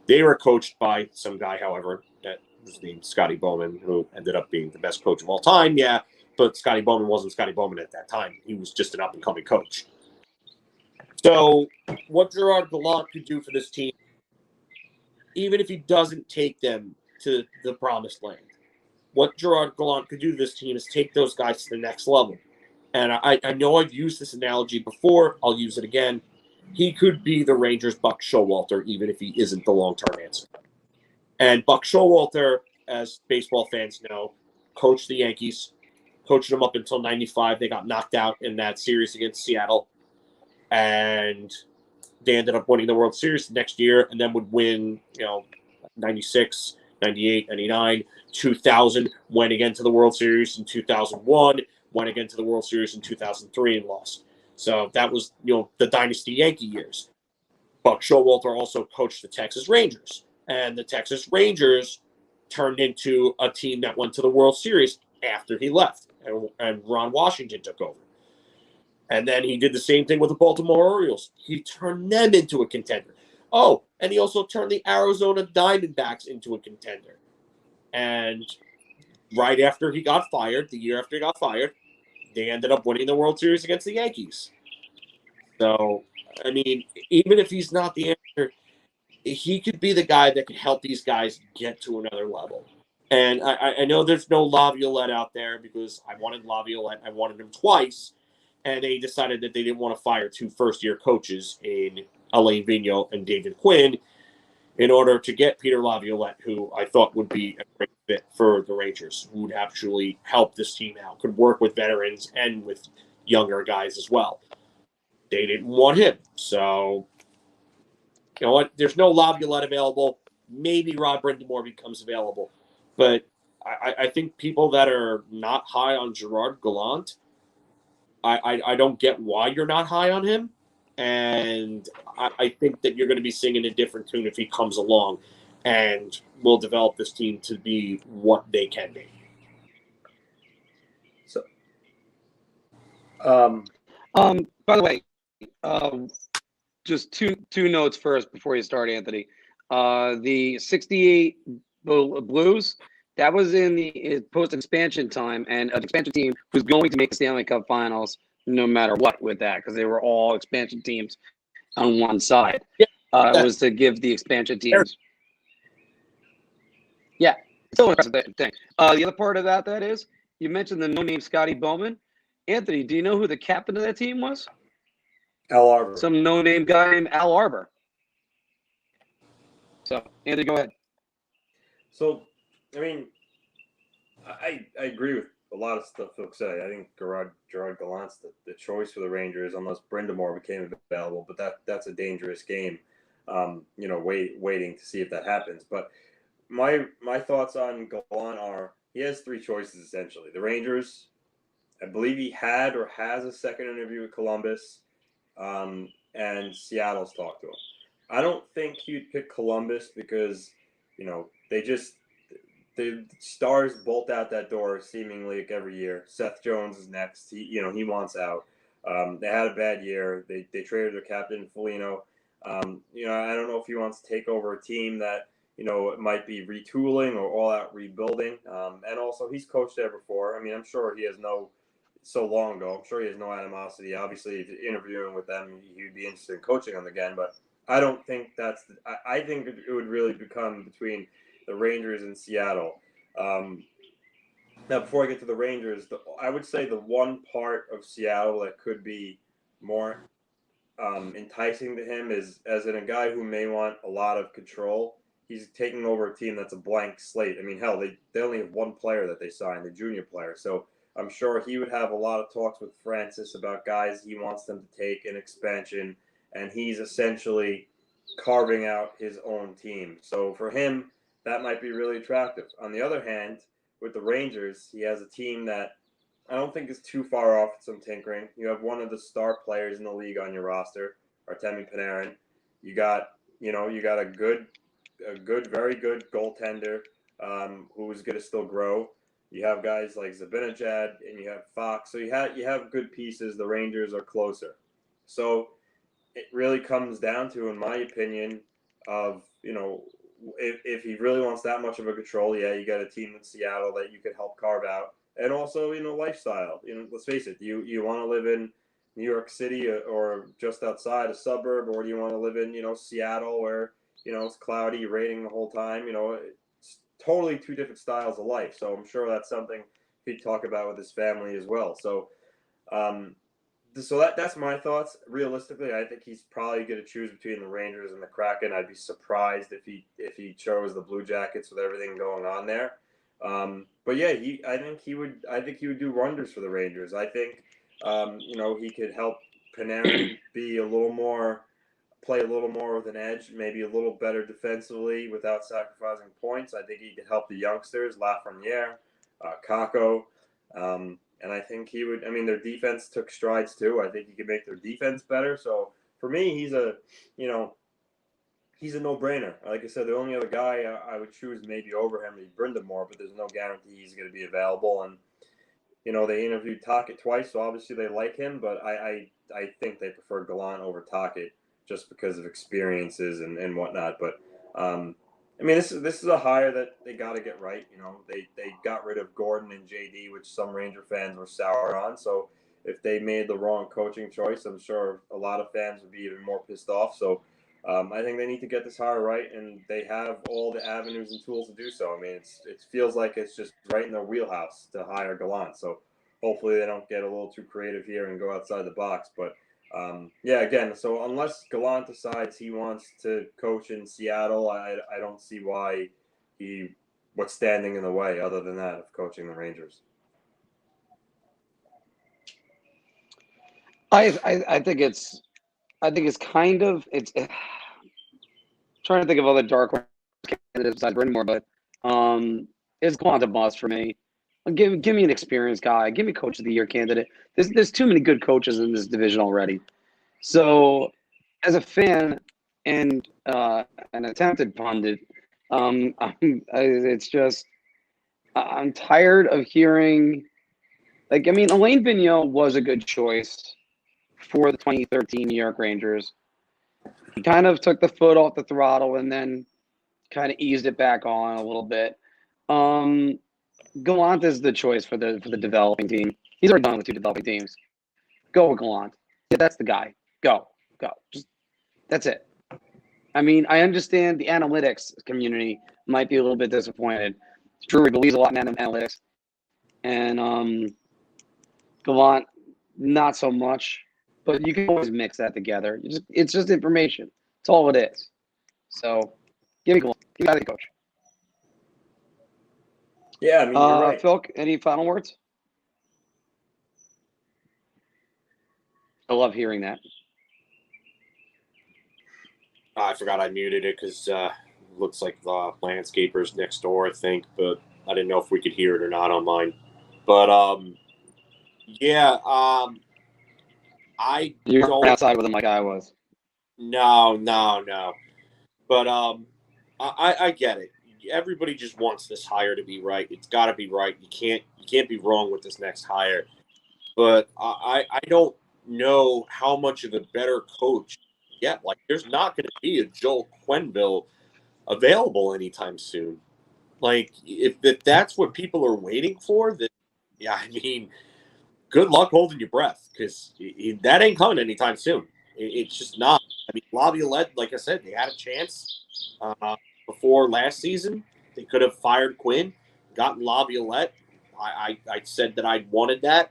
They were coached by some guy, however, that was named Scotty Bowman, who ended up being the best coach of all time. Yeah, but Scotty Bowman wasn't Scotty Bowman at that time. He was just an up-and-coming coach. So what Gerard Gallant could do for this team, even if he doesn't take them to the promised land, what Gerard Gallant could do to this team is take those guys to the next level. And I know I've used this analogy before. I'll use it again. He could be the Rangers' Buck Showalter, even if he isn't the long-term answer. And Buck Showalter, as baseball fans know, coached the Yankees, coached them up until 95. They got knocked out in that series against Seattle. And they ended up winning the World Series the next year and then would win, 96, 98, 99, 2000, went again to the World Series in 2001, went again to the World Series in 2003 and lost. So that was, the Dynasty Yankee years. Buck Showalter also coached the Texas Rangers. And the Texas Rangers turned into a team that went to the World Series after he left. And Ron Washington took over. And then he did the same thing with the Baltimore Orioles. He turned them into a contender. Oh, and he also turned the Arizona Diamondbacks into a contender. And right after he got fired, the year after he got fired, they ended up winning the World Series against the Yankees. So, I mean, even if he's not the answer, he could be the guy that could help these guys get to another level. And I know there's no Laviolette out there because I wanted Laviolette. I wanted him twice. And they decided that they didn't want to fire 2 first-year coaches in Alain Vigneault and David Quinn in order to get Peter Laviolette, who I thought would be a great fit for the Rangers, who would actually help this team out, could work with veterans and with younger guys as well. They didn't want him. So, you know what? There's no Laviolette available. Maybe Rod Brindamore becomes available. But I think people that are not high on Gerard Gallant, I don't get why you're not high on him. And I think that you're going to be singing a different tune if he comes along. and will develop this team to be what they can be. So, by the way, just two notes first before you start, Anthony. The 68 Blues, that was in the post-expansion time, and an expansion team was going to make the Stanley Cup Finals no matter what with that, because they were all expansion teams on one side. Yeah, it was to give the expansion teams. Yeah, still an impressive thing. The other part of that is, you mentioned the no-name Scotty Bowman. Anthony, do you know who the captain of that team was? Al Arbor. Some no-name guy named Al Arbor. So, Anthony, go ahead. So, I mean, I agree with a lot of stuff folks say. I think Gerard Gallant's the choice for the Rangers unless Brind'Amour became available, but that's a dangerous game. Waiting to see if that happens. But my thoughts on Gallant are he has three choices essentially. The Rangers, I believe he had or has a second interview with Columbus, and Seattle's talked to him. I don't think he'd pick Columbus because, the stars bolt out that door seemingly like every year. Seth Jones is next. He wants out. They had a bad year. They traded their captain, Foligno. I don't know if he wants to take over a team that, it might be retooling or all out rebuilding. And also he's coached there before. I mean, I'm sure he has so long ago. I'm sure he has no animosity. Obviously, if you're interviewing with them, he'd be interested in coaching them again. But I don't think I think it would really become between the Rangers and Seattle. Now, before I get to the Rangers, I would say the one part of Seattle that could be more enticing to him is as in a guy who may want a lot of control. He's taking over a team that's a blank slate. I mean, hell, they only have one player that they signed, the junior player. So I'm sure he would have a lot of talks with Francis about guys he wants them to take in expansion, and he's essentially carving out his own team. So for him, that might be really attractive. On the other hand, with the Rangers, he has a team that I don't think is too far off some tinkering. You have one of the star players in the league on your roster, Artemi Panarin. You got a very good goaltender who is going to still grow. You have guys like Zibanejad and you have Fox. So you have good pieces. The Rangers are closer. So it really comes down to, in my opinion, of, if he really wants that much of a control, you got a team in Seattle that you could help carve out. And also, lifestyle. Let's face it, you want to live in New York City or just outside a suburb, or do you want to live in, Seattle where, it's cloudy, raining the whole time? It's totally two different styles of life. So I'm sure that's something he'd talk about with his family as well. So, that's my thoughts. Realistically, I think he's probably going to choose between the Rangers and the Kraken. I'd be surprised if he chose the Blue Jackets with everything going on there. But yeah, I think he would do wonders for the Rangers. I think he could help Panarin play a little more with an edge, maybe a little better defensively without sacrificing points. I think he could help the youngsters, Lafreniere, Kakko. And I think he would. I mean, their defense took strides too. I think he could make their defense better. So for me, he's a no-brainer. Like I said, the only other guy I would choose maybe over him is Brind'Amour, but there's no guarantee he's going to be available. And they interviewed Tocchet twice, so obviously they like him. But I think they prefer Gallant over Tocchet just because of experiences and whatnot. But this is a hire that they got to get right. They got rid of Gordon and JD, which some Ranger fans were sour on. So if they made the wrong coaching choice, I'm sure a lot of fans would be even more pissed off. So I think they need to get this hire right, and they have all the avenues and tools to do so. I mean, it feels like it's just right in their wheelhouse to hire Gallant. So hopefully they don't get a little too creative here and go outside the box. But again, so unless Gallant decides he wants to coach in Seattle, I don't see why what's standing in the way other than that of coaching the Rangers. I think it's kind of trying to think of other dark horse candidates besides Brind'Amour, but it's Gallant a bust for me. Give me an experienced guy. Give me coach of the year candidate. There's too many good coaches in this division already. So, as a fan and an attempted pundit, It's just I'm tired of hearing. Like, I mean, Alain Vigneault was a good choice for the 2013 New York Rangers. He kind of took the foot off the throttle and then kind of eased it back on a little bit. Gallant is the choice for the developing team. He's already done with 2 developing teams. Go with Gallant. Yeah, that's the guy. Go. Just that's it. I mean, I understand the analytics community might be a little bit disappointed. Drury believes a lot in analytics, and Gallant not so much. But you can always mix that together. It's just information. That's all it is. So, give me Gallant. Give me the coach. Yeah, I mean, you're right. Filk, any final words? I love hearing that. I forgot I muted it because looks like the landscaper's next door, I think, but I didn't know if we could hear it or not on mine. But You're outside with him like I was. No. But I get it. Everybody just wants this hire to be right. It's got to be right. You can't be wrong with this next hire. But I don't know how much of a better coach yet. Like, there's not going to be a Joel Quenneville available anytime soon. Like, if that's what people are waiting for, then yeah, I mean, good luck holding your breath because that ain't coming anytime soon. It's just not. I mean, Laviolette, like I said, they had a chance before last season. They could have fired Quinn, gotten Laviolette. I said that I wanted that,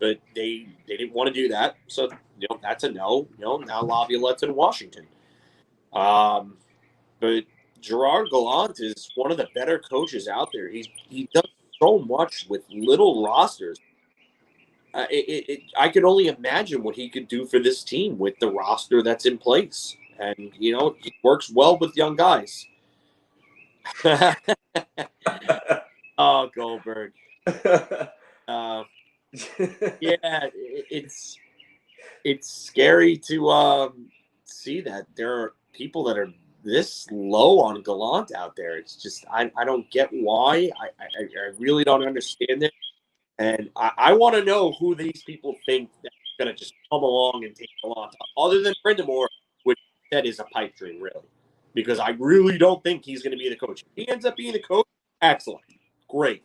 but they didn't want to do that. So, that's a no. Now Laviolette's in Washington. But Gerard Gallant is one of the better coaches out there. He does so much with little rosters. I can only imagine what he could do for this team with the roster that's in place. And, he works well with young guys. Oh, Goldberg. Yeah, it's scary to see that there are people that are this low on Gallant out there. It's just I don't get why. I really don't understand it. And I want to know who these people think that's going to just come along and take Gallant, other than Brindamore, which that is a pipe dream, really. Because I really don't think he's going to be the coach. If he ends up being the coach, excellent. Great.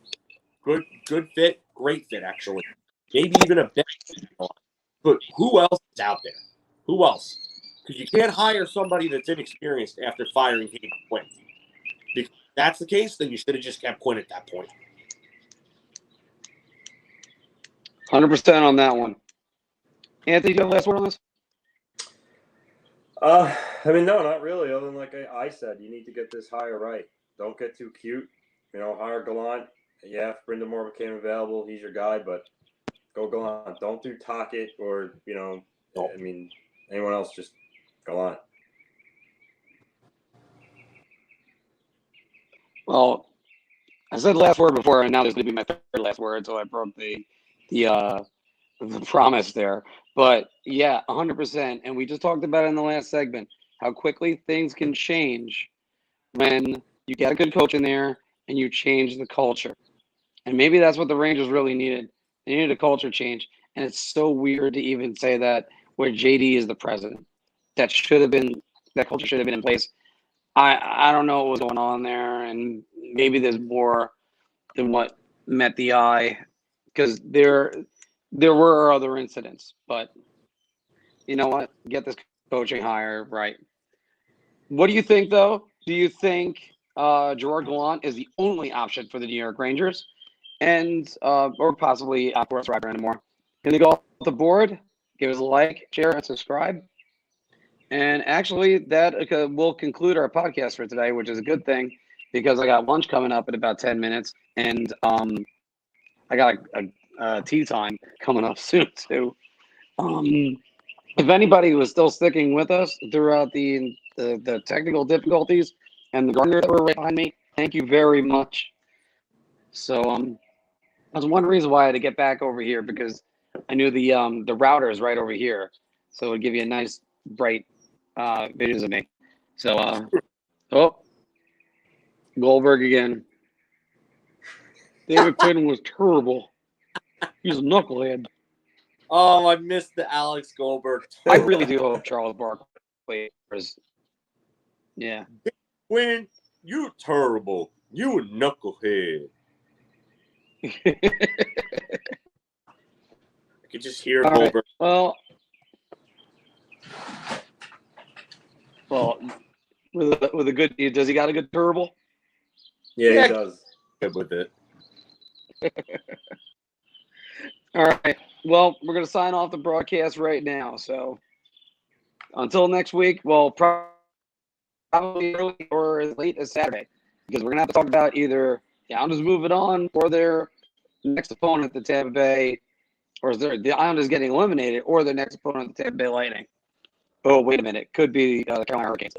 Good fit. Great fit, actually. Maybe even a better fit. But who else is out there? Who else? Because you can't hire somebody that's inexperienced after firing Quinn. If that's the case, then you should have just kept Quinn at that point. 100% on that one. Anthony, do you have the last word on this? I mean, no, not really. Other than like I said, you need to get this hire right. Don't get too cute. Hire Gallant. Yeah, if Brindamore became available, he's your guy, but go Gallant. Don't do Tocchet or, I mean, anyone else, just Gallant. Well, I said last word before, and now this is going to be my third last word, so I broke the promise there. But yeah, 100%. And we just talked about it in the last segment, how quickly things can change when you get a good coach in there and you change the culture. And maybe that's what the Rangers really needed. They needed a culture change. And it's so weird to even say that where JD is the president. That culture should have been in place. I don't know what was going on there, and maybe there's more than what met the eye, because there were other incidents. But you know what? Get this coaching hire right. What do you think, though? Do you think Gerard Gallant is the only option for the New York Rangers, and or possibly of course Roger anymore? Can they go off the board? Give us a like, share, and subscribe. And actually, that will conclude our podcast for today, which is a good thing because I got lunch coming up in about 10 minutes, and I got a tea time coming up soon too. If anybody was still sticking with us throughout the technical difficulties and the Gardner that were right behind me, thank you very much. So that's one reason why I had to get back over here, because I knew the router is right over here, so it would give you a nice bright videos of me. So Goldberg again. David Quinn was terrible. He's a knucklehead. Oh, I missed the Alex Goldberg. I really do hope Charles Barkley is. Yeah. Quinn, you terrible. You a knucklehead. I could just hear All Goldberg. Right. Well, with a good, does he got a good terrible? Yeah, he does. Good with it. All right. Well, we're going to sign off the broadcast right now. So until next week, well, probably early or as late as Saturday, because we're going to have to talk about either the Islanders moving on or their next opponent, the Tampa Bay, or the Islanders getting eliminated, or their next opponent, the Tampa Bay Lightning. Oh, wait a minute. Could be the Carolina Hurricanes.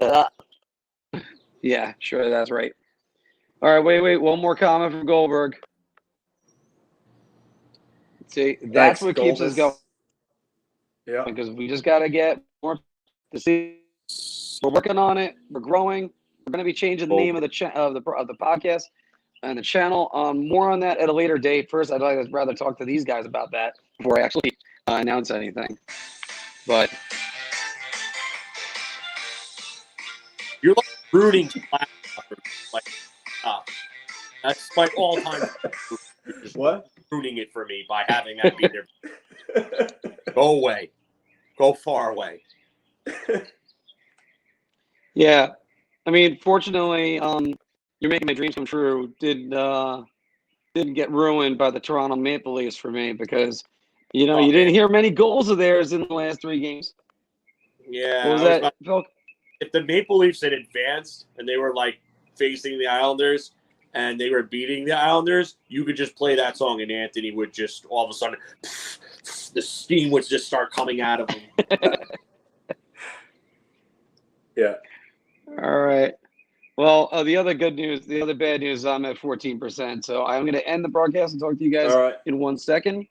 Yeah, sure. That's right. All right. Wait. One more comment from Goldberg. See, that's what keeps us going. Yeah. Because we just got to get more to see. We're working on it. We're growing. We're going to be changing the name of the podcast and the channel. More on that at a later date. First, I'd like to rather talk to these guys about that before I actually announce anything. But you're like rooting like that's my all-time. What? Ruining it for me by having that be there. Go away. Go far away. Yeah. I mean, fortunately, you're making my dreams come true. Didn't get ruined by the Toronto Maple Leafs for me because, you didn't hear many goals of theirs in the last 3 games. Yeah. What was that, Filk? If the Maple Leafs had advanced and they were like facing the Islanders and they were beating the Islanders, you could just play that song and Anthony would just all of a sudden the steam would just start coming out of him. Yeah. All right. Well, the other bad news, I'm at 14%. So I'm going to end the broadcast and talk to you guys in 1 second.